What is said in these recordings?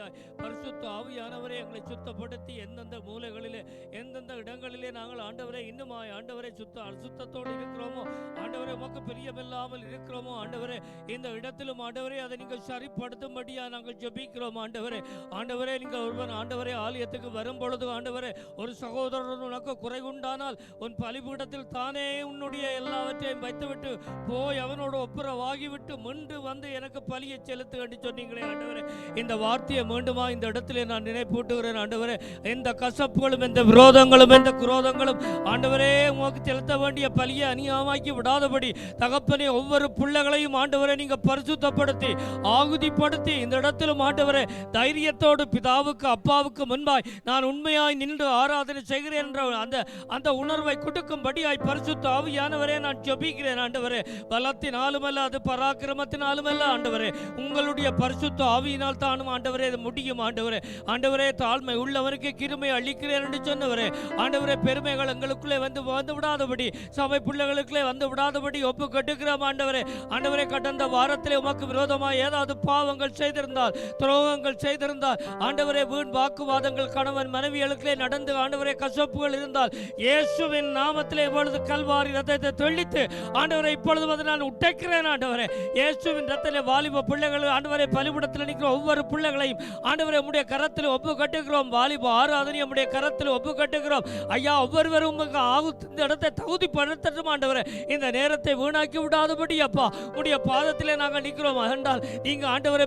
படியாய் பரிசுத்த ஆவியானவரே எங்களை சுத்தப்படுத்தி எந்தெந்த மூலைகளிலே எந்தெந்த இடங்களிலே நாங்கள் ஆண்டவரே இன்னுமாய் ஆண்டவரே அசுத்தத்தோடு இருக்கிறோமோ ஆண்டவரே உமக்கு பிரியமில்லாமல் இருக்கிறோமோ ஆண்டவரே இந்த இடத்திலும் ஆண்டவரே அதை நீங்கள் சரிப்படுத்தும்படியா நாங்கள் ஜெபிக்கிறோம் ஆண்டவரே. ஆண்டவரே நீங்கள் ஒருவன் ஆண்டவரே ஆலயத்துக்கு வரும் பொழுது ஆண்டவரே ஒரு சகோதரன் உனக்கு குறை உண்டானால் உன் பலிபீடத்தில் தானே உன்னுடைய எல்லாவற்றையும் வைத்துவிட்டு போய் அவனோடு ஒப்புரவாகிவிட்டு மீண்டு வந்து எனக்கு பலியை செலுத்து என்று சொன்னீங்களே ஆண்டவரே. இந்த வார்த்தையை மீண்டுமா இந்த இடத்திலே நான் நினைப்பூட்டுகிறேன் ஆண்டவரே. எந்த கசப்புகளும் எந்த விரோதங்களும் எந்த குரோதங்களும் ஆண்டவரே உமக்கு செலுத்த வேண்டிய பலியை அநியாயமாக்கி விடாதபடி தகப்பனே ஒவ்வொரு பிள்ளைகளையும் ஆண்டவரே நீங்க பரிசுத்தப்படுத்தி ஆகுதிப்படுத்தி இந்த இடத்திலும் ஆண்டவரே தைரியத்தோடு பிதாவுக்கு அப்பாவுக்கு முன்பாய் நான் உண்மையாய் நின்று ஆராதனை செய்கிறேன் என்ற அந்த உணர்வை கொடுக்கும்படியாய் பரிசுத்த ஆவியானவரே நான் ஜெபிக்கிறேன் ஆண்டவரே. பலத்தினாலும் அல்ல அது பராக்கிரமத்தினாலும் அல்ல ஆண்டவரே, உங்களுடைய பரிசுத்த ஆவியினால் தானும் ஆண்டவரே இது முடியும் ஆண்டவரே. ஆண்டவரே தாழ்மை உள்ளவருக்கு கிருமை அளிக்கிறேன் என்று சொன்னவரே ஆண்டவரே பெருமைகள் எங்களுக்குள்ளே வந்து விடாதபடி சபை பிள்ளைகளுக்குள்ளே வந்து விடாதபடி ஒப்பு கட்டுக்கிறோம் ஆண்டவரே. ஆண்டவரே கடந்த வாரத்திலே உமக்கு விரோதமாக ஏதாவது பாவங்கள் செய்திருந்தால் துரோகங்கள் செய்திருந்தால் ஆண்டவரே வீண் வாக்குவாதங்கள் கணவன் மனைவிகளுக்குள்ளே நடந்து ஆண்டவரே கசப்புகள் இருந்தால் இயேசுவின் நாமத்திலே இப்பொழுது கல்வாரி ரத்தத்தை தெளித்து ஆண்டவரே இப்பொழுது வந்து நான் உடைக்கிறேன் ஆண்டவரே. இயேசுவின் ரத்தத்திலே வாலிப பிள்ளைகள் ஆண்டவரே பலிபீடத்தில் நிற்கிற ஒவ்வொரு பிள்ளைகளையும் ஆண்டவரே உம்முடைய கரத்தில் ஒப்பு கட்டுகிறோம். வாலிப ஆராதனை உம்முடைய கரத்தில் ஒப்பு கட்டுகிறோம் ஐயா. ஒவ்வொருவரும் உங்களுக்கு இந்த இடத்தை தகுதிப்படுத்தட்டும் ஆண்டவரே. இந்த நேரத்தை வீணாக்கி விடாதபடி அப்பா உடைய பாதத்திலே நாங்கள் நிற்கிறோம் என்றால் நீங்க ஆண்டவரை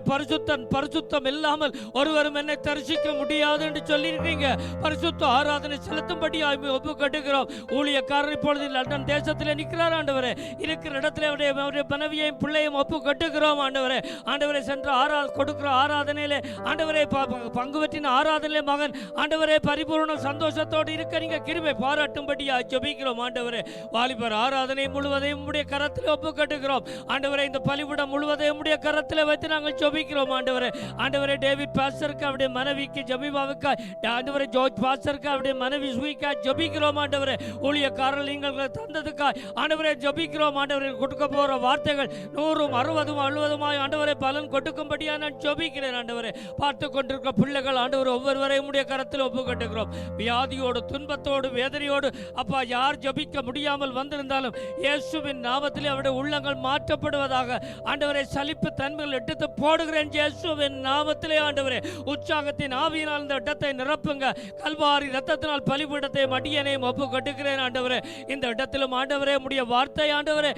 பரிசுத்தம் இல்லாமல் ஒருவரும் என்னை தரிசிக்க முடியாது என்று சொல்லியிருக்கீங்க. பரிசுத்த ஆராதனை செலுத்தும்படி ஒப்பு கட்டுகிறோம். ஊழியக்காரர் இப்பொழுது லண்டன் தேசத்திலே நிற்கிறார் ஆண்டவரே. இருக்கிற இடத்துல அவருடைய மனைவியையும் பிள்ளையும் ஒப்பு கட்டுகிறோம் ஆண்டவரே. ஆண்டவரை சென்ற கொடுக்கிற ஆராதனையிலே ஆண்டவரை பங்கு பெற்றின ஆராதனையிலே மகன் ஆண்டவரே பரிபூர்ண சந்தோஷத்தோடு இருக்க நீங்க கிருபை பாராட்டும்படியா ஜெபிக்கிறோம் ஆண்டவரே. வாலிபர் ஆராதனை முழுவதையும் உடைய கரத்தில் ஒப்பு கட்டுகிறோம் ஆண்டவரே. இந்த பலிபீடம் முழுவதையும் உடைய கரத்தில் வைத்து நாங்கள் ஜெபிக்கிறோம் ஆண்டவரே. ஆண்டவரே டேவிட் பாஸ்டருக்கு அவருடைய மனைவிக்கு ஜெபிபாவுக்கு ஆண்டவரே ஜோர்ஜ் பாஸ்டருக்கு அவருடைய மனைவி சுவிக்கா ஜெபிக்கிறோம் ஆண்டவரே. ஊழியக்காரர்கள் நீங்கள் தந்ததுக்காய் ஆண்டவரே ஜெபிக்கிறோம் ஆண்டவரே. கொடுக்க போற வார்த்தைகள் 100 60 70 ஆண்டவரே பலன் கொடுக்கும்படியா நான் ஜெபிக்கிறேன் ஆண்டவரே. பார்த்து கொண்டிருக்கிற பிள்ளைகள் ஆண்டவரே ஒவ்வொருவரையும் உடைய கரத்தில் ஒப்பு கட்டுகிறோம். வியாதியோடு துன்பத்தோடு வேதனையோடு அப்பா யார் ஜெபிக்க முடியாமல் வந்திருந்தாலும் இயேசுவின் நாமத்திலே அவருடைய உள்ளங்கள் மாற்றப்படுவதாக ஆண்டவரே. சலிப்பு தன்மைகள் எடுத்து போடுகிறேன் இயேசுவின் நாமத்திலே ஆண்டவரே. உற்சாகத்தின் ஆவியினால் இந்த இடத்தை நிரப்புங்க. கல்வாரி ரத்தத்தினால் பலிபீடத்தை மடியனையும் ஒப்பு கட்டுகிறேன் ஆண்டவரே. இந்த இடத்திலும் ஆண்டவரே உம்முடைய வார்த்தை ஆண்டவரே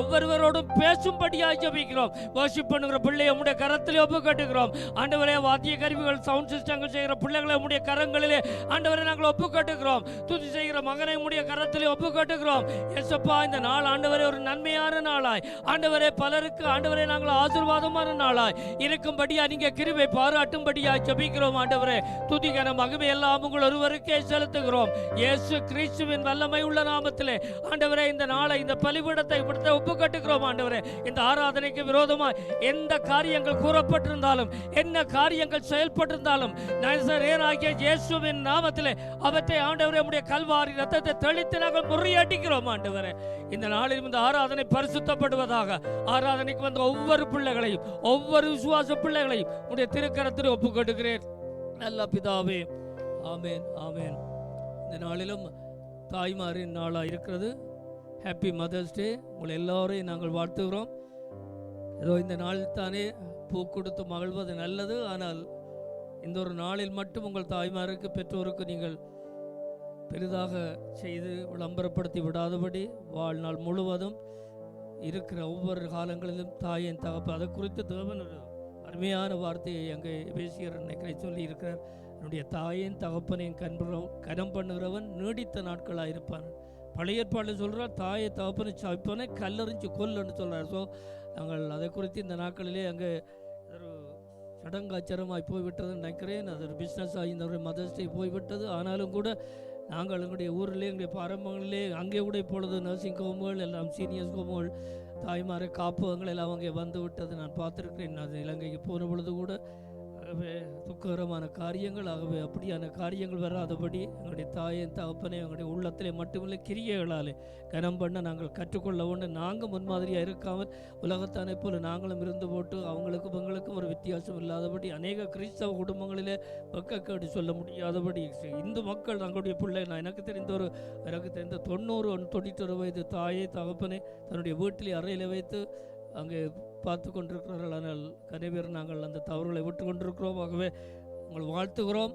ஒவ்வொருவரோடும் பேசும்படியாக ஜெபிக்கிறோம். வர்ஷிப் பண்ணுகிற பிள்ளையை உம்முடைய கரத்திலே ஒப்பு கட்டுகிறோம் ஆண்டவரே. வாத்திய கருவிகள் சவுண்ட் சிஸ்டங்கள் செய்கிற பிள்ளைகளை உம்முடைய கரங்களிலே ஆண்டவரே நாங்கள் ஒப்பு கட்டுகிறோம். துதி செய்கிற மகனை உம்முடைய கரத்திலே ஒப்பு கட்டுகிறோம். இயேசுப்பா இந்த நாள் ஆண்டவரே ஒரு நன்மையான நாளாய் ஆண்டவரே பலருக்கு ஆண்டவரே நாங்கள் ஆசீர்வாதமான நாளாய் இருக்கும்படியா நீங்க கிருபை பாராட்டும்படியா ஜெபிக்கிறோம் ஆண்டவரே. துதிகன மகிமை எல்லாம் உங்கள் ஒருவருக்கே செலுத்துகிறோம் இயேசு கிறிஸ்துவின் வல்லமை உள்ள நாமத்திலே ஆண்டவரே. இந்த நாளை இந்த பலிபீடத்தை ஒப்பு கட்டுகிறோம் ஆண்டவரே. இந்த ஆராதனைக்கு விரோதமாய் எந்த காரியங்கள் கூறப்பட்டிருந்தாலும் என்ன காரியங்கள் செயல்பட்டிருந்தாலும் நசரேயனாகிய இயேசுவின் நாமத்திலே அவற்றை ஆண்டவரே உம்முடைய கல்வாரி ரத்தத்தை தெளித்து நாங்கள் முறியடிக்கிறோம் ஆண்டவரே. இந்த நாளில் இந்த ஆராதனை பரிசுத்தப்படுவதாக. ஆராதனைக்கு வந்த ஒவ்வொரு பிள்ளைகளையும் ஒவ்வொரு விசுவாச பிள்ளைகளையும் உடைய திருக்கரத்தில் ஒப்பு கட்டுகிறேன் நல்ல பிதாவே. ஆமேன் ஆமேன். இந்த நாளிலும் தாய்மாரின் நாளாக இருக்கிறது. Happy mother's day. உங்களை எல்லோரையும் நாங்கள் வாழ்த்துகிறோம். ஏதோ இந்த நாளில் தானே பூ கொடுத்து மகிழ்வது நல்லது. ஆனால் இந்த ஒரு நாளில் மட்டும் உங்கள் தாய்மாருக்கு பெற்றோருக்கு நீங்கள் பெரிதாக செய்து விளம்பரப்படுத்தி விடாதபடி வாழ்நாள் முழுவதும் இருக்கிற ஒவ்வொரு காலங்களிலும் தாயின் தகப்பு அதை குறித்து தேவன் ஒரு அருமையான வார்த்தையை அங்கே பேசியர் நினைக்கிற சொல்லி இருக்கிறார். என்னுடைய தாயின் தகப்பனையும் கனம் பண்ணுகிறவன் நீடித்த நாட்களாக இருப்பான். பழைய ஏற்பாடு சொல்கிறார் தாயை தகப்பனை சாய்ப்பனை கல்லறிஞ்சு கொல்லுன்னு சொல்கிறார். ஸோ நாங்கள் அதை குறித்து இந்த நாட்களிலே அங்கே ஒரு சடங்காச்சரமாய் போய்விட்டதுன்னு நினைக்கிறேன். அது ஒரு பிஸ்னஸாக இந்த மதர்ஸ் டே போய்விட்டது. ஆனாலும் கூட நாங்கள் எங்களுடைய ஊரிலே எங்களுடைய பாரம்பரியங்களிலே அங்கே கூட இப்பொழுது நர்சிங் ஹோம்கள் எல்லாம் சீனியர்ஸ் ஹோம்கள் தாய்மாரை காப்பகங்கள் எல்லாம் அங்கே வந்து விட்டது நான் பார்த்துருக்கிறேன். அது இலங்கைக்கு போன பொழுது கூட ஆகவே துக்ககரமான காரியங்கள், ஆகவே அப்படியான காரியங்கள் வராதபடி எங்களுடைய தாயின் தகப்பனை எங்களுடைய உள்ளத்திலே மட்டுமில்லை கிரியைகளாலே கனம் பண்ண நாங்கள் கற்றுக்கொள்ள ஒன்று. நாங்கள் முன்மாதிரியாக இருக்காமல் உலகத்தானை போல நாங்களும் இருந்து போட்டு அவங்களுக்கும் எங்களுக்கும் ஒரு வித்தியாசம் இல்லாதபடி அநேக கிறிஸ்தவ குடும்பங்களிலே வெக்கக்கேடு சொல்ல முடியாதபடி இந்து மக்கள் தங்களுடைய பிள்ளை, நான் எனக்கு தெரிந்த 90-91 வயது தாயை தகப்பனை தன்னுடைய வீட்டிலே அறையில் வைத்து அங்கே பார்த்து கொண்டிருக்கிறார்கள். ஆனால் கனைவேர் நாங்கள் அந்த தவறுகளை விட்டு கொண்டிருக்கிறோம். ஆகவே உங்கள் வாழ்த்துகிறோம்.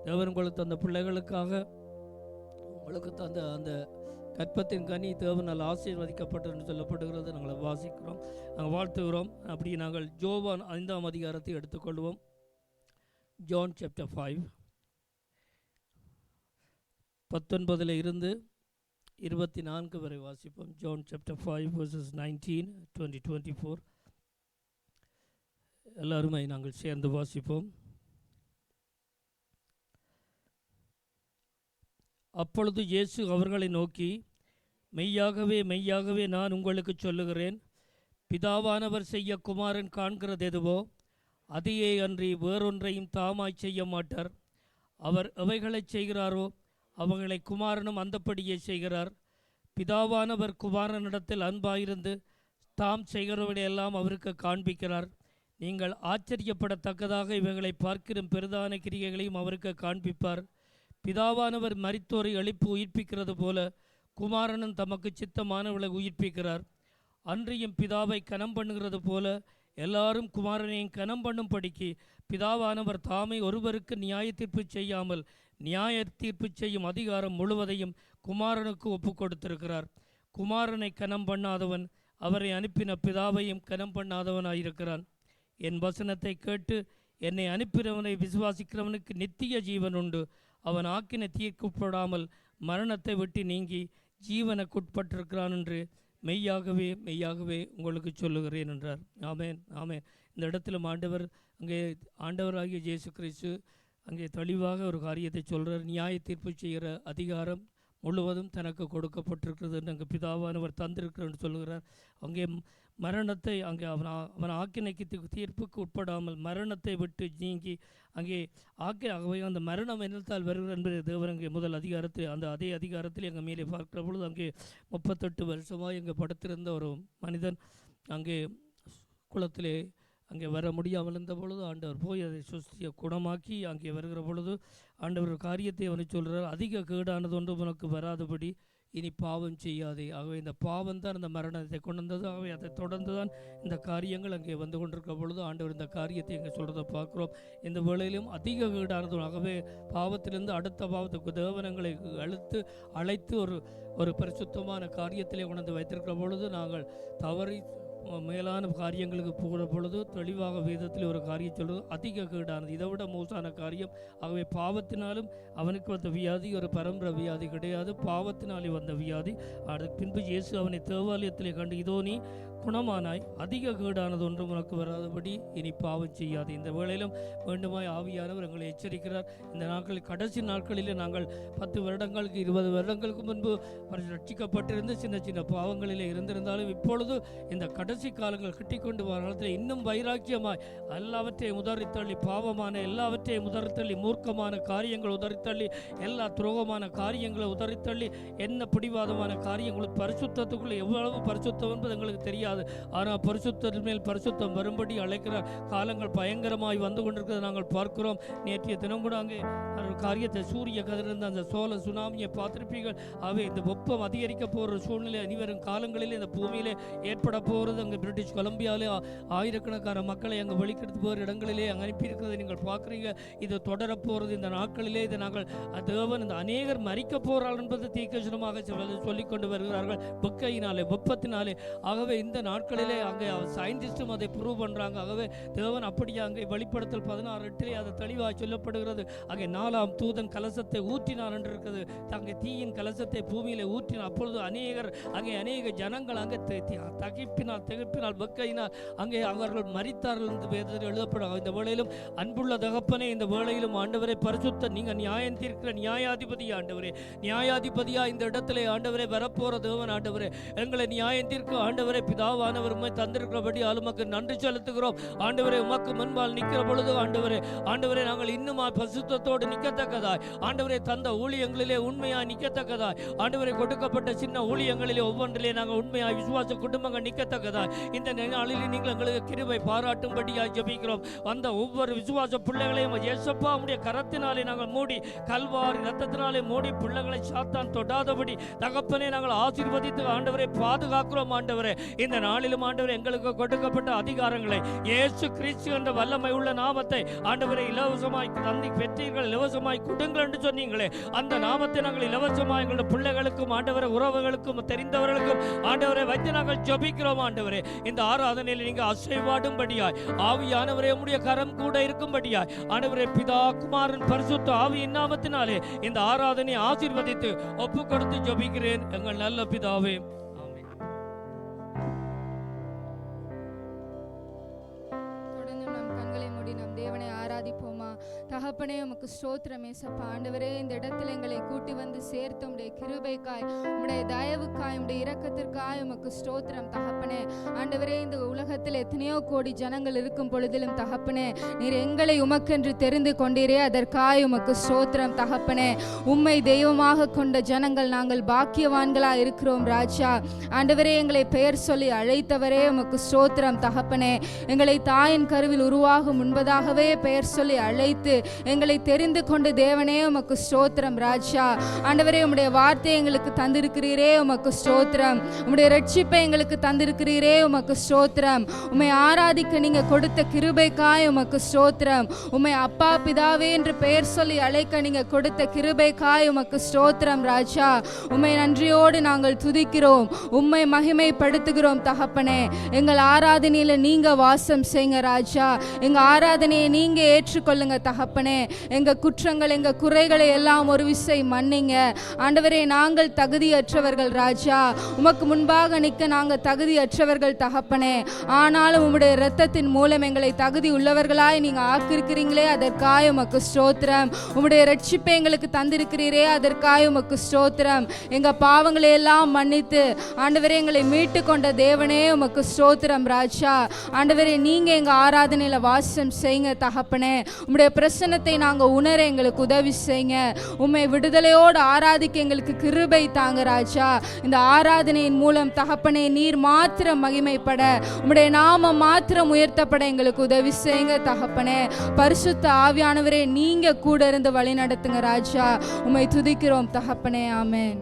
தேவன் உங்களுக்கு தந்த பிள்ளைகளுக்காக உங்களுக்கு தந்த அந்த கற்பத்தின் கனி தேவனால் ஆசீர்வதிக்கப்பட்டது என்று சொல்லப்படுகிறது. நாங்கள் வாசிக்கிறோம், நாங்கள் வாழ்த்துகிறோம். அப்படி நாங்கள் யோவான் 5ஆம் அதிகாரத்தை எடுத்துக்கொள்வோம். ஜான் சாப்டர் 5 19 இருந்து 24 வரை வாசிப்போம். ஜான் சாப்டர் 5 verses 19, 20, 24 எல்லாருமே நாங்கள் சேர்ந்து வாசிப்போம். அப்பொழுது இயேசு அவர்களை நோக்கி, மெய்யாகவே மெய்யாகவே நான் உங்களுக்கு சொல்லுகிறேன், பிதாவானவர் செய்ய குமாரன் காண்கிறது எதுவோ அதையே அன்றி வேறொன்றையும் தாமாய் செய்ய மாட்டார். அவர் எவைகளை செய்கிறாரோ அவர்களை குமாரனும் அந்தப்படியே செய்கிறார். பிதாவானவர் குமாரனிடத்தில் அன்பாயிருந்து தாம் செய்கிறவரையெல்லாம் அவருக்கு காண்பிக்கிறார். நீங்கள் ஆச்சரியப்படத்தக்கதாக இவைகளை பார்க்கிற பெரிதான கிரியைகளையும் அவருக்கு காண்பிப்பார். பிதாவானவர் மரித்தோரை எழுப்பி உயிர்ப்பிக்கிறது போல குமாரனும் தமக்கு சித்தமானவர்களை உயிர்ப்பிக்கிறார். அன்றியும் பிதாவை கனம் பண்ணுகிறது போல எல்லாரும் குமாரனையும் கனம் பண்ணும்படிக்கு பிதாவானவர் தாமே ஒருவருக்கு நியாய தீர்ப்பு செய்யாமல் நியாய தீர்ப்பு செய்யும் அதிகாரம் முழுவதையும் குமாரனுக்கு ஒப்பு கொடுத்திருக்கிறார். குமாரனை கனம் பண்ணாதவன் அவரை அனுப்பின பிதாவையும் கனம் பண்ணாதவனாயிருக்கிறான். என் வசனத்தை கேட்டு என்னை அனுப்பினவனை விசுவாசிக்கிறவனுக்கு நித்திய ஜீவன் உண்டு. அவன் ஆக்கின தீர்க்கப்படாமல் மரணத்தை விட்டு நீங்கி ஜீவனுக்குட்பட்டிருக்கிறான் என்று மெய்யாகவே மெய்யாகவே உங்களுக்கு சொல்லுகிறேன் என்றார். ஆமேன், ஆமேன். இந்த இடத்திலும் ஆண்டவராகிய இயேசு கிறிஸ்து அங்கே தெளிவாக ஒரு காரியத்தை சொல்கிறார். நியாய தீர்ப்பு செய்கிற அதிகாரம் முழுவதும் தனக்கு கொடுக்கப்பட்டிருக்கிறது என்று அங்கே பிதாவானவர் தந்திருக்கிறார் சொல்கிறார். அங்கே மரணத்தை அங்கே அவன் ஆக்கினைக்கு தீர்ப்புக்கு உட்படாமல் மரணத்தை விட்டு நீங்கி அங்கே ஆகவே அந்த மரணம் என்னத்தால் வருகிறது என்பது தேவன் அங்கே முதல் அதிகாரத்தில் அதே அதிகாரத்தில் எங்கள் மேலே பார்க்கிற பொழுது அங்கே 38 வருஷமாக எங்கள் படுத்திருந்த ஒரு மனிதன் அங்கே குளத்திலே அங்கே வர முடியாமல் இருந்த பொழுது ஆண்டவர் போய் அதை சுஸ்தியை குணமாக்கி அங்கே வருகிற பொழுது ஆண்டவர் காரியத்தை அவனை சொல்கிறார், அதிக கேடானது ஒன்று உனக்கு வராதபடி இனி பாவம் செய்யாதே. ஆகவே இந்த பாவம் தான் இந்த மரணத்தை கொண்டு வந்தது. ஆகவே அதை தொடர்ந்து தான் இந்த காரியங்கள் அங்கே வந்து கொண்டிருக்கிற பொழுது ஆண்டவர் இந்த காரியத்தை இங்கே சொல்கிறத பார்க்குறோம். இந்த வேளையிலும் அதிக வீடானது. ஆகவே பாவத்திலிருந்து அடுத்த பாவத்துக்கு தேவனங்களை அழைத்து ஒரு பரிசுத்தமான காரியத்திலே கொண்டு வைத்திருக்கிற பொழுது நாங்கள் தவறி மேலான காரியங்களுக்கு போகிற பொழுது தெளிவாக வேதத்தில் ஒரு காரியம் சொல்வது அதிக கேடானது, இதை விட மோசமான காரியம். ஆகவே பாவத்தினாலும் அவனுக்கு வந்த வியாதி ஒரு பரம்பரை வியாதி கிடையாது, பாவத்தினாலே வந்த வியாதி. அதுக்கு பின்பு இயேசு அவனை தேவாலயத்திலே கண்டு, இதோ நீ குணமானாய், அதிக கேடானது ஒன்றும் உனக்கு வராதபடி இனி பாவம் செய்யாது. இந்த வேளையிலும் மீண்டுமாய் ஆவியானவர் எங்களை எச்சரிக்கிறார். இந்த நாட்களில் கடைசி நாட்களில் நாங்கள் 10 வருடங்களுக்கு 20 வருடங்களுக்கு முன்பு ரட்சிக்கப்பட்டிருந்து சின்ன சின்ன பாவங்களிலே இருந்திருந்தாலும் இப்பொழுது இந்த கடைசி காலங்கள் கிட்டிக்கொண்டு வர காலத்தில் இன்னும் வைராக்கியமாய் எல்லாவற்றையும் உதறித்தள்ளி, பாவமான எல்லாவற்றையும் உதறித்தள்ளி, மூர்க்கமான காரியங்கள் உதறித்தள்ளி, எல்லா துரோகமான காரியங்களை உதறித்தள்ளி, என்ன பிடிவாதமான காரியங்களும் பரிசுத்தத்துக்குள்ளே எவ்வளவு பரிசுத்தம் என்பது எங்களுக்கு தெரியாது. ஆனால் பரிசுத்தத்தின் மேல் பரிசுத்தம் வரும்படி அழைக்கிறார். காலங்கள் பயங்கரமாய் வந்து கொண்டிருக்கிறது நாங்கள் பார்க்கிறோம். நேற்றைய தினம் கூட அங்கே ஒரு காரியத்தை சூரிய கதிர்ந்த அந்த சோழ சுனாமியை பார்த்திருப்பீர்கள். ஆகவே இந்த வெப்பம் அதிகரிக்க போகிற சூழ்நிலை அனைவரும் காலங்களிலே இந்த பூமியிலே ஏற்பட போகிறது. அங்கே பிரிட்டிஷ் கொலம்பியாவிலே ஆயிரக்கணக்கான மக்களை அங்கே வெளிக்கெடுத்து போகிற இடங்களிலே அங்கே அனுப்பியிருக்கிறதை நீங்கள் பார்க்குறீங்க. இது தொடரப்போகிறது இந்த நாட்களிலே. இதை நாங்கள் தேவன் இந்த அநேகர் மறிக்க போகிறாள் என்பது தீர்க்கதரிசனமாக சொல்லிக்கொண்டு வருகிறார்கள், வெக்கையினாலே வெப்பத்தினாலே. ஆகவே இந்த நாட்களிலே அங்கே சயின்டிஸ்டும் அதை ப்ரூவ் பண்ணுறாங்க. ஆகவே தேவன் அப்படியே அங்கே வெளிப்படுத்தல் 16:8 அது தெளிவாக சொல்லப்படுகிறது. அங்கே 4ஆம் தூதன் கலசத்தை ஊற்றினான் என்று இருக்கிறது. அங்கே தீயின் கலசத்தை பூமியிலே ஊற்றினார். அப்பொழுது அநேக ஜனங்கள் அங்கே திகைப்பினால் வெக்கையினால் அங்கே அவர்கள் மரித்தார்கள் என்று வேதத்தில் எழுதப்படும். இந்த வேளையிலும் அன்புள்ள தகப்பனே, இந்த வேளையிலும் ஆண்டவரே பரிசுத்த நீங்கள் நியாயம் தீர்க்கிற நியாயாதிபதி ஆண்டவரே, நியாயாதிபதியா இந்த இடத்திலே ஆண்டவரே வரப்போற தேவன் ஆண்டவரே, எங்களை நியாயம் தீர்க்க ஆண்டவரே பிதா பிதாவானவர் உம்மை தந்திருக்கிறபடி உமக்கு நன்றி செலுத்துகிறோம். ஆண்டவரே, உமக்கு முன்பால் நிற்கிற பொழுது ஆண்டவரே நாங்கள் இன்னுமா பரிசுத்தத்தோடு நிற்கத்தக்கதாய், ஆண்டவரே தந்த ஊழியங்களிலே உண்மையாய் நிற்கத்தக்கதாய், ஆண்டவரே கொடுக்கப்பட்ட சின்ன ஊழியங்களிலே ஒவ்வொன்றிலே நாங்கள் உண்மையாய் விசுவாச குடும்பங்கள் நிற்கத்தக்கதாய் இந்த நாளிலே நீங்கள் எங்களுக்கு கிருபை பாராட்டும்படியாய் ஜெபிக்கிறோம். வந்த ஒவ்வொரு விசுவாச பிள்ளைகளையும் இயேசப்பா உம்முடைய கரத்தினாலே நாங்கள் மூடி, கல்வாரி ரத்தத்தினாலே மூடி, பிள்ளைகளை சாத்தான் தொடாதபடி தகப்பனே நாங்கள் ஆசீர்வதித்து ஆண்டவரை பாதுகாக்கிறோம். ஆண்டவரே, இந்த நாளிலும் ஆண்டவரே எங்களுக்கு கொடுக்கப்பட்ட அதிகாரங்களை இயேசு கிறிஸ்து என்ற வல்லமை உள்ள நாமத்தை ஆண்டவரை இலவசமாய் தந்தி பெற்றீர்கள், இலவசமாய் கொடுங்கள் என்று சொன்னீங்களே, அந்த நாமத்தை நாங்கள் இலவசமாய் எங்களுடைய பிள்ளைகளுக்கும் ஆண்டவரை உறவுகளுக்கும் தெரிந்தவர்களுக்கும் ஆண்டவரை வைத்து நாங்கள் ஜெபிக்கிறோம். ஆண்டவரே, இந்த ஆராதனையில் நீங்க அசைவாடும்படியாய் ஆவியானவரே உம்முடைய கரம் கூட இருக்கும்படியாய் ஆண்டவரே பிதா குமாரன் பரிசுத்த ஆவியின் நாமத்தினாலே இந்த ஆராதனை ஆசீர்வதித்து ஒப்பு கொடுத்து ஜெபிக்கிறேன் எங்கள் நல்ல பிதாவே. தகப்பனே, உமக்கு ஸ்தோத்திரம் ஏசப்பா. ஆண்டவரே, இந்த இடத்துல எங்களை கூட்டி வந்து சேர்த்து உம்முடைய கிருபைக்காய், உம்முடைய தயவுக்காய், உம்முடைய இரக்கத்திற்காய் உமக்கு ஸ்தோத்திரம் தகப்பனே. ஆண்டவரே, இந்த உலகத்தில் எத்தனையோ கோடி ஜனங்கள் இருக்கும் பொழுதிலும் தகப்பனே, நீர் எங்களை உமக்கென்று தெரிந்து கொண்டீரே, அதற்காய் உமக்கு ஸ்தோத்திரம் தகப்பனே. உம்மை தெய்வமாக கொண்ட ஜனங்கள் நாங்கள் பாக்கியவான்களா இருக்கிறோம் ராஜா. ஆண்டவரே, எங்களை பெயர் சொல்லி அழைத்தவரே உமக்கு ஸ்தோத்திரம் தகப்பனே. எங்களை தாயின் கருவில் உருவாகும் முன்பதாகவே பெயர் சொல்லி அழைத்து எங்களை தெரிந்து கொண்டு தேவனே உமக்கு ஸ்தோத்திரம் ராஜா. ஆண்டவரே, உம்முடைய வார்த்தையை எங்களுக்கு தந்திருக்கிறீரே உமக்கு ஸ்தோத்திரம். உம்முடைய ரட்சிப்பை எங்களுக்கு தந்திருக்கிறீரே உமக்கு ஸ்தோத்திரம். உம்மை ஆராதிக்க நீங்க கொடுத்த கிருபைக்காய் உமக்கு ஸ்தோத்திரம். உம்மை அப்பா பிதாவே என்று பெயர் சொல்லி அழைக்க நீங்க கொடுத்த கிருபைக்காய் உமக்கு ஸ்தோத்திரம் ராஜா. உம்மை நன்றியோடு நாங்கள் துதிக்கிறோம், உம்மை மகிமைப்படுத்துகிறோம் தகப்பனே. எங்கள் ஆராதனையில நீங்க வாசம் செய்யுங்க ராஜா. எங்க ஆராதனையை நீங்க ஏற்றுக்கொள்ளுங்க தகப்பனே. எங்க குற்றங்கள் எங்க குறைகளை எல்லாம் ஒரு விசை மன்னிங்க ஆண்டவரே. நாங்கள் தகுதியற்றவர்கள் ராஜா, உமக்கு முன்பாக நிற்க நாங்கள் தகுதியற்றவர்கள் தகப்பனே. ஆனாலும் உம்முடைய இரத்தத்தின் மூலம் எங்களை தகுதி உள்ளவர்களாய் நீங்க ஆக்கிருக்கிறீங்களே, அதற்காக உமக்கு ஸ்தோத்திரம். உம்முடைய ரட்சிப்பை எங்களுக்கு தந்திருக்கிறீரே, அதற்காக உமக்கு ஸ்தோத்திரம். எங்க பாவங்களை எல்லாம் மன்னித்து ஆண்டவரே எங்களை மீட்டு கொண்ட தேவனே உமக்கு ஸ்தோத்திரம் ராஜா. ஆண்டவரே, நீங்க எங்க ஆராதனையில வாசம் செய்யுங்க தகப்பனே. உம்முடைய பிரசன்னத்தை நாங்க உணர எங்களுக்கு உதவி செய்யுங்க. உம்மை விடுதலையோடு ஆராதிக்க எங்களுக்கு கிருபை தாங்க ராஜா. இந்த ஆராதனையின் மூலம் தகப்பனே நீர் மாத்திரம் மகிமைப்பட, உம்முடைய நாமம் மாத்திரம் உயர்த்தப்பட எங்களுக்கு உதவி செய்யுங்க தகப்பனே. பரிசுத்த ஆவியானவரே, நீங்க கூட இருந்து வழி நடத்துங்க ராஜா. உம்மை துதிக்கிறோம் தகப்பனே. ஆமென்.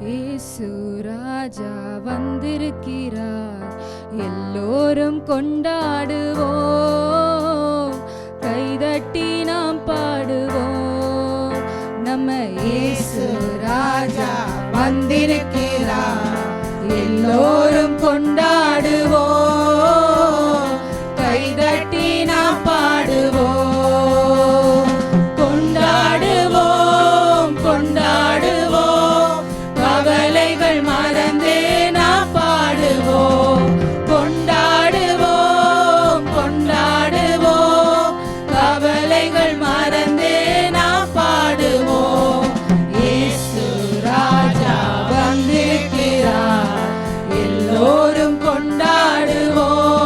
இயேசு ராஜா வந்திருக்கிறார், எல்லோரும் கொண்டாடுவோம், கைதட்டி நாம் பாடுவோம். நம்ம இயேசு ராஜா வந்திருக்கிறார், எல்லோரும் கொண்டாடுவோம், கைதட்டி நாம் பாடுவோம். கொண்டாடுவோம் கொண்டாடுவோம், கவலைகள் மறந்தே நாம் பாடுவோம். கொண்டாடுவோம் கொண்டாடுவோம், கவலைகள் மறந்தே நாம் பாடுவோம். இயேசு ராஜா வந்திருக்கிறார், எல்லோரும் கொண்டாடுவோம்,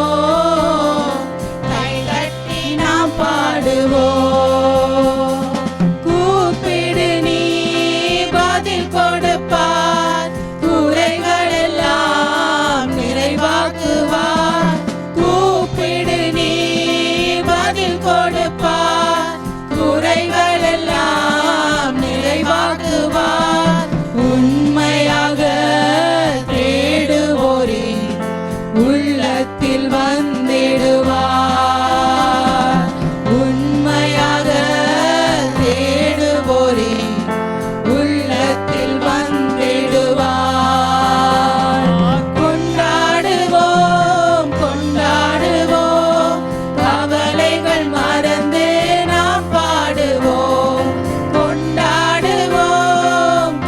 கைதட்டி நாம் பாடுவோம். கூப்பிடு நீ பதில் கொடுப்பார், குறைகள் எல்லாம் நிறைவாக்குவார். கூப்பிடு நீ பதில் கொடுப்பார், குறைகள் எல்லாம் நிறைவாக்குவார். உண்மையாக தேடுவோரின் உள்ளத்தில் வந்திடுவார். உண்மையாக தேடுவோரின் உள்ளத்தில் வந்திடுவார். கொண்டாடுவோம் கொண்டாடுவோம், கவலைகள் மறந்து நாம் பாடுவோம். கொண்டாடுவோம்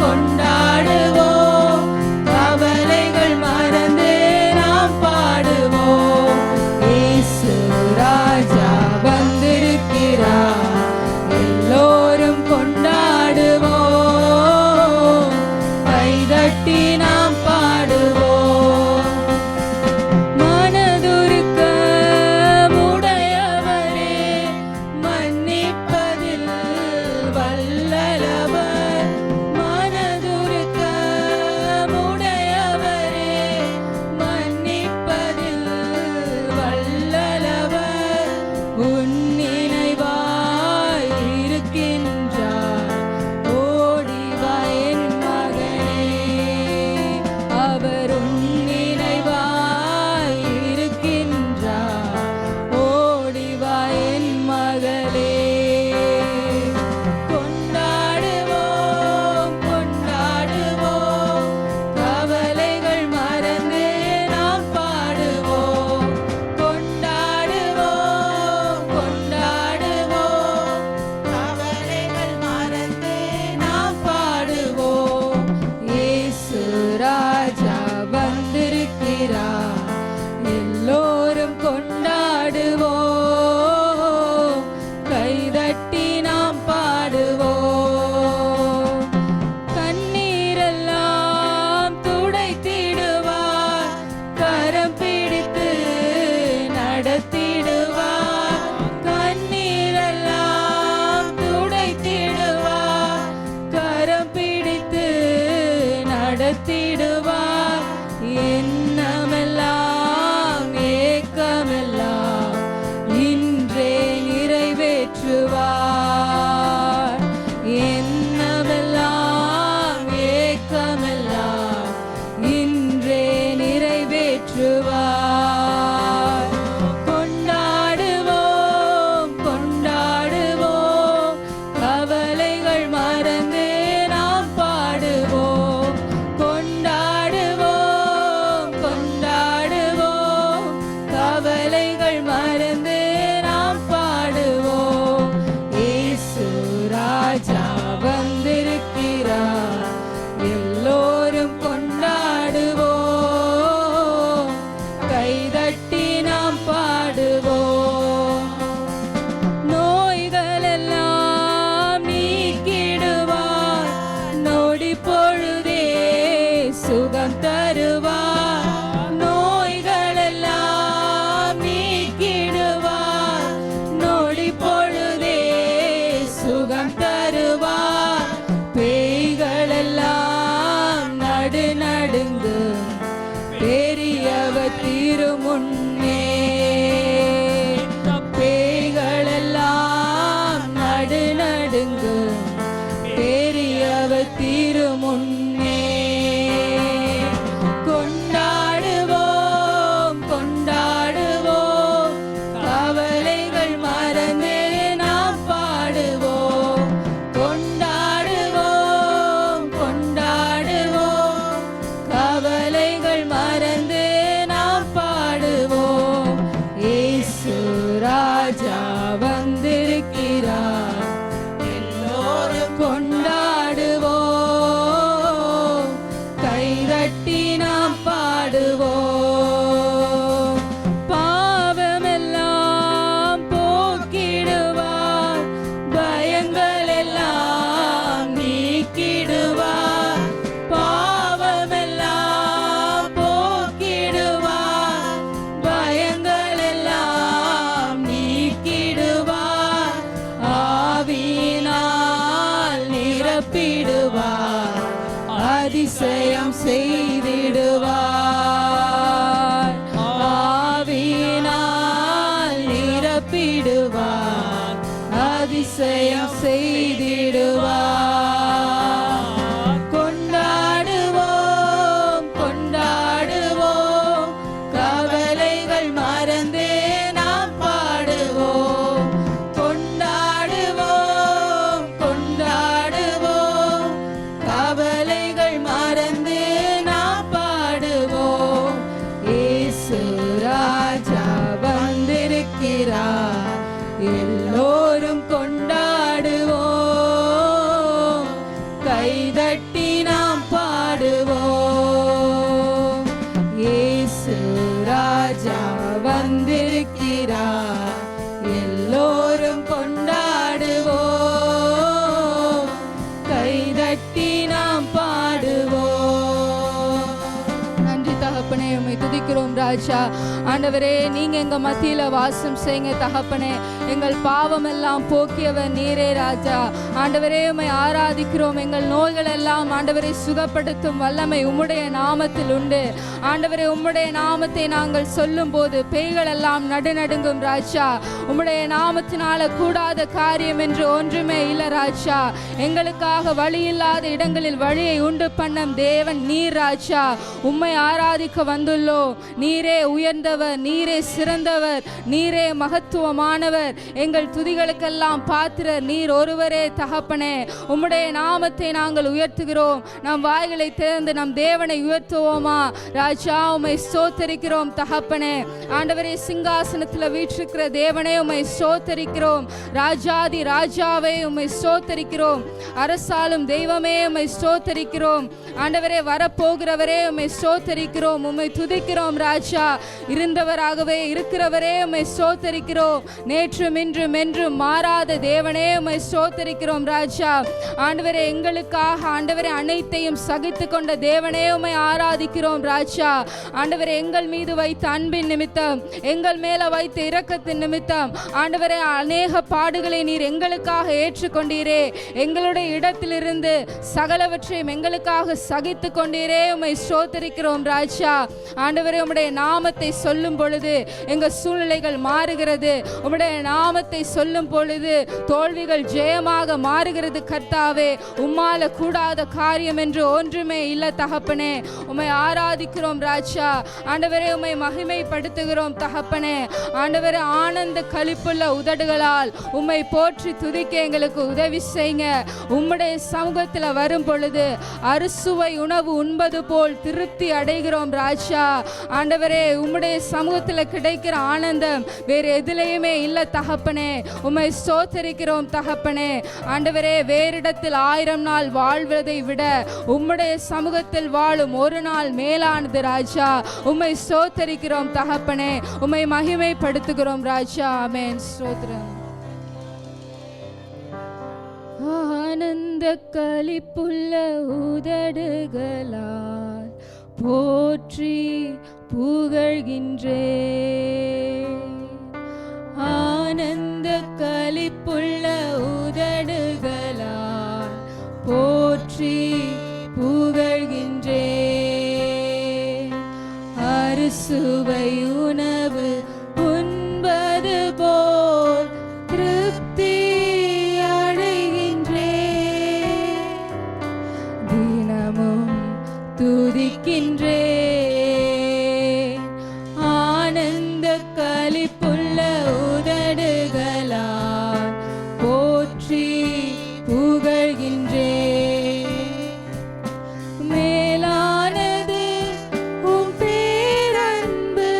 கொண்டாடுவோம், கவலைகள் மறந்து நாம் பாடுவோம். இயேசு ராஜா வந்திருக்கிறார், எல்லோரும் கொண்டாடுவோம், கைதட்டி நாம் பாடுவோம். நிறைவேற்றுவார். எண்ணமெல்லாம் ஏக்கமெல்லாம் இன்றே நிறைவேற்றுவார். கொண்டாடுவோம் கொண்டாடுவோம் கவலைகள் மறந்து நாம் பாடுவோம். கொண்டாடுவோம் கொண்டாடுவோம் கவலைகள் மறந்து நாம் பாடுவோம். இயேசு ராஜா வந்திருக்கிறார், எல்லோரும் கொண்டாடுவோம், கைதட்டி நாம் பாடுவோம். நோய்கள் எல்லாம் நீக்கிடுவார், நொடி பொழுதே சுகம் தருவார். நோய்கள் எல்லாம் நீக்கிடுவார், நொடி பொழுதே சுகம் தருவார். பேய்கள் எல்லாம் நடுநடுங்கு பெரியவர் திருமுன்னே. பேய்கள் எல்லாம் நடுநடுங்கு பெரியவர் திருமுன்னே. கொண்டாடுவோம் கொண்டாடுவோம் கவலைகள் மறந்து நாம் பாடுவோம். கொண்டாடுவோம் கொண்டாடுவோம் கவலைகள் மறந்து நாம் பாடுவோம். இயேசு ராஜா வந்திருக்கிறார், எல்லோரும் கொண்டாடுவோம், கைதட்டி நாம் பாடுவோம். பாவமெல்லாம் போக்கிடுவார், பயங்கள் எல்லாம் நீக்கிடுவார். பாவமெல்லாம் போக்கிடுவார், பயங்கள் எல்லாம் நீக்கிடுவார். ஆவியினால் நிரப்பிடுவார், அதிசயம் செய்திடுவார். ஆவியினால் நிரப்பிடுவார், அதிசயம் செய்திடுவார். கொண்டாடுவோம் கொண்டாடுவோம் கவலைகள் மறந்து நாம் பாடுவோம். கொண்டாடுவோம் கொண்டாடுவோம் கவலைகள் மறந்து நாம் பாடுவோம். இயேசு ராஜா வந்திருக்கிறார், எல்லோரும் கொண்டாடுவோம், கைதட்டி நாம் பாடுவோம். இயேசு ராஜா வந்திருக்கிறார், எல்லோரும் கொண்டாடுவோம், கைதட்டி நாம் பாடுவோம். நன்றி தகப்பனே, உம்மை துதிக்கிறோம் ராஜா. ஆண்டவரே, நீங்க எங்க மத்தியில வாசம் செய்யுங்க தகப்பனே. எங்கள் பாவம் எல்லாம் போக்கியவர் நீரே ராஜா. ஆண்டவரே, உம்மை ஆராதிக்கிறோம். எங்கள் நோய்கள் எல்லாம் ஆண்டவரை சுகப்படுத்தும் வல்லமை உம்முடைய நாமத்தில் உண்டு. ஆண்டவரே, உம்முடைய நாமத்தை நாங்கள் சொல்லும் போது பேய்கள் எல்லாம் நடுநடுங்கும் ராஜா. உம்முடைய நாமத்தினால கூடாத காரியம் என்று ஒன்றுமே இல்லை ராஜா. எங்களுக்காக வழி இல்லாத இடங்களில் வழியை உண்டு பண்ணும் தேவன் நீர் ராஜா. உம்மை ஆராதிக்க வந்துள்ளோம். நீரே உயர்ந்தவர், நீரே சிறந்தவர், நீரே மகத்துவமானவர். எங்கள் துதிகளுக்கெல்லாம் பாத்திரர் நீர் ஒருவரே தகப்பனே. உம்முடைய நாமத்தை நாங்கள் உயர்த்துகிறோம். நம் வாய்களை திறந்து நம் தேவனை உயர்த்துவோமா ராஜா? உம்மை ஸ்தோத்தரிக்கிறோம் தகப்பனே. ஆண்டவரே, சிங்காசனத்தில் வீற்றிருக்கிற தேவனே உம்மை ஸ்தோத்தரிக்கிறோம். ராஜாதி ராஜாவே உம்மை ஸ்தோத்தரிக்கிறோம். அரசாலும் தெய்வமே உம்மை ஸ்தோத்தரிக்கிறோம். ஆண்டவரே, வரப்போகிறவரே உம்மை ஸ்தோத்தரிக்கிறோம். உம்மை துதிக்கிறோம் ராஜா. இருந்தவராகவே இருக்கிறவரே உம்மை ஸ்தோத்தரிக்கிறோம். நேற்றும் இன்றும் என்றும் மாறாத தேவனே உம்மை ஸ்தோத்தரிக்கிறோம் ராஜா. ஆண்டவரே, எங்களுக்காக ஆண்டவரே அனைத்தையும் சகித்து கொண்ட தேவனே உம்மை ஆராதிக்கிறோம் ராஜா. ஆண்டவரே, எங்கள் மீது வைத்த அன்பின் நிமித்தம், எங்கள் மேல வைத்த இரக்கத்தின் நிமித்தம் ஆண்டவரே அநேக பாடுகளை நீர் எங்களுக்காக ஏற்றுக்கொண்டீரே. எங்களுடைய இடத்திலிருந்து சகலவற்றையும் எங்களுக்காக சகித்து கொண்டீரே. உம்மை ஸ்தோத்தரிக்கிறோம் ராஜா. ஆண்டவரே, உம்முடைய நாமத்தை சொல்லும் பொழுது எங்க சூழ்நிலைகள் மாறுகிறது. உம்முடைய நாமத்தை சொல்லும் பொழுது தோல்விகள் ஜெயமாக மாறுகிறது. கர்த்தாவே, உம்மால கூடாத காரியம் என்று ஒன்றுமே இல்லை தகப்பனே. உம்மை ஆராதிக்கிறோம் ராஜா. ஆண்டவரே, உம்மை மகிமைப்படுத்துகிறோம் தகப்பனே. ஆண்டவரே, ஆனந்த களிப்புள்ள உதடுகளால் உம்மை போற்றி துதிக்க எங்களுக்கு உதவி செய்யுங்க. உம்முடைய சமூகத்தில் வரும் பொழுது அறுசுவை உணவு உண்பது போல் திருப்தி அடைகிறோம் ராஜா. ஆண்டவரே, உம்முடைய சமூகத்தில் கிடைக்கிற ஆனந்தம் வேறு எதிலையுமே இல்லை தகப்பனே. உம்மை ஸ்தோத்தரிக்கிறோம் தகப்பனே. ஆண்டவரே, வேறிடத்தில் 1000 நாள் வாழ்வதை விட உம்முடைய சமூகத்தில் வாழும் ஒரு நாள் மேலானது ராஜா. உம்மை ஸ்தோத்தரிக்கிறோம் தகப்பனே. உம்மை மகிமைப்படுத்துகிறோம் ராஜா. ஆமென். ஸ்தோத்திரம். ஆனந்த களிப்புள்ள உதடுகளால் போற்றி புகழ்கின்றேன். ஆனந்த களிப்புள்ள உதடுகளால் போற்றி புகழ்கின்றேன். அறுசுவை உணவு உண்பது போல் திருப்தி அடைகின்றேன். தினமும் துதிக்கின்றேன். ஆனந்த களிப்புள்ள உதடுகளால் போற்றி புகழ்கின்றேன். மேலானது உம் பேரன்பு,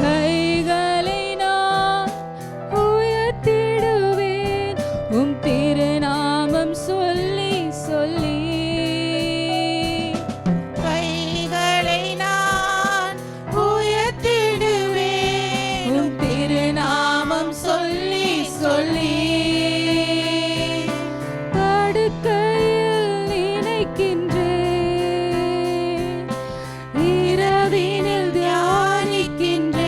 கைகளை நான் உயர்த்திடுவேன் உம் திருநாமம் சொல்லி சொல்லி. கைகளை நான் உயர்த்திடுவேன் உம் திருநாமம் சொல்லி சொல்லி. படுக்கையில் நினைக்கின்றேன், இரவினில் தியானிக்கின்றேன்.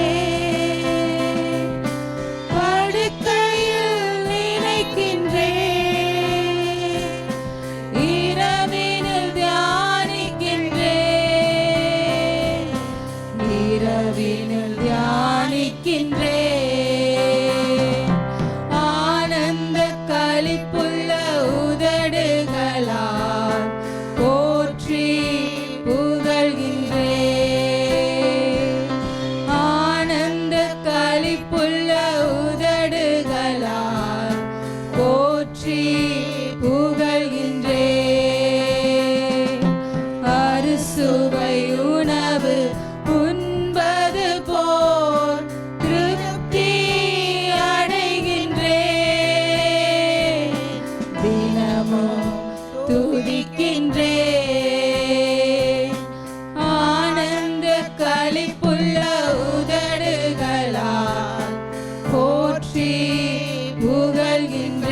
படுக்கையில் நினைக்கின்றேன், இரவினில் தியானிக்கின்றேன். இரவினில் தியானிக்கின்றேன். ஆனந்த களிப்புள்ள உதடுகளால் போற்றி புகழ்கின்றேன். ஆனந்த களிப்புள்ள உதடுகளால் போற்றி புகழ்கின்றேன். அறுசுவை உணவு உண்பது போல் திருப்தி அடைகின்றேன். தினமும் துதிக்கின்றேன். ஆனந்த களிப்புள்ள உதடுகளால் போற்றி புகழ்கின்றேன்.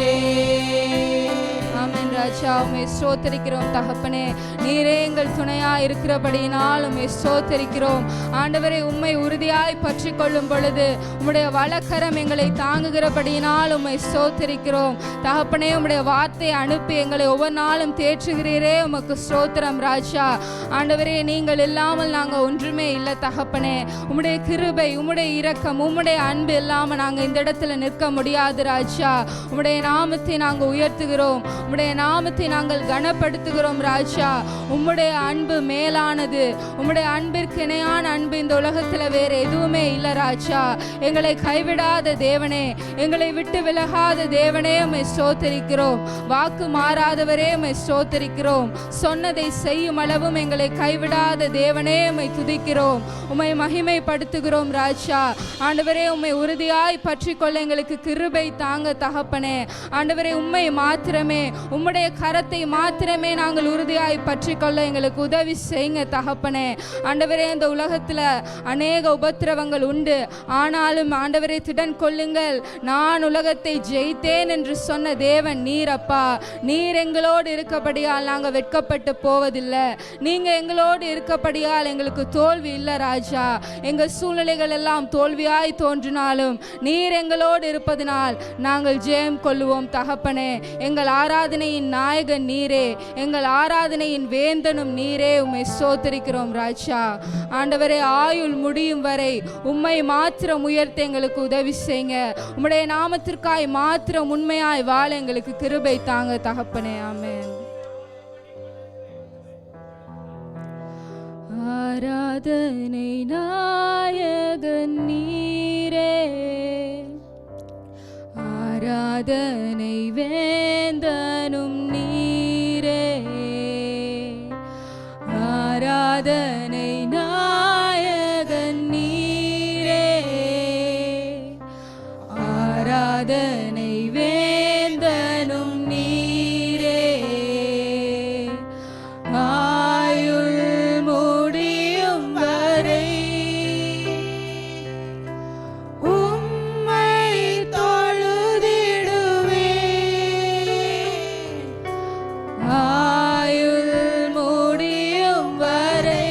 ஆமென் ராஜா, உம்மை ஸ்தோத்திரிக்கிறோம் தகப்பனே. நீரே எங்கள் துணையா இருக்கிறபடியினால் உம்மை ஸ்தோத்திரிக்கிறோம். ஆண்டவரே, உம்மை உறுதியாய் பற்றி கொள்ளும் பொழுது உம்முடைய வலக்கரம் எங்களை தாங்குகிறபடியினால் உம்மை ஸ்தோத்திரிக்கிறோம் தகப்பனே. உம்முடைய வார்த்தை அனுப்பி எங்களை ஒவ்வொரு நாளும் தேற்றுகிறீரே, உமக்கு ஸ்தோத்திரம் ராஜா. ஆண்டவரே, நீங்கள் இல்லாமல் நாங்கள் ஒன்றுமே இல்லை தகப்பனே. உம்முடைய கிருபை, உம்முடைய இரக்கம், உம்முடைய அன்பு இல்லாமல் நாங்கள் இந்த இடத்துல நிற்க முடியாது ராஜா. உம்முடைய நாமத்தை நாங்கள் உயர்த்துகிறோம், உம்முடைய நாமத்தை நாங்கள் கனப்படுத்துகிறோம் ராஜா. உம்முடைய அன்பு மேலானது. உம்முடைய அன்பிற்கு இணையான அன்பு இந்த உலகத்தில் வேறு எதுவுமே இல்லை ராஜா. எங்களை கைவிடாத தேவனே, எங்களை விட்டு விலகாத தேவனே, உம்மை ஸ்தோத்திரிக்கிறோம். வாக்கு மாறாதவரே, உம்மை ஸ்தோத்திரிக்கிறோம். சொன்னதை செய்யும் அளவும் எங்களை கைவிடாத தேவனே, உம்மை துதிக்கிறோம், உம்மை மகிமைப்படுத்துகிறோம் ராஜா. ஆண்டவரே, உம்மை உறுதியாய் பற்றி கொள்ள எங்களுக்கு கிருபை தாங்க தகப்பனே. ஆண்டவரே, உம்மை மாத்திரமே, உம்முடைய கரத்தை மாத்திரமே நாங்கள் உறுதியாய் பற்றி கொள்ள எங்களுக்கு உதவி செய்யுங்க தகப்பனே. ஆண்டவரே, இந்த உலகத்தில் அநேக உபத்திரவங்கள் உண்டு, ஆனாலும் ஆண்டவரே திடன் கொள்ளுங்கள், நான் உலகத்தை ஜெயித்தேன் என்று சொன்ன தேவன் நீரப்பா. நீர் எங்களோடு இருக்கப்படியால் நாங்கள் வெட்கப்பட்டு போவதில்லை. நீங்கள் எங்களோடு இருக்கப்படியால் எங்களுக்கு தோல்வி இல்லை ராஜா. எங்கள் சூழ்நிலைகள் எல்லாம் தோல்வியாய் தோன்றினாலும் நீர் எங்களோடு இருப்பதனால் நாங்கள் ஜெயம் கொள்ளுவோம் தகப்பனே. எங்கள் ஆராதனையின் நாயகன் நீரே, எங்கள் ஆராதனையின் வேந்தனும் நீரே, உம்மை ஸ்தோத்திரிக்கிறோம் ராஜா. ஆண்டவரே, ஆயுள் முடியும் வரை உம்மை மாத்திரம் உயர்த்த எங்களுக்கு உதவி செய்யுங்க. உம்முடைய நாமத்திற்காய் மாத்திரம் உண்மையாய் வாழ எங்களுக்கு கிருபை தாங்க தகப்பனே. ஆமென். ஆராதனை நாயகன் நீரே, ஆராதனை வேந்தனும் நீரே, ஆராதனை நாயகன் நீரே, ஆராதனை வேந்தனும் நீரே. ஆயுள் முடியும் வரை உம்மை தொழுதிடுவேன். ஆயுள் முடியும் வரை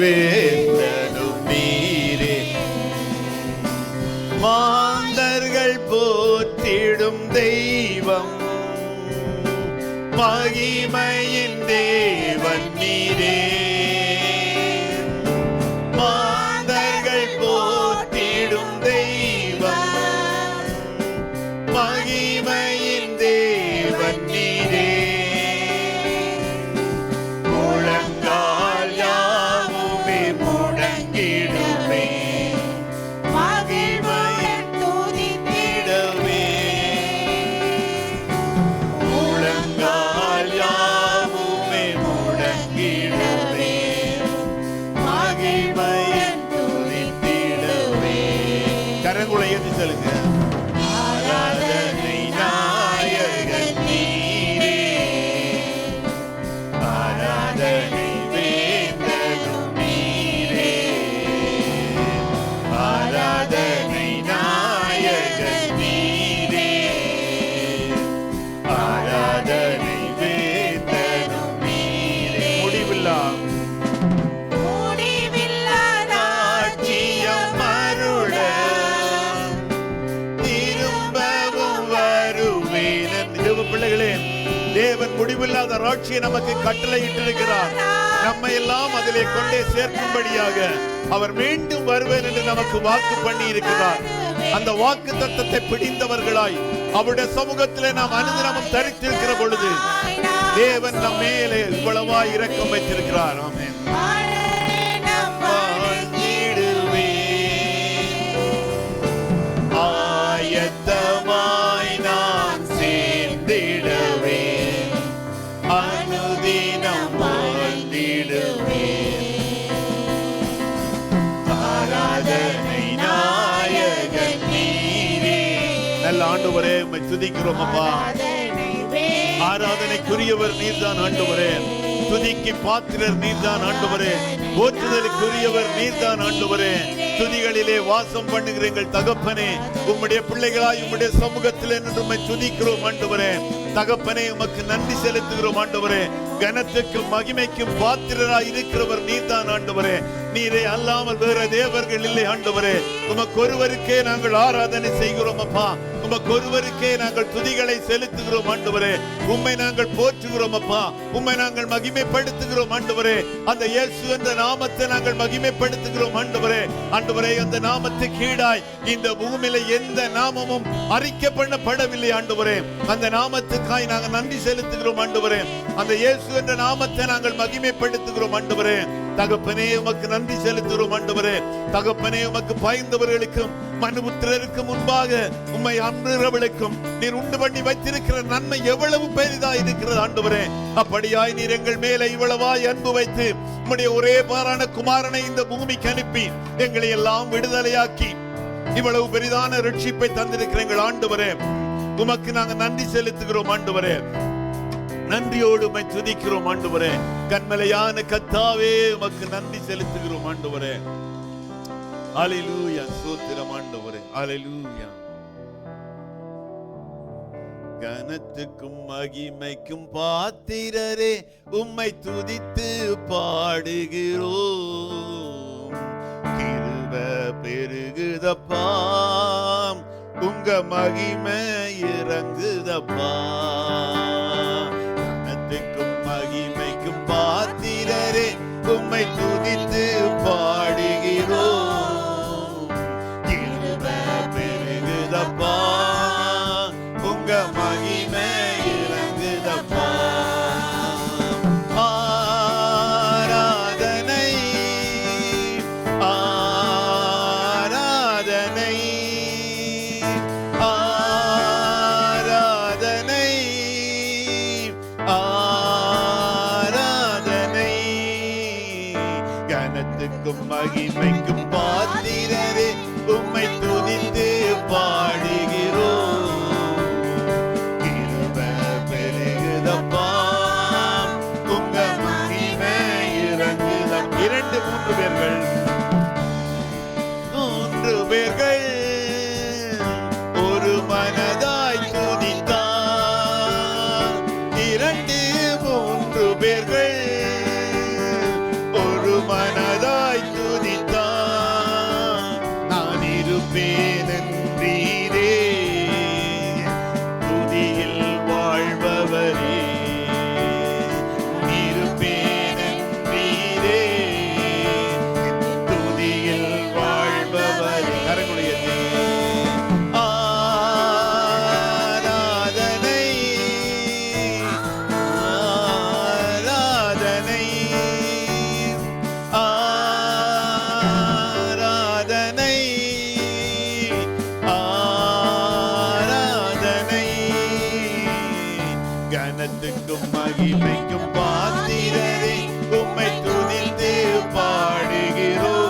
வேந்தனும் நீரே. மாந்தர்கள் போற்றிடும் தெய்வம், மகிமையின் தேவன் நீரே. மாந்தர்கள் போற்றிடும் தெய்வம், மகிமையின் தேவன் நீரே. முழங்கால் யாவுமே முடங்கிடுமே, மகிமையின் துதித்திடவே. முழங்கால் யாவுமே முடங்கிடுமே, மகிமையின் துதித்திடவே. கரங்களை ஏந்தி சொல்லுங்க. ஆராதனை நாயகன் நீரே, ஆராதனை வேந்தனும் நீரே. ஆராதனை நாயகன் நீரே, ஆராதனை வேந்தனும் நீரே. முடிவில்லாத ஆட்சியம் அருள திரும்பவும் வருவேன். தேவ பிள்ளைகளே, தேவன் முடிவில்லாத ராட்சியை நமக்கு கட்டளையிட்டிருக்கிறார். நம்மை எல்லாம் அதிலே கொண்டே சேர்க்கும்படியாக அவர் மீண்டும் வருவேன் என்று நமக்கு வாக்கு பண்ணி இருக்கிறார். அந்த வாக்கு தத்தத்தை பிடிந்தவர்களாய் அவருடைய சமூகத்திலே நாம் அனுதினமும் தரித்திருக்கிற பொழுது தேவன் நம் மேலே இவ்வளவாய் இரக்கம் வைத்திருக்கிறார். ஆமென். ஆயத்தமாய் நான் சேர்ந்திடவே, அனுதினம் வாழ்ந்திடுவே. ஆராதனை நாயகன் நீரே. நல்ல ஆண்டவரே, உம்மை துதிக்கிறோம் அப்பா. ஆராதனைக்குரியவர் நீர்தான் ஆண்டவரே, துதிக்கு பாத்திரர் நீர்தான் ஆண்டவரே, போற்றுதலுக்குரியவர் நீர்தான் ஆண்டவரே. துதிகளிலே வாசம் பண்ணுகிற எங்கள் தகப்பனே, உம்முடைய பிள்ளைகளாய் உம்முடைய சமூகத்திலே நின்று உம்மை துதிக்கிறோம் ஆண்டவரே. தகப்பனே, உமக்கு நன்றி செலுத்துகிறோம் ஆண்டவரே. கனத்துக்கும் மகிமைக்கும் பாத்திரராய் இருக்கிறவர் நீர்தான் ஆண்டவரே. நீரே அல்லாமல் வேற தேவர்கள் இல்லை ஆண்டவரே. உமக்கு ஒருவருக்கே நாங்கள் ஆராதனை செய்கிறோம் அப்பா. உமக்கு ஒருவருக்கே நாங்கள் துதிகளை செலுத்துகிறோம் ஆண்டவரே. உம்மை நாங்கள் போற்றுகிறோம் அப்பா. உம்மை நாங்கள் மகிமைப்படுத்துகிறோம் ஆண்டவரே. அந்த இயேசு என்ற நாமத்தை நாங்கள் மகிமைப்படுத்துகிறோம் ஆண்டவரே. ஆண்டவரே, அந்த நாமத்துக்கு கீழாய் இந்த பூமியில எந்த நாமமும் அறிக்கை பண்ணப்படவில்லை ஆண்டவரே. அந்த நாமத்துக்காய் நாங்கள் நன்றி செலுத்துகிறோம் ஆண்டவரே. அந்த இயேசு என்ற நாமத்தை நாங்கள் மகிமைப்படுத்துகிறோம் ஆண்டவரே. தகப்பனே, உமக்கு நன்றி செலுத்துகிறோம் ஆண்டவரே. தகப்பனே, உமக்கு பயந்தவர்களுக்கும் மனுபுத்திரருக்கு முன்பாக உம்மை அன்புறவர்களுக்கும் நீர் உண்டு பண்ணி வைத்திருக்கிற நன்மை எவ்வளவு பெரிதா இருக்கிறது ஆண்டவரே. அப்படியாய் நீர் எங்கள் மேலே இவ்வளவாய் அன்பு வைத்து உம்முடைய ஒரே பாரான குமாரனை இந்த பூமிக்கு அனுப்பி எங்களை எல்லாம் விடுதலையாக்கி இவ்வளவு பெரிதான ரட்சிப்பை தந்திருக்கிற எங்கள் ஆண்டவரே, உமக்கு நாங்கள் நன்றி செலுத்துகிறோம் ஆண்டவரே. நன்றியோடு உம்மை துதிக்கிறோம் ஆண்டவரே. கண்மலையான கர்த்தாவே, உமக்கு நன்றி செலுத்துகிறோம் ஆண்டவரே. அல்லேலூயா, ஸ்தோத்திரம் ஆண்டவரே. அல்லேலூயா. கனத்துக்கும் மகிமைக்கும் பாத்திரரே, உம்மை துதித்து பாடுகிறோம். கிருபை பெருகுதப்பா, உங்க மகிமை இறங்குதப்பா. கனத்துக்கும் மகிமைக்கும் பாத்திரரே, உம்மை துதித்து பாடுகிறோம். கிருபை பெருகுதப்பா, உங்க மகிமை இறங்குதப்பா. ஆராதனை ஆராதனை ஆராதனை ஆராதனை. கனத்துக்கும் மகிமைக்கும் பாத்திரரே, உம்மை துதித்து பாடுகிறோம். கிருபை பெருகுதப்பா, உங்க மகிமை இறங்குதப்பா. 2-3 பேர்கள், 3 பேர்கள் ஒரு மனதாய் துதித்தார். 2-3 பேர்கள் ஒரு மனதாய் மகிமைக்கும் பாத்திரரே உம்மை துதித்து பாடுகிறோம்.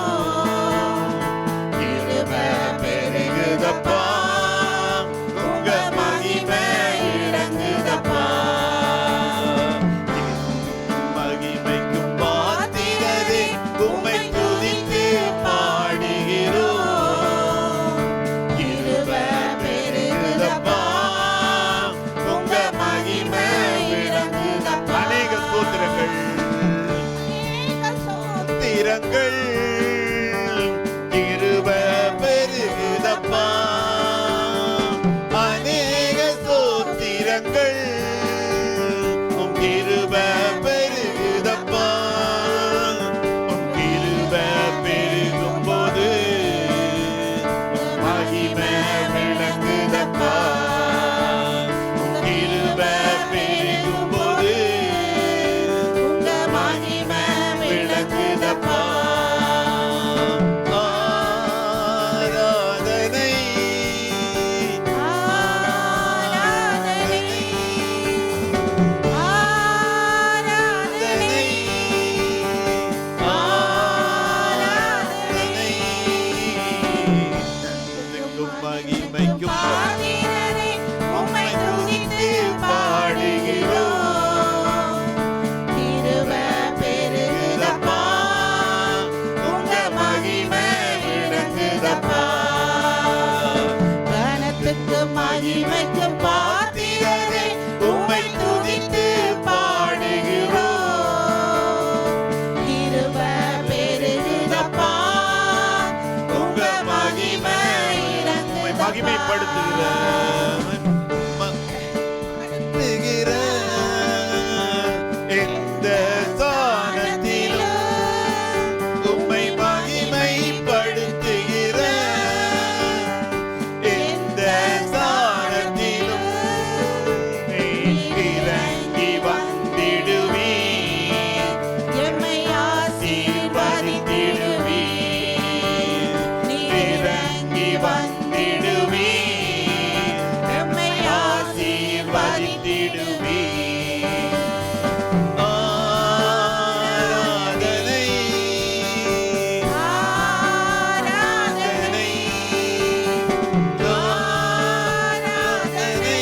கிருபை பெருகுதப்பா, உங்க மகிமை இறங்குதப்பா. மகிமைக்கும் பாத்திரரே உம்மை துதித்து பாடுகிறோம். கிருபை பெருகுதப்பா, உங்க மகிமை இறங்குதப்பா. அநேக ஸ்தோத்திரங்கள் ஸ்தோத்திரங்கள் கிருபை பெருகுதப்பா. அநேக ஸ்தோத்திரங்கள் உம் கிருபை பெருகுதப்பா. உம் கிருபை பெருகும் போது மகிமை விளங்குதப்பா. உம் கிருபை பெருகும் போது உங்க மகிமை விளங்குதப்பா. ஆராதனை ஆராதனை ஆராதனை உமக்கும் மகிமைக்கும் உம்மை துதித்து பாடுகிறோம். கிருபை பெருகுதப்பா, உங்க மகிமை விளங்குதப்பா. கனத்துக்கு மகிமைக்கு பாத்திரரே உம்மை துதித்து பாடுகிறோம். கிருபை பெருகுதப்பா, உங்க மகிமை உம்மை மகிமைப்படுத்துகிறேன். எந்த ஸ்தானத்திலும் உம்மை மகிமைப்படுத்துகிறேன். எந்த ஸ்தானத்திலும் இறங்கி வந்திடுவீர். எம்மை ஆசீர்வதித்திடுவீர். இறங்கி வந்திடுவீர். எம்மை ஆசீர்வதித்திடுவீர். ஆராதனை ஆராதனை ஆராதனை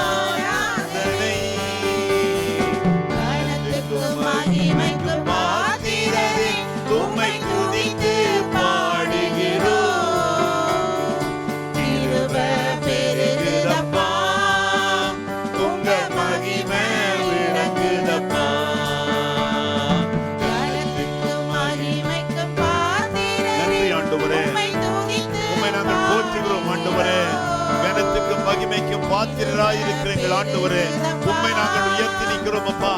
ஆராதனை கனத்துக்கு மகிமைக்கு பாத்திரரே உம்மை துதித்து பாடுகிறோம். கிருபை பெருகுதப்பா, உங்க மகிமை விளங்குதப்பா. கனத்துக்கு மகிமைக்கு பாத்திரரே நன்றி ஆண்டவரே, உம்மை துதித்து உம்மை நாங்கள் போற்றுகிறோம் ஆண்டவரே. கனத்துக்கும் மகிமைக்கும் பாத்திரராய் இருக்கிற எங்கள் ஆண்டவரே, உம்மை நாங்கள் உயர்த்தி நிற்கிறோம் அப்பா.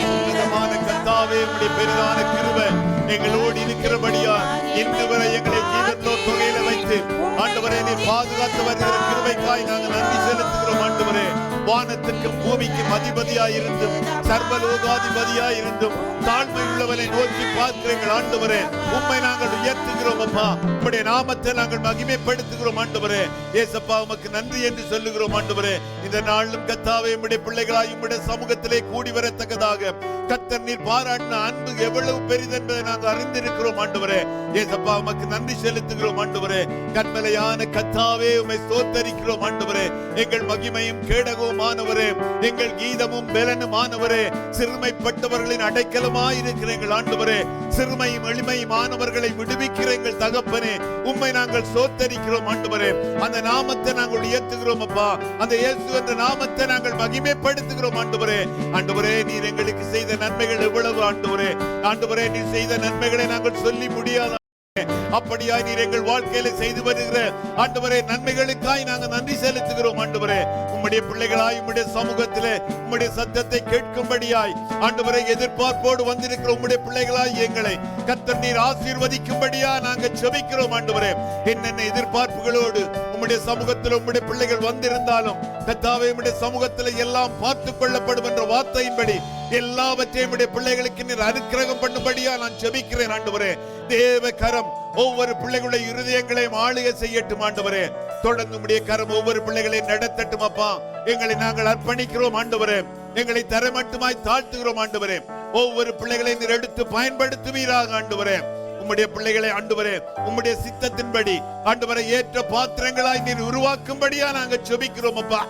உன்னதமான கர்த்தாவே, உம்முடைய பெரிதான கிருபை எங்களோடு இருக்கிறபடியா இன்று வரை எங்களை ஜீவனோ தொகையில வைத்து ஆண்டவரே நீ பாதுகாத்து வருகிற கிருபைக்காய் நாங்கள் நன்றி செலுத்துகிறோம் ஆண்டவரே. வானத்துக்கும் பூமிக்கும் அதிபதியாய் இருந்தும் சர்வலோகாதிபதியாய் இருந்தும் தாழ்மை உள்ளவனை நோக்கி பார்க்கிற எங்கள் ஆண்டவரே, உம்மை நாங்கள் உயர்த்துகிறோம் அப்பா. உம்முடைய நாமத்தை நாங்கள் மகிமைப்படுத்துகிறோம் ஆண்டவரே. ஏசப்பா உமக்கு நன்றி என்று சொல்லுகிறோம் ஆண்டவரே. இந்த நாளிலும் கர்த்தாவே உம்முடைய பிள்ளைகளாய் உம்முடைய சமூகத்திலே கூடி வரத்தக்கதாக கர்த்தர் நீர் பாராட்டின அன்பு எவ்வளவு பெரிதென்பதை நாங்கள் அறிந்திருக்கிறோம் ஆண்டவரே. ஏசப்பா உமக்கு நன்றி செலுத்துகிறோம் ஆண்டவரே. கண்மலையான கர்த்தாவே உம்மை ஸ்தோத்தரிக்கிறோம் ஆண்டவரே. எங்கள் மகிமையும் கேடகமும் ஆனவரே, எங்கள் கீதமும் பெலனும் ஆனவரே, சிறுமைப்பட்டவர்களின் அடைக்கலமாய் இருக்கிற எங்கள் ஆண்டவரே, சிறுமையும் எளிமையும் ஆனவர்களை விடுவிக்கிற எங்கள் தகப்பனே, உம்மை நாங்கள் ஸ்தோத்தரிக்கிறோம் ஆண்டவரே. அந்த நாமத்தை நாங்கள் உயர்த்துகிறோம் அப்பா. அந்த இயேசு என்ற நாமத்தை நாங்கள் மகிமைப்படுத்துகிறோம் ஆண்டவரே. ஆண்டவரே நீர் எங்களுக்கு செய்த நன்மைகள் எவ்வளவு ஆண்டவரே. ஆண்டவரே நீர் செய்த நன்மைகளை நாங்கள் சொல்லி முடியாத அப்படியாய் நீர் எங்கள் வாழ்க்கையில செய்து வருகிற ஆண்டவரே நன்மைகளுக்காய் நாங்கள் நன்றி செலுத்துகிறோம் ஆண்டவரே. உம்முடைய பிள்ளைகளாய் உம்முடைய சமூகத்திலே உம்முடைய சத்தத்தை கேட்கும்படியாய் ஆண்டவரே எதிர்பார்ப்போடு வந்திருக்கிற உம்முடைய பிள்ளைகளாய் எங்களை கர்த்தர் நீர் ஆசீர்வதிக்கும்படியா நாங்கள் ஜெபிக்கிறோம் ஆண்டவரே. என்னென்ன எதிர்பார்ப்புகளோடு உம்முடைய சமூகத்தில் உம்முடைய பிள்ளைகள் வந்திருந்தாலும் கர்த்தாவே உம்முடைய சமூகத்தில் எல்லாம் பார்த்துக் கொள்ளப்படும் என்ற வார்த்தையின்படி எல்லாவற்றையும் உம்முடைய பிள்ளைகளுக்கு நீர் அனுக்கிரகம் பண்ணும்படியா நான் ஜெபிக்கிறேன் ஆண்டவரே. தேவ கரம் ஒவ்வொரு பிள்ளைகளுடைய இருதயங்களையும் ஆளுகை செய்யட்டும் ஆண்டவரே. தொடர்ந்து உம்முடைய கரம் ஒவ்வொரு பிள்ளைகளை நடத்தட்டும் அப்பா. எங்களை நாங்கள் அர்ப்பணிக்கிறோம் ஆண்டவரே. எங்களை தரமட்டுமாய் தாழ்த்துகிறோம் ஆண்டவரே. ஒவ்வொரு பிள்ளைகளை நீர் எடுத்து பயன்படுத்துவீராக ஆண்டவரே. உம்முடைய பிள்ளைகளை ஆண்டவரே உம்முடைய சித்தத்தின்படி ஆண்டவரை ஏற்ற பாத்திரங்களாய் நீர் உருவாக்கும்படியா நாங்கள் ஜெபிக்கிறோம் அப்பா.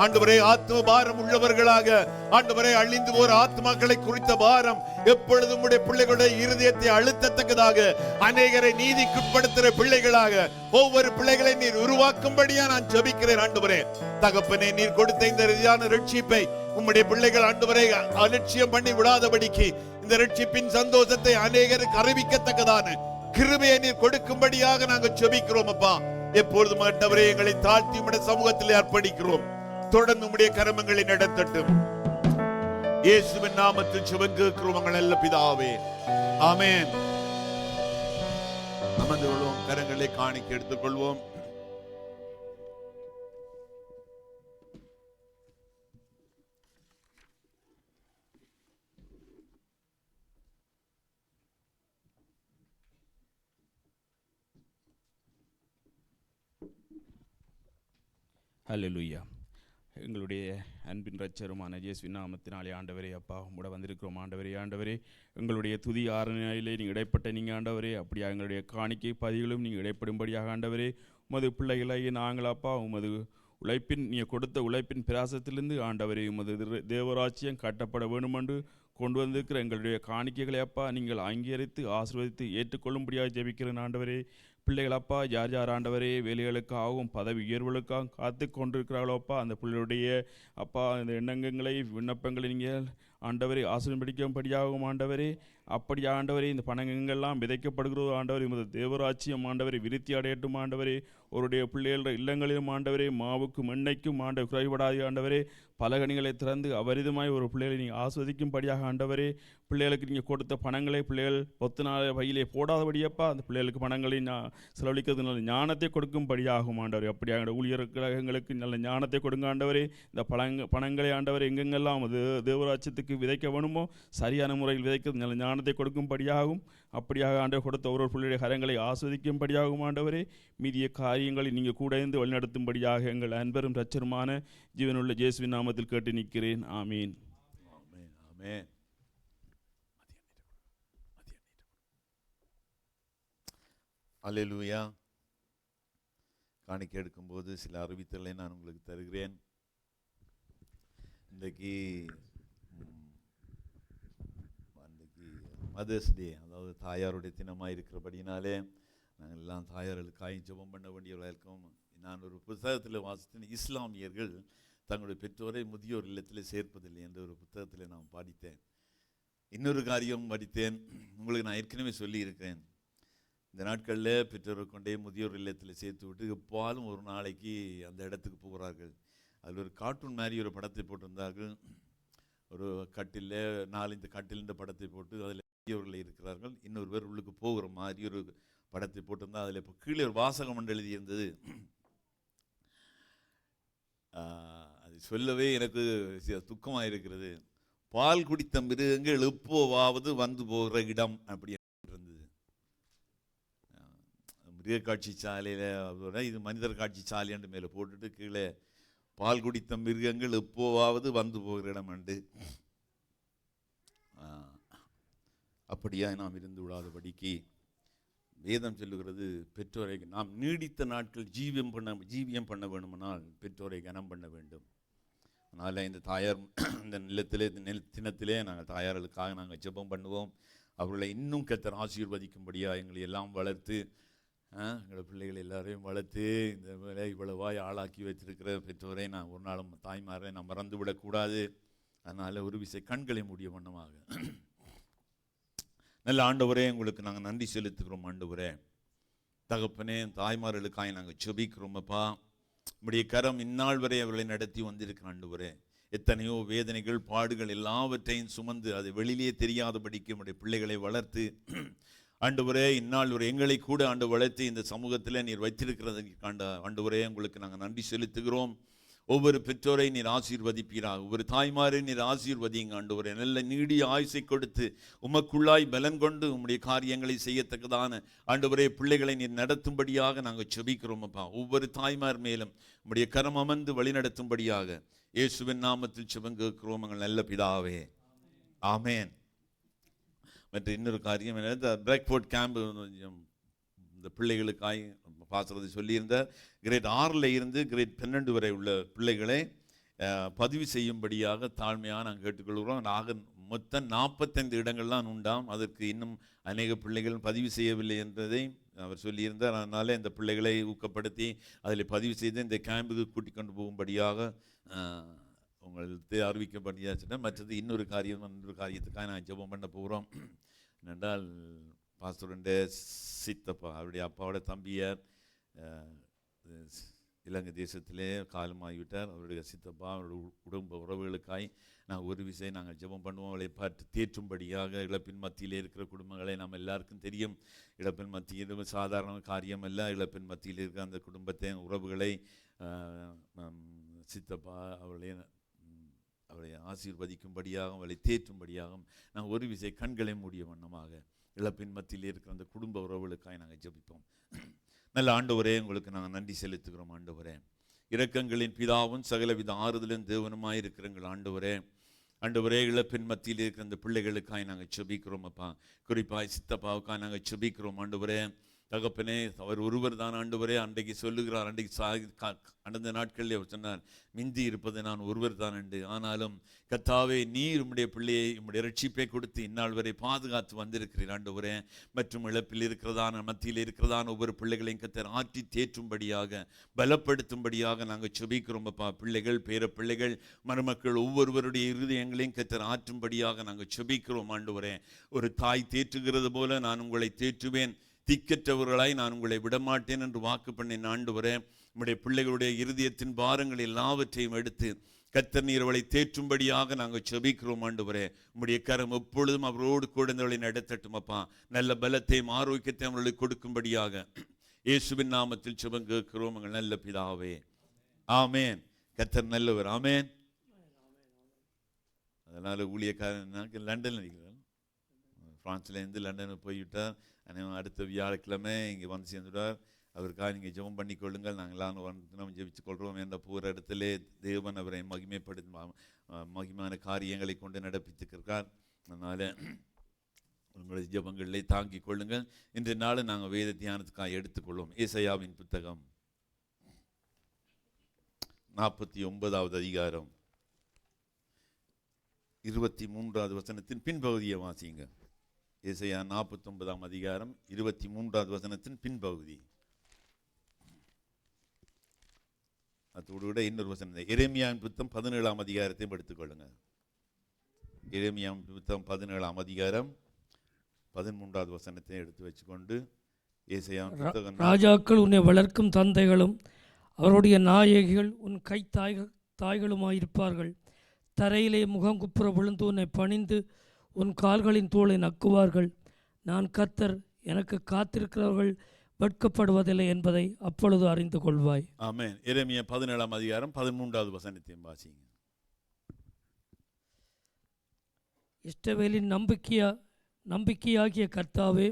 ஆண்டவரே ஆத்ம பாரம் உள்ளவர்களாக ஆண்டவரே அழிந்து போற ஆத்மாக்களை குறித்த பாரம் எப்பொழுதும் உம்முடைய பிள்ளைகளுடைய இருதயத்தை அழுத்தத்தக்கதாக அநேகரை நீதிக்குட்படுத்துகிற பிள்ளைகளாக ஒவ்வொரு பிள்ளைகளை நீர் உருவாக்கும்படியா நான் ஜெபிக்கிறேன் ஆண்டவரே. தகப்பனே, நீர் கொடுத்த இந்த ரீதியான ரட்சிப்பை உம்முடைய பிள்ளைகள் ஆண்டவரை அலட்சியம் பண்ணி விடாதபடிக்கு இந்த ரட்சிப்பின் சந்தோஷத்தை அநேகருக்கு அறிவிக்கத்தக்கதான கிருபையை நீர் கொடுக்கும்படியாக நாங்கள் ஜெபிக்கிறோம் அப்பா. எப்பொழுதும் ஆண்டவரே எங்களை தாழ்த்தி உம்முடைய சமூகத்திலே அர்ப்பணிக்கிறோம். தொடர்ந்து உம்முடைய கரமங்களை நடத்தட்டும். இயேசுவின் நாமத்தில் ஜெபம் கேட்கிறோம் எங்கள் நல்ல பிதாவே, ஆமென். அமர்ந்து கொள்வோம், கரங்களை காணிக்க எடுத்துக் கொள்வோம். ஹல்லேலூயா. எங்களுடைய அன்பின் இரட்சகருமான இயேசுவின் நாமத்தினாலே ஆண்டவரே அப்பா உம்முடைய வந்திருக்கிறோம் ஆண்டவரே. ஆண்டவரே, எங்களுடைய துதி ஆராதனையிலே நீங்கள் இடைப்பட்ட நீங்கள் ஆண்டவரே, அப்படியா எங்களுடைய காணிக்கை பதிகளும் நீங்கள் இடைப்படும்படியாக ஆண்டவரே, உமது பிள்ளைகளாகிய நாங்கள் அப்பா உமது உழைப்பின் நீங்கள் கொடுத்த உழைப்பின் பிரயாசத்திலிருந்து ஆண்டவரே உமது தேவராட்சியம் கட்டப்பட வேண்டுமென்று கொண்டு வந்திருக்கிற எங்களுடைய காணிக்கைகளை அப்பா நீங்கள் அங்கீகரித்து ஆசீர்வதித்து ஏற்றுக்கொள்ளும்படியாக ஜெபிக்கிறேன் ஆண்டவரே. பிள்ளைகள் அப்பா யார் யார் ஆண்டவரே வேலைகளுக்காகவும் பதவி உயர்வுகளுக்காகவும் காத்து கொண்டிருக்கிறார்களோ அப்பா, அந்த பிள்ளைகளுடைய அப்பா இந்த எண்ணங்களை விண்ணப்பங்களை நீங்கள் ஆண்டவரை ஆசீர்வதிக்கும்படியாகவும் ஆண்டவரே, அப்படி ஆண்டவரே இந்த பணங்கள்லாம் விதைக்கப்படுகிறதோ ஆண்டவரே, உமது தேவராட்சியம் ஆண்டவரை விருத்தி அடையட்டும் ஆண்டவரே. அவருடைய பிள்ளைகள இல்லங்களிலும் ஆண்டவரே மாவுக்கும் எண்ணெய்க்கும் ஆண்டவர் குறைபடாது ஆண்டவரே. பலகணிகளை திறந்து அபரிதமாய் ஒரு பிள்ளைகளை நீங்கள் ஆஸ்வதிக்கும்படியாக ஆண்டவரே. பிள்ளைகளுக்கு நீங்கள் கொடுத்த பணங்களை பிள்ளைகள் ஒத்து நாள் வகையிலே போடாதபடியப்பா அந்த பிள்ளைகளுக்கு பணங்களை செலவழிக்கிறது நல்ல ஞானத்தை கொடுக்கும்படியாகும் ஆண்டவரே. அப்படியாக ஊழியர் கழகங்களுக்கு நல்ல ஞானத்தை கொடுங்க ஆண்டவரே. இந்த பணங்களை ஆண்டவரை எங்கெங்கெல்லாம் அது தேவராட்சியத்துக்கு விதைக்க வேணுமோ சரியான முறையில் விதைக்கிறது நல்ல ஞானத்தை கொடுக்கும்படியாகும். அப்படியாக ஆண்டவர் கொடுத்த ஒரு பிள்ளையுடைய கரங்களை ஆஸ்வதிக்கும்படியாகும் ஆண்டவரே. மீதிய காரியங்களை நீங்கள் கூட இருந்து வழிநடத்தும்படியாக எங்கள் அன்பரும் இரட்சகருமான ஜீவனுள்ள இயேசுவின் நாமத்தில் கேட்டு நிற்கிறேன். ஆமீன். ஆமென், ஆமென். அல்லேலூயா. காணிக்கை எடுக்கும்போது சில அறிவித்தலை நான் உங்களுக்கு தருகிறேன். இன்றைக்கு மதர்ஸ் டே, அதாவது தாயாருடைய தினமாக இருக்கிறபடினாலே நாங்கள் எல்லாம் தாயார்களுக்காக ஜெபம் பண்ண வேண்டியவர்களாக இருக்கோம். நான் ஒரு புத்தகத்தில் வாசித்தேன், இஸ்லாமியர்கள் தங்களுடைய பெற்றோரை முதியோர் இல்லத்தில் சேர்ப்பதில்லை என்ற ஒரு புத்தகத்தில் நான் படித்தேன். இன்னொரு காரியம் படித்தேன், உங்களுக்கு நான் ஏற்கனவே சொல்லியிருக்கேன். இந்த நாட்களில் பெற்றோரை கொண்டே முதியோர் இல்லத்தில் சேர்த்து விட்டு எப்பாலும் ஒரு நாளைக்கு அந்த இடத்துக்கு போகிறார்கள். அதில் ஒரு கார்ட்டூன் மாதிரி ஒரு படத்தை போட்டிருந்தார்கள். ஒரு கட்டில் 4 கட்டில் படத்தை போட்டு அதில் முதியோர்கள் இருக்கிறார்கள். இன்னொரு பேர் உள்ளுக்கு போகிற மாதிரி ஒரு படத்தை போட்டிருந்தால் அதில் இப்போ கீழே ஒரு வாசகம் ஒன்று எழுதியிருந்தது. அது சொல்லவே எனக்கு துக்கமாக இருக்கிறது. பால் குடித்த மிருகங்கள் எப்போவாவது வந்து போகிற இடம் அப்படி இருந்தது. மிருக காட்சி சாலையில் இது மனிதர் காட்சி சாலை என்று மேலே போட்டுட்டு கீழே பால் குடித்த மிருகங்கள் எப்போவாவது வந்து போகிற இடம் உண்டு. அப்படியா நாம் இருந்து விடாதபடிக்கு வேதம் சொல்லுகிறது, பெற்றோரை நாம் நீடித்த நாட்கள் ஜீவியம் பண்ண வேண்டுமானால் பெற்றோரை கனம் பண்ண வேண்டும். அதனால் இந்த தாயார் இந்த தினத்திலே நாங்கள் தாயார்களுக்காக நாங்கள் ஜெபம் பண்ணுவோம். அவர்களை இன்னும் கர்த்தர் ஆசீர்வதிக்கும்படியாக எங்களை எல்லாம் வளர்த்து எங்களை பிள்ளைகளை எல்லாரையும் வளர்த்து இந்த வேலை இவ்வளவாய் ஆளாக்கி வைத்திருக்கிற பெற்றோரை நான் ஒரு நாளும் தாய்மாரை நான் மறந்து விடக்கூடாது. அதனால் ஒரு விசை கண்களை மூடிய வண்ணமாக நல்ல ஆண்டவரே உங்களுக்கு நாங்கள் நன்றி செலுத்துகிறோம். ஆண்டவரே தகப்பனே, தாய்மார்களுக்காக நாங்கள் ஜெபிக்கிறோமப்பா. உம்முடைய கரம் இந்நாள் வரை அவர்களை நடத்தி வந்திருக்கிற ஆண்டவரே. எத்தனையோ வேதனைகள் பாடுகள் எல்லாவற்றையும் சுமந்து அதை வெளியிலே தெரியாதபடிக்கு உம்முடைய பிள்ளைகளை வளர்த்து ஆண்டவரே இந்நாள் ஒரு எங்களை கூட ஆண்டு வளர்த்து இந்த சமூகத்தில் நீர் வைத்திருக்கிறது ஆண்டவரே உங்களுக்கு நாங்கள் நன்றி செலுத்துகிறோம். ஒவ்வொரு பெற்றோரை நீர் ஆசீர்வதிப்பீராக. ஒவ்வொரு தாய்மாரை நீர் ஆசீர்வதிங்க ஆண்டவரே. நல்ல நீடிய ஆயுசை கொடுத்து உமக்குள்ளாய் பலன் கொண்டு உம்முடைய காரியங்களை செய்யத்தக்கதான ஆண்டவரே பிள்ளைகளை நீர் நடத்தும்படியாக நாங்கள் செபிக்கிறோம் அப்பா. ஒவ்வொரு தாய்மார் மேலும் உம்முடைய கரம் அமர்ந்து வழி நடத்தும்படியாக இயேசுவின் நாமத்தில் செபங்கேற்கிறோம் எங்கள் நல்ல பிதாவே, ஆமேன். மற்ற இன்னொரு காரியம் என்ன, இந்த பிராக்ஃபோர்ட் கேம்ப் இந்த பிள்ளைகளுக்காய் பாசுறது சொல்லியிருந்த கிரேட் 6ல் இருந்து கிரேட் 12 வரை உள்ள பிள்ளைகளை பதிவு செய்யும்படியாக தாழ்மையாக நாங்கள் கேட்டுக்கொள்கிறோம். மொத்தம் 45 இடங்கள்லாம் உண்டாம். அதற்கு இன்னும் அநேக பிள்ளைகள் பதிவு செய்யவில்லை என்பதை அவர் சொல்லியிருந்தார். அதனால் இந்த பிள்ளைகளை ஊக்கப்படுத்தி அதில் பதிவு செய்து இந்த கேம்புக்கு கூட்டிக் கொண்டு போகும்படியாக உங்களுக்கு அறிவிக்கப்படியாச்சுன்னா. மற்றது இன்னொரு காரியத்துக்காக நான் ஜெபம் பண்ண போகிறோம். என்னென்றால் பாஸ்டருடைய சித்தப்பா, அவருடைய அப்பாவோட தம்பியார் இலங்கை தேசத்திலே காலமாகிவிட்டார். அவருடைய சித்தப்பா அவருடைய குடும்ப உறவுகளுக்காய் ஒரு விஷயம் நாங்கள் ஜெபம் பண்ணுவோம். அவளை பார்த்து தேற்றும்படியாக. இழப்பின் மத்தியில் இருக்கிற குடும்பங்களை நாம் எல்லாருக்கும் தெரியும். இழப்பின் மத்தியில் சாதாரண காரியம் அல்ல. இழப்பின் மத்தியில் இருக்கிற அந்த குடும்பத்தை உறவுகளை சித்தப்பா அவளை ஆசீர்வதிக்கும்படியாக, அவளை தேற்றும்படியாகவும் நாங்கள் ஒரு விஷயம் கண்களை மூடிய வண்ணமாக இழப்பின் மத்தியில் இருக்கிற அந்த குடும்ப உறவுகளுக்காக நாங்கள் ஜெபிப்போம். நல்ல ஆண்டவரே, உங்களுக்கு நாங்கள் நன்றி செலுத்துகிறோம். ஆண்டவரே, இரக்கங்களின் பிதாவும் சகலவித ஆறுதலும் தேவனுமாய் இருக்கிறங்கள். ஆண்டவரே, இழப்பின் மத்தியில் இருக்கிற அந்த பிள்ளைகளுக்காக நாங்கள் செபிக்கிறோம் அப்பா. குறிப்பாக சித்தப்பாவுக்காக நாங்கள் செபிக்கிறோம். ஆண்டவரே தகப்பனே, அவர் ஒருவர் தான் ஆண்டவரே. அன்றைக்கு சொல்லுகிறார், அன்றைக்கு கடந்த நாட்களில் அவர் சொன்னார், மிந்தி இருப்பது நான் ஒருவர் தான் என்று. ஆனாலும் கர்த்தாவே, நீர் உம்முடைய பிள்ளையை உம்முடைய ரட்சிப்பை கொடுத்து இந்நாள் வரை பாதுகாத்து வந்திருக்கிறீர் ஆண்டவரே. மற்றும் இழப்பில் இருக்கிறதான மத்தியில் இருக்கிறதான ஒவ்வொரு பிள்ளைகளையும் கர்த்தர் ஆற்றி தேற்றும்படியாக, பலப்படுத்தும்படியாக நாங்கள் செபிக்கிறோம் அப்பா. பிள்ளைகள், பேர பிள்ளைகள், மருமக்கள் ஒவ்வொருவருடைய இருதயங்களையும் கர்த்தர் ஆற்றும்படியாக நாங்கள் செபிக்கிறோம் ஆண்டவரே. ஒரு தாய் தேற்றுகிறது போல நான் உங்களை தேற்றுவேன், திக்கற்றவர்களாய் நான் உங்களை விடமாட்டேன் என்று வாக்கு பண்ணின ஆண்டவரே. நம்முடைய பிள்ளைகளுடைய இருதயத்தின் பாரங்கள் எல்லாவற்றையும் எடுத்து கர்த்தர் நீர் அவளை தேற்றும்படியாக நாங்கள் செபிக்கிறோம் ஆண்டவரே. உம்முடைய கரம் எப்பொழுதும் அவரோடு கூட அவளை நடத்தட்டும் அப்பா. நல்ல பலத்தையும் ஆரோக்கியத்தையும் அவர்களுக்கு கொடுக்கும்படியாக இயேசுவின் நாமத்தில் செபம் கேட்கிறோம் எங்கள் நல்ல பிதாவே, ஆமேன். கர்த்தர் நல்லவர், ஆமேன். அதனால ஊழியக்காரன் லண்டனில் இருக்கிறார், பிரான்ஸ்லேருந்து லண்டனுக்கு போய்விட்டார். அடுத்த வியாழக்கிழமை இங்கே வந்து சேர்ந்துட்டார். அவருக்காக நீங்கள் ஜெபம் பண்ணிக்கொள்ளுங்கள். நாங்களாம் வந்து ஜெபிச்சு கொள்கிறோம். என்ற போகிற இடத்திலே தேவன் அவரை மகிமையான காரியங்களை கொண்டு நடப்பித்துக்கிறார். அதனால் உங்களுடைய ஜெபங்களிலே தாங்கிக் கொள்ளுங்கள். இன்றைய நாள் நாங்கள் வேத தியானத்துக்காக எடுத்துக்கொள்வோம். ஏசாயாவின் புத்தகம் 49வது அதிகாரம் 23வது வசனத்தின் பின்பகுதியை வாசிங்க. ஏசாயா 49ஆம் அதிகாரம் 23வது வசனத்தின் பின்பகுதி. அதோடு கூட இன்னொரு வசனம், எரேமியாவின் புத்தகம் 17ஆம் அதிகாரத்தையும் எடுத்துக்கொள்ளுங்க. எரேமியாவின் புத்தகம் 17ஆம் அதிகாரம் 13வது வசனத்தையும் எடுத்து வச்சுக்கொண்டு ஏசாயாவின் புத்தகம். ராஜாக்கள் உன்னை வளர்க்கும் தந்தைகளும் அவருடைய நாயகிகள் உன் கை தாய்களுமாயிருப்பார்கள். தரையிலே முகங்குப்புற விழுந்து உன்னை பணிந்து உன் கால்களின் தோலை நக்குவார்கள். நான் கர்த்தர், எனக்கு காத்திருக்கிறவர்கள் வெட்கப்படுவதில்லை என்பதை அப்பொழுது அறிந்து கொள்வாய். ஆமென். எரேமியா 17ஆம் அதிகாரம் 13வது வசனத்தையும் வாசிங்க. இஸ்ரவேலின் நம்பிக்கையாகிய கர்த்தாவே,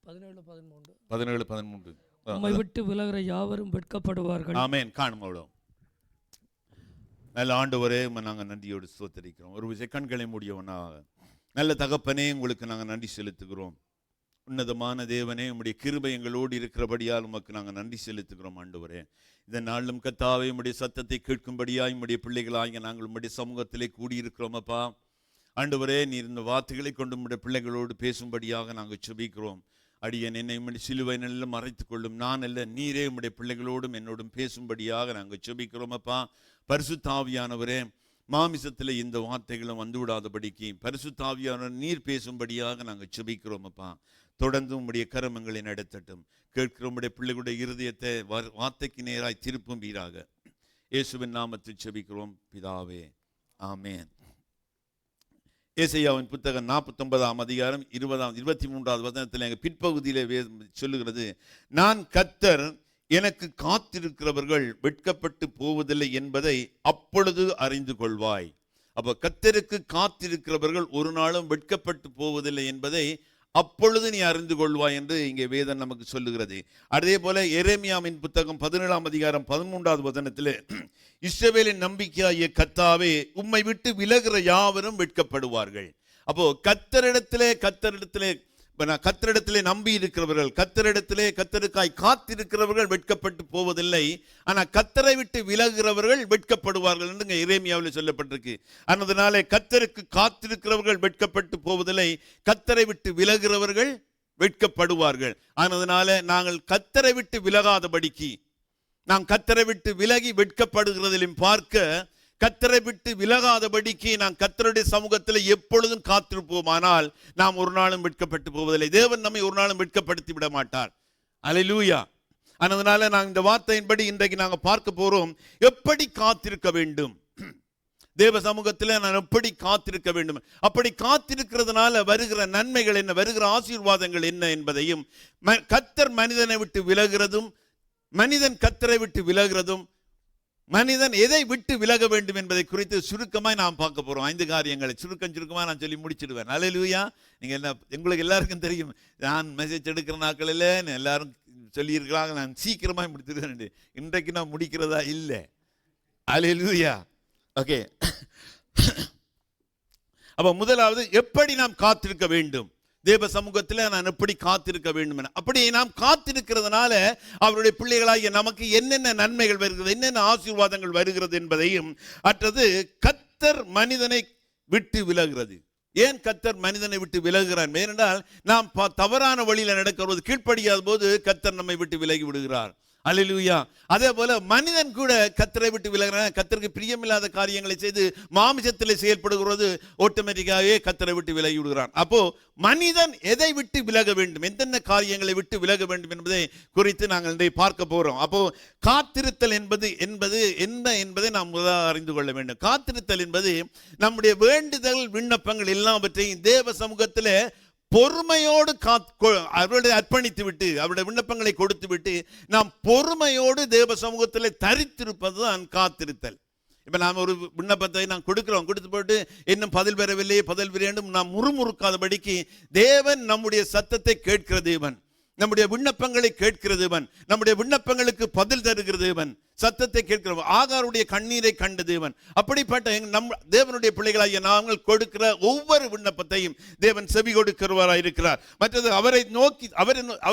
17:13 உம்மை விட்டு விலகிற யாவரும் வெட்கப்படுவார்கள். ஆமென். காணும் அவ்வளோ. நல்ல ஆண்டவரே, நாங்கள் நன்றியோடு ஸ்தோத்திரிக்கிறோம். ஒரு விஷயம் கண்களை மூடியவனாக நல்ல தகப்பனே, உங்களுக்கு நாங்கள் நன்றி செலுத்துகிறோம். உன்னதமான தேவனே, உம்முடைய கிருபை எங்களோடு இருக்கிறபடியால் உமக்கு நாங்கள் நன்றி செலுத்துகிறோம் ஆண்டவரே. இந்த நாளும் கர்த்தாவே, உம்முடைய சத்தத்தை கேட்கும்படியாய் உம்முடைய பிள்ளைகளாக நாங்கள் உம்முடைய சமூகத்திலே கூடியிருக்கிறோம் அப்பா. ஆண்டவரே, நீர் இந்த வார்த்தைகளை கொண்டு உம்முடைய பிள்ளைகளோடு பேசும்படியாக நாங்கள் செபிக்கிறோம். அடியன் என்னை உம்முடைய சிலுவை நிழலில் மறைத்துக் கொள்ளும், நான் அல்ல நீரே உம்முடைய பிள்ளைகளோடும் என்னோடும் பேசும்படியாக நாங்கள் செபிக்கிறோம் அப்பா. பரிசுத்த ஆவியானவரே, மாமிசத்தில் இந்த வார்த்தைகளும் வந்து விடாதபடிக்கு பரிசுத்த ஆவியானவர் நீர் பேசும்படியாக நாங்கள் செபிக்கிறோம் அப்பா. தொடர்ந்து உம்முடைய கரமங்களை நடத்தட்டும். கேட்கிற உம்முடைய பிள்ளைகளுடைய இருதயத்தை வார்த்தைக்கு நேராய் திருப்பும் வீராக இயேசுவின் நாமத்தில் செபிக்கிறோம் பிதாவே, ஆமேன். ஏசாயாவின் புத்தகம் 49ஆம் அதிகாரம் 23வது வசனத்தில் எங்கள் பிற்பகுதியிலே சொல்லுகிறது, நான் கர்த்தர், எனக்கு காத்திருக்கிறவர்கள் வெட்கப்பட்டு போவதில்லை என்பதை அப்பொழுது அறிந்து கொள்வாய். அப்ப கர்த்தருக்கு காத்திருக்கிறவர்கள் ஒரு நாளும் வெட்கப்பட்டு போவதில்லை என்பதை அப்பொழுது நீ அறிந்து கொள்வாய் என்று இங்கே வேதம் நமக்கு சொல்லுகிறது. அதே போல எரேமியாவின் புத்தகம் 17ஆம் அதிகாரம் 13வது வசனத்திலே, இஸ்ரவேலின் நம்பிக்கையாகிய கர்த்தாவே உம்மை விட்டு விலகுற யாவரும் வெட்கப்படுவார்கள். அப்போ கர்த்தரிடத்திலே நம்பி இருக்கிறவர்கள், கர்த்தருக்காய் காத்திருக்கிறவர்கள் வெட்கப்பட்டு போவதில்லை. ஆனா கர்த்தரை விட்டு விலகுகிறவர்கள் வெட்கப்படுவார்கள் என்று எரேமியாவில் சொல்லப்பட்டிருக்கு. அதனாலே கர்த்தருக்கு காத்திருக்கிறவர்கள் வெட்கப்பட்டு போவதில்லை, கர்த்தரை விட்டு விலகுகிறவர்கள் வெட்கப்படுவார்கள். அதனால நாங்கள் கர்த்தரை விட்டு விலகாதபடிக்கு, நாம் கர்த்தரை விட்டு விலகி வெட்கப்படுகிறதிலும் பார்க்க, கர்த்தரை விட்டு விலகாதபடிக்கு நாம் கர்த்தருடைய சமூகத்தில் எப்பொழுதும் காத்திருப்போமானால் நாம் ஒரு நாளும் வெட்கப்பட்டு போவதில்லை. தேவன் நம்மை ஒரு நாளும் வெட்கப்படுத்தி விட மாட்டார். அல்லேலூயா. அதனால நான் இந்த வார்த்தையின்படி இன்றைக்கு நாங்கள் பார்க்க போறோம், எப்படி காத்திருக்க வேண்டும், தேவ சமூகத்தில் நான் எப்படி காத்திருக்க வேண்டும், அப்படி காத்திருக்கிறதுனால வருகிற நன்மைகள் என்ன, வருகிற ஆசீர்வாதங்கள் என்ன என்பதையும், கர்த்தர் மனிதனை விட்டு விலகிறதும், மனிதன் கர்த்தரை விட்டு விலகிறதும், மனிதன் எதை விட்டு விலக வேண்டும் என்பதை குறித்து சுருக்கமாய் நாம் பார்க்க போறோம். 5 காரியங்களை சுருக்கமாக நான் சொல்லி முடிச்சிடுவேன். அல்லேலூயா. நீங்க என்ன, உங்களுக்கு எல்லாருக்கும் தெரியும், நான் மெசேஜ் எடுக்கிற நாட்களில் எல்லாரும் சொல்லியிருக்கிறாங்க நான் சீக்கிரமாக முடிச்சிருவேன். இன்றைக்கு நான் முடிக்கிறதா இல்லை. அல்லேலூயா. ஓகே. அப்ப முதலாவது, எப்படி நாம் காத்திருக்க வேண்டும், தேவ சமூகத்தில் நான் எப்படி காத்திருக்க வேண்டும் என. அப்படி நாம் காத்திருக்கிறதுனால அவருடைய பிள்ளைகளாகிய நமக்கு என்னென்ன நன்மைகள் வருகிறது, என்னென்ன ஆசீர்வாதங்கள் வருகிறது என்பதையும், மற்றது கர்த்தர் மனிதனை விட்டு விலகிறது. ஏன் கர்த்தர் மனிதனை விட்டு விலகுகிறார்? ஏனென்றால் நாம் தவறான வழியில் நடக்கிறது, கீழ்ப்படியாத போது கர்த்தர் நம்மை விட்டு விலகி விடுகிறார். அல்லேலூயா. அதே போல மனிதன் கூட கர்த்தரை விட்டு விலகிறான். கர்த்தருக்கு பிரியமில்லாத காரியங்களை செய்து மாமிசத்தில் செயல்படுகிறது, ஆட்டோமேட்டிக்காகவே கர்த்தரை விட்டு விலகி விடுகிறான். அப்போ மனிதன் எதை விட்டு விலக வேண்டும், எந்தெந்த காரியங்களை விட்டு விலக வேண்டும் என்பதை குறித்து நாங்கள் இன்றைக்கு பார்க்க போறோம். அப்போ காத்திருத்தல் என்பது என்ன என்பதை நாம் முதலாக அறிந்து கொள்ள வேண்டும். காத்திருத்தல் என்பது நம்முடைய வேண்டுதல் விண்ணப்பங்கள் எல்லாவற்றையும் தேவ சமூகத்தில் பொறுமையோடு அவருடைய அர்ப்பணித்து விட்டு, அவருடைய விண்ணப்பங்களை கொடுத்து விட்டு நாம் பொறுமையோடு தேவ சமூகத்தில் தரித்திருப்பதுதான் காத்திருத்தல். இப்ப நாம் ஒரு விண்ணப்பத்தை நாம் கொடுக்கிறோம், கொடுத்து போட்டு இன்னும் பதில் பெறவில்லையே, பதில் வேண்டும் நாம் முறுமுறுக்காதபடிக்கு, தேவன் நம்முடைய சத்தத்தை கேட்கிற தேவன், நம்முடைய விண்ணப்பங்களை கேட்கிற தேவன், நம்முடைய விண்ணப்பங்களுக்கு பதில் தருகிற தேவன், சத்தத்தை கேட்கிறவன், ஆகாருடைய கண்ணீரை கண்ட தேவன். அப்படிப்பட்ட தேவனுடைய பிள்ளைகளாகிய நாங்கள் கொடுக்கிற ஒவ்வொரு விண்ணப்பத்தையும் தேவன் செவி கொடுக்கிறவராய் இருக்கிறார். மற்றது அவரை நோக்கி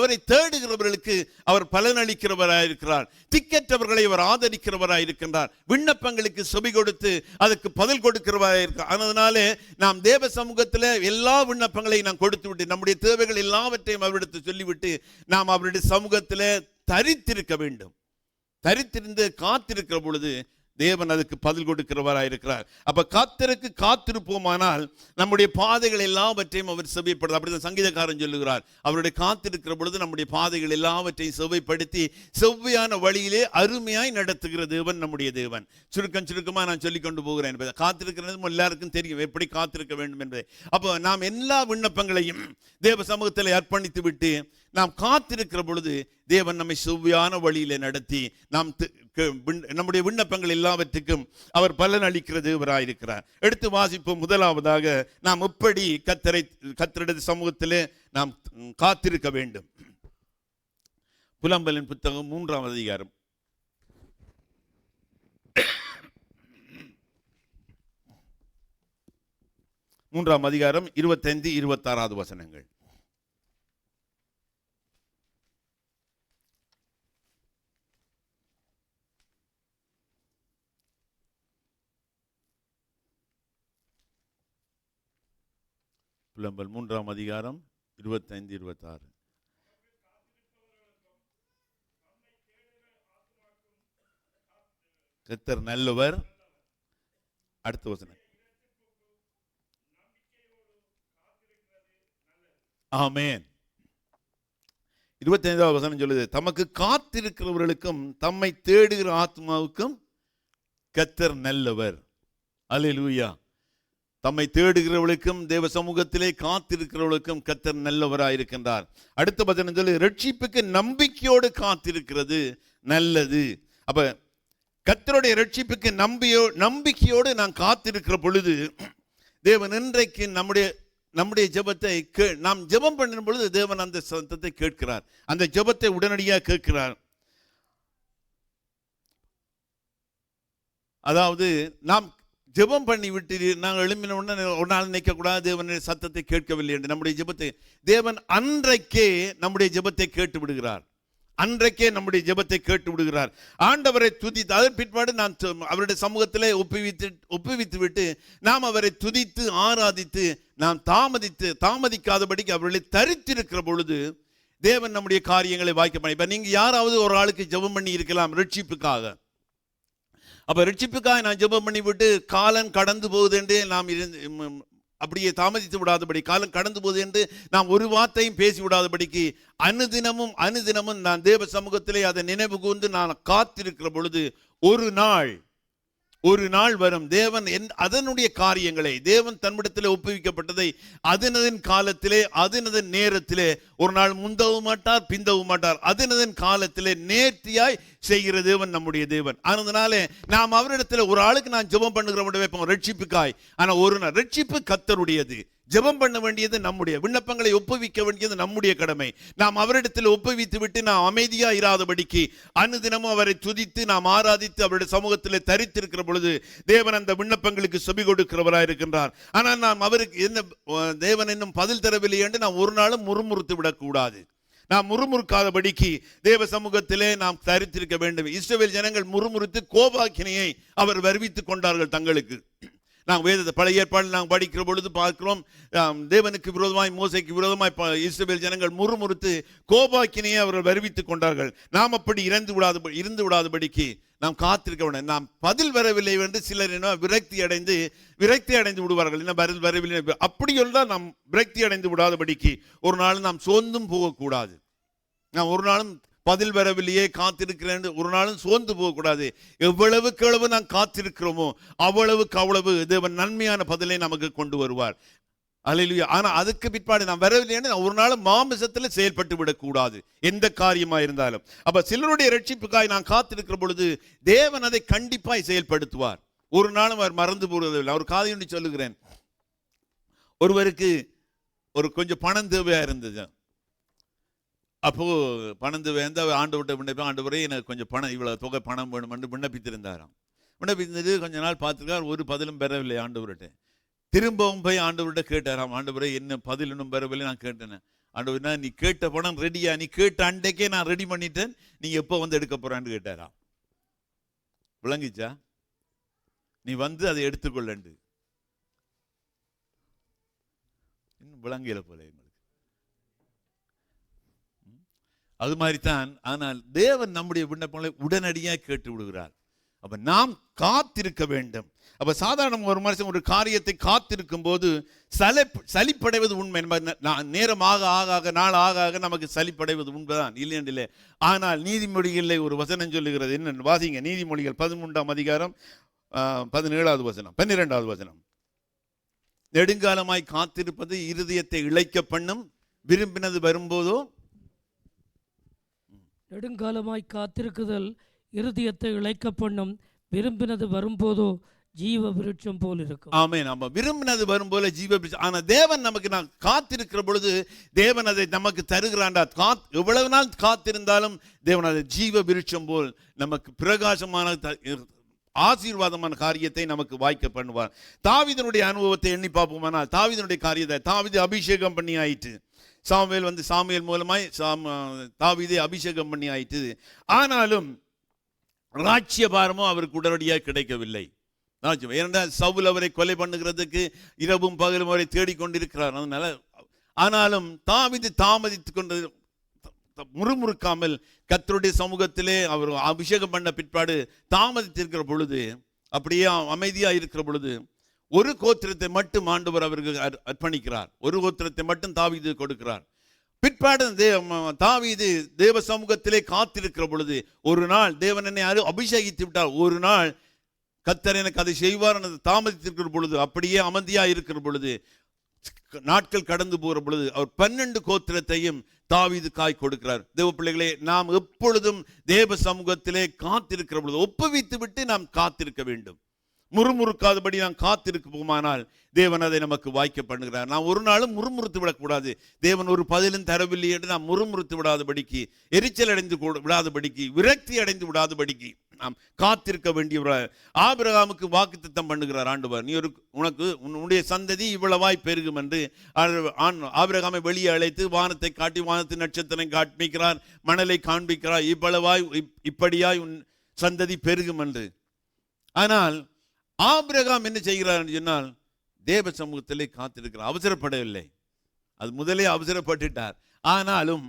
அவரை தேடுகிறவர்களுக்கு அவர் பலனளிக்கிறவராய் இருக்கிறார். திக்கற்றவர்களை அவர் ஆதரிக்கிறவராய் இருக்கின்றார். விண்ணப்பங்களுக்கு செவி கொடுத்து அதற்கு பதில் கொடுக்கிறவராய் இருக்கிறார். அதனாலே நாம் தேவ சமூகத்தில் எல்லா விண்ணப்பங்களையும் நாம் கொடுத்து விட்டு, நம்முடைய தேவைகள் எல்லாவற்றையும் அவரிடத்தில் சொல்லிவிட்டு நாம் அவருடைய சமூகத்தில் தரித்திருக்க வேண்டும். தரித்திருந்து காத்திருக்கிற பொழுது தேவன் அதுக்கு பதில் கொடுக்கிறவராயிருக்கிறார். அப்ப கர்த்தருக்கு காத்திருப்போமானால் நம்முடைய பாதைகள் எல்லாவற்றையும் அவர் செவ்வைப்படுத்த. அப்படிதான் சங்கீதக்காரன் சொல்லுகிறார், அவருடைய காத்திருக்கிற பொழுது நம்முடைய பாதைகள் எல்லாவற்றையும் செவ்வைப்படுத்தி செவ்வையான வழியிலே அருமையாய் நடத்துகிற தேவன் நம்முடைய தேவன். சுருக்கமா நான் சொல்லிக் கொண்டு போகிறேன் என்பதை, காத்திருக்கிறது எல்லாருக்கும் தெரியும் எப்படி காத்திருக்க வேண்டும் என்பதை. அப்போ நாம் எல்லா விண்ணப்பங்களையும் தேவ சமூகத்தில் அர்ப்பணித்து விட்டு நாம் காத்திருக்கிற பொழுது தேவன் நம்மை செவ்வையான வழியிலே நடத்தி நாம் நம்முடைய விண்ணப்பங்கள் எல்லாவற்றுக்கும் அவர் பலன் அளிக்கிற தேவராயிருக்கிறார். எடுத்து வாசிப்போம். முதலாவதாக நாம் எப்படி கர்த்தருடைய சமூகத்திலே நாம் காத்திருக்க வேண்டும். புலம்பலின் புத்தகம் 3ஆம் அதிகாரம் 3ஆம் அதிகாரம் 25-26 வசனங்கள். புலம்பல் 3ஆம் அதிகாரம் 25-26. கர்த்தர் நல்லவர். அடுத்த வசனம். ஆமென். 25வது வசனம் சொல்லுது, தமக்கு காத்திருக்கிறவர்களுக்கும் தம்மை தேடுகிற ஆத்மாவுக்கும் கர்த்தர் நல்லவர். அல்லேலூயா. தம்மை தேடுகிறவர்களுக்கும் தேவ சமூகத்திலே காத்திருக்கிறவர்களுக்கும் கர்த்தர் நல்லவராயிருக்கின்றார். அடுத்த வசனம் சொல்லி ரட்சிப்புக்கு நம்பிக்கையோடு காத்திருக்கிறது நல்லது. அப்ப கர்த்தருடைய ரட்சிப்புக்கு நம்பிக்கையோடு நான் காத்திருக்கிற பொழுது தேவன் இன்றைக்கு நம்முடைய ஜெபத்தை நாம் ஜெபம் பண்ணும் பொழுது தேவன் அந்த சத்தத்தை கேட்கிறார், அந்த ஜெபத்தை உடனடியாக கேட்கிறார். அதாவது நாம் ஜெபம் பண்ணி விட்டு நாங்கள் எழுப்பின உடனே ஒரு நாள் நினைக்கக்கூடாது தேவனுடைய சத்தத்தை கேட்கவில்லை என்று. நம்முடைய ஜெபத்தை தேவன் அன்றைக்கே நம்முடைய ஜெபத்தை கேட்டு விடுகிறார், அன்றைக்கே நம்முடைய ஜெபத்தை கேட்டு விடுகிறார். ஆண்டவரை துதித்து அதன் பிற்பாடு நான் அவருடைய சமூகத்திலே ஒப்புவித்து விட்டு நாம் அவரை துதித்து ஆராதித்து நாம் தாமதிக்காதபடிக்கு அவர்களை தரித்திருக்கிற பொழுது தேவன் நம்முடைய காரியங்களை வாய்க்க பண்ணி. இப்ப நீங்க யாராவது ஒரு ஆளுக்கு ஜெபம் பண்ணி இருக்கலாம் ரட்சிப்புக்காக. அப்ப ரட்சிப்புக்காக நான் ஜெபம் பண்ணி விட்டு காலம் கடந்து போகுது என்று நாம் அப்படியே தாமதித்து விடாதபடி, காலம் கடந்து போகுது என்று நாம் ஒரு வார்த்தையும் பேசி விடாதபடிக்கு அனுதினமும் நான் தேவ சமூகத்திலே அதை நினைவு கூர்ந்து நான் காத்திருக்கிற பொழுது ஒரு நாள் வரும் தேவன் அதனுடைய காரியங்களை தேவன் தன்னிடத்திலே ஒப்புவிக்கப்பட்டதை அதனதன் காலத்திலே அதனதன் நேரத்திலே ஒரு நாள் முந்தவும் மாட்டார் பிந்தவும் மாட்டார், அதனதன் காலத்திலே நேர்த்தியாய் செய்கிற தேவன் நம்முடைய தேவன். அதனால நாம் அவரிடத்துல ஒரு ஆளுக்கு நான் ஜெபம் பண்ணுகிற வைப்போம் ரட்சிப்புக்காய். ஆனா ஒரு நாள் ரட்சிப்பு கர்த்தருடையது, ஜெபம் பண்ண வேண்டியது நம்முடைய, விண்ணப்பங்களை ஒப்புவிக்க வேண்டியது நம்முடைய கடமை. நாம் அவரிடத்தில் ஒப்புவித்து விட்டு நாம் அமைதியா இராதபடிக்கு அனுதினமும் அவரை துதித்து நாம் ஆராதித்து அவருடைய சமூகத்தில் தரித்திருக்கிற பொழுது தேவன் அந்த விண்ணப்பங்களுக்கு செவி கொடுக்கிறவராய் இருக்கின்றார். ஆனால் நாம் அவருக்கு என்ன தேவன் இன்னும் பதில் தரவில்லை என்று நாம் ஒரு நாளும் முறுமுறுத்து விடக்கூடாது. நாம் முறுமுறுக்காதபடிக்கு தேவ சமூகத்திலே நாம் தரித்திருக்க வேண்டும். இஸ்ரவேல் ஜனங்கள் முறுமுறுத்து கோபாக்கினையை அவர் வருவித்துக் கொண்டார்கள் தங்களுக்கு. நாங்கள் வேதத்தை பழைய ஏற்பாடு நாங்கள் படிக்கிற பொழுது பார்க்கிறோம், தேவனுக்கு விரோதமாய் மோசைக்கு விரோதமாய் இஸ்ரவேல் ஜனங்கள் முறுமுறுத்து கோபாக்கினையை அவர்கள் வருவித்துக் கொண்டார்கள். நாம் அப்படி இருந்து விடாதபடிக்கு நாம் காத்திருக்க வேண்டும். நாம் பதில் வரவில்லை என்று சிலர் என்ன விரக்தி அடைந்து விடுவார்கள். என்ன பதில் வரவில்லை அப்படி எல்லாம் நாம் விரக்தி அடைந்து விடாதபடிக்கு ஒரு நாள் நாம் சோர்ந்தும் போகக்கூடாது. நாம் ஒரு நாளும் பதில் வரவில்லையே காத்திருக்கிறேன் ஒரு நாளும் சோர்ந்து போகக்கூடாது. எவ்வளவு நாம் காத்திருக்கிறோமோ அவ்வளவு தேவன் நன்மையான பதிலை நமக்கு கொண்டு வருவார். அல்லேலூயா. ஆனா அதுக்கு பிற்பாடு நாம் வரவில்லை ஒரு நாளும் மாமிசத்தில் செயல்பட்டு விடக்கூடாது, எந்த காரியமா இருந்தாலும். அப்ப சிலருடைய ரட்சிப்புக்காய் நான் காத்திருக்கிற பொழுது தேவன் அதை கண்டிப்பாய் செயல்படுத்துவார். ஒரு நாளும் அவர் மறந்து போவதில்லை. ஒரு காதை சொல்லுகிறேன், ஒருவருக்கு கொஞ்சம் பணம் தேவையா இருந்தது. அப்போ பணம் தேவை ஆண்டவர்கிட்ட விண்ணப்பம், ஆண்டவரே எனக்கு கொஞ்சம் பணம் இவ்வளவு தொகை பணம் வேணும் என்று விண்ணப்பித்திருந்தாராம். விண்ணப்பித்தது கொஞ்ச நாள் பார்த்துருக்கார், ஒரு பதிலும் பெறவில்லை ஆண்டவர்கிட்ட. திரும்பவும் போய் ஆண்டவர்கிட்ட கேட்டாராம், ஆண்டவரே என்ன பதில் இன்னும் பெறவில்லை. நான் கேட்டேன், ஆண்டவர்னா நீ கேட்ட பணம் ரெடியா, நீ கேட்ட அண்டைக்கே நான் ரெடி பண்ணிட்டேன், நீ எப்போ வந்து எடுக்க போறான்னு கேட்டாராம். விளங்கிச்சா? நீ வந்து அதை எடுத்துக்கொள்ளண்டு. இன்னும் விளங்கல போல எங்களுக்கு. அது மாதிரி தான். ஆனால் தேவன் நம்முடைய விண்ணப்பங்களை உடனடியாக கேட்டு விடுகிறார். அப்ப நாம் காத்திருக்க வேண்டும். அப்ப சாதாரண ஒரு மனுஷன் ஒரு காரியத்தை காத்திருக்கும் போது சலிப்படைவது உண்மை. நேரம் ஆக நாள் ஆக நமக்கு சலிப்படைவது உண்மைதான், இல்லை. ஆனால் நீதிமொழிகளிலே ஒரு வசனம் சொல்லுகிறது, என்ன வாசிங்க, நீதிமொழிகள் 13ஆம் அதிகாரம் 17வது வசனம் 12வது வசனம். நெடுங்காலமாய் காத்திருப்பது இருதயத்தை இளைக்க பண்ணும், விரும்பினது வரும்போதோ. நெடுங்காலமாய் காத்திருக்குதல் இருதயத்தை இளைக்க பண்ணும், விரும்பினது வரும்போதோ ஜீவ விருட்சம் போல் இருக்கும். ஆமென். ஆமா, விரும்பினது வரும் போல ஜீவ விருட்சம். ஆனா தேவன் நமக்கு நான் காத்திருக்கிற பொழுது தேவன் அதை நமக்கு தருகிறாண்டா. எவ்வளவு நாள் காத்திருந்தாலும் தேவன் அதை ஜீவ விருட்சம் போல் நமக்கு பிரகாசமான ஆசீர்வாதமான காரியத்தை நமக்கு வாய்க்க பண்ணுவார். தாவீதுனுடைய அனுபவத்தை எண்ணி பார்ப்போமானால், தாவீதுனுடைய காரியத்தை தாவீது அபிஷேகம் பண்ணி ஆயிட்டு, சாமுவேல் மூலமாய் தாவீதை அபிஷேகம் பண்ணி ஆயிட்டு. ஆனாலும் ராஜ்யபாரமும் அவருக்கு உடனடியாக கிடைக்கவில்லை. ஏனென்றால் சவுல் அவரை கொலை பண்ணுகிறதுக்கு இரவும் பகலும் அவரை தேடிக்கொண்டிருக்கிறார். அதனால ஆனாலும் தாவீது தாமதித்துக் கொண்டது முறுமுறுக்காமல் கர்த்தருடைய சமூகத்திலே அவர் அபிஷேகம் பண்ண பிற்பாடு தாமதித்திருக்கிற பொழுது, அப்படியே அமைதியா இருக்கிற பொழுது ஒரு கோத்திரத்தை மட்டும் ஆண்டவர் அவருக்கு அர்ப்பணிக்கிறார். ஒரு கோத்திரத்தை மட்டும் தாவீது கொடுக்கிறார். பிற்பாடு தாவீது தேவ சமூகத்திலே காத்திருக்கிற பொழுது ஒரு நாள் தேவன் என்னை அபிஷேகித்து விட்டார். ஒரு நாள் கர்த்தர் எனக்கு அதை செய்வார் என்று தாமதித்திருக்கிற பொழுது, அப்படியே அமைதியா இருக்கிற பொழுது, நாட்கள் கடந்து போகிற பொழுது அவர் 12 கோத்திரத்தையும் தாவீதுக்காய் கொடுக்கிறார். தேவ பிள்ளைகளே, நாம் எப்பொழுதும் தேவ சமூகத்திலே காத்திருக்கிற பொழுது ஒப்புவித்து விட்டு நாம் காத்திருக்க வேண்டும். முறுமுறுக்காதபடி நாம் காத்திருப்போமானால் தேவன் அதை நமக்கு வாய்க்க பண்ணுகிறார். நாம் ஒரு நாளும் முறுமுறுத்து விடக்கூடாது. தேவன் ஒரு பதிலும் தரவில்லை என்று நாம் முறுமுறுத்து விடாதபடிக்கு, எரிச்சல் அடைந்து விடாதபடிக்கு, விரக்தி அடைந்து விடாதபடிக்கு நாம் காத்திருக்க வேண்டியவராக. ஆபிரகாமுக்கு வாக்குத்தத்தம் பண்ணுகிறார் ஆண்டவர், நீ உனக்கு உன்னுடைய சந்ததி இவ்வளவாய் பெருகும் என்று. ஆபிரகாமை வெளியே அழைத்து வானத்தை காட்டி, வானத்தின் நட்சத்திரம் காண்பிக்கிறார், மணலை காண்பிக்கிறார், இவ்வளவாய் இப்படியாய் உன் சந்ததி பெருகும் என்று. ஆனால் ஆபிரகாம் என்ன செய்கிறார் என்று சொன்னால், தேவ சமூகத்திலே காத்திருக்கிறார். அவசரப்படவில்லை, அது முதலே அவசரப்பட்டுட்டார். ஆனாலும்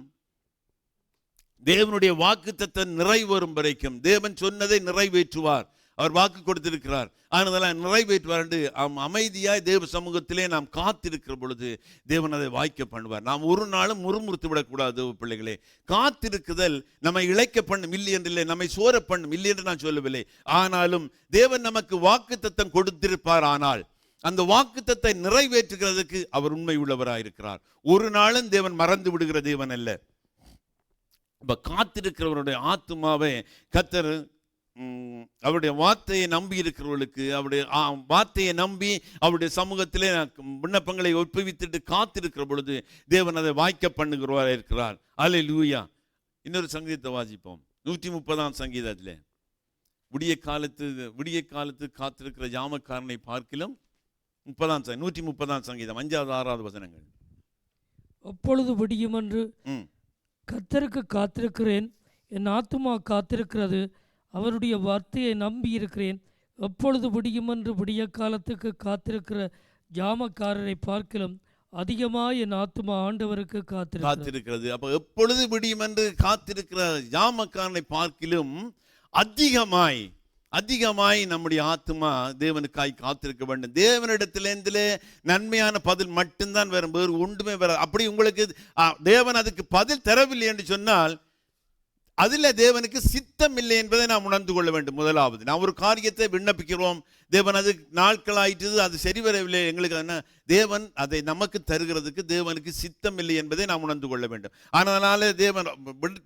தேவனுடைய வாக்குத்தத்தம் நிறைவேறும் வரைக்கும் தேவன் சொன்னதை நிறைவேற்றுவார். அவர் வாக்கு கொடுத்திருக்கிறார், அதனால நிறைவேற்றுவார் என்று அமைதியாய் தேவ சமூகத்திலே நாம் காத்திருக்கிற பொழுது தேவன் அதை வாய்க்க பண்ணுவார். நாம் ஒரு நாளும் முறுமுறுத்து விடக்கூடாது. தேவ பிள்ளைகளே, காத்திருக்குதல் நம்மை இழைக்க பண்ணும் இல்லை என்றில்லை, நம்மை சோர பண்ணும் இல்லை என்று நான் சொல்லவில்லை. ஆனாலும் தேவன் நமக்கு வாக்குத்தத்தம் கொடுத்திருப்பார். ஆனால் அந்த வாக்குத்தத்தை நிறைவேற்றுகிறதுக்கு அவர் உண்மை உள்ளவராயிருக்கிறார். ஒரு நாளும் தேவன் மறந்து விடுகிற தேவன் அல்ல. இப்ப காத்திருக்கிறவருடைய ஆத்துமாவை கர்த்தர் அவருடைய வார்த்தையை நம்பி இருக்கிறவர்களுக்கு, அவருடைய வார்த்தையை நம்பி அவருடைய சமூகத்திலே விண்ணப்பங்களை ஒப்புவித்துட்டு காத்திருக்கிற பொழுது தேவன் அதை வாய்க்க பண்ணுகிறவராக இருக்கிறார். அல்லேலூயா. இன்னொரு சங்கீதத்தை வாசிப்போம். 130ஆம் சங்கீதத்தில், விடிய காலத்து காத்திருக்கிற ஜாமக்காரனை பார்க்கிலும் 130ஆம் சங்கீதம் 5வது 6வது வசனங்கள். அப்பொழுது விடியும் என்று கர்த்தருக்கு காத்திருக்கிறேன், என் ஆத்துமா காத்திருக்கிறது, அவருடைய வார்த்தையை நம்பி இருக்கிறேன். எப்பொழுது விடியும் என்று விடிய காலத்துக்கு காத்திருக்கிற ஜாமக்காரரை பார்க்கிலும் அதிகமாய் என் ஆத்துமா ஆண்டவருக்கு காத்திருக்கிறது. அப்ப எப்பொழுது விடியும் என்று காத்திருக்கிற ஜாமக்காரனை பார்க்கிலும் அதிகமாய் நம்முடைய ஆத்துமா தேவனுக்காய் காத்திருக்க வேண்டும். தேவனிடத்திலே நன்மையான பதில் மட்டும்தான் வரும், வேறு ஒன்றுமே வராது. அப்படி உங்களுக்கு தேவன் அதுக்கு பதில் தரவில்லை என்று சொன்னால் அதில் தேவனுக்கு சித்தம் இல்லை என்பதை நாம் உணர்ந்து கொள்ள வேண்டும். முதலாவது, நாம் ஒரு காரியத்தை விண்ணப்பிக்கிறோம், தேவன் அது நாட்கள் ஆயிட்டு அது சரிவரவில்லை, எங்களுக்கு என்ன, தேவன் அதை நமக்கு தருகிறதுக்கு தேவனுக்கு சித்தம் இல்லை என்பதை நாம் உணர்ந்து கொள்ள வேண்டும். அதனால தேவன்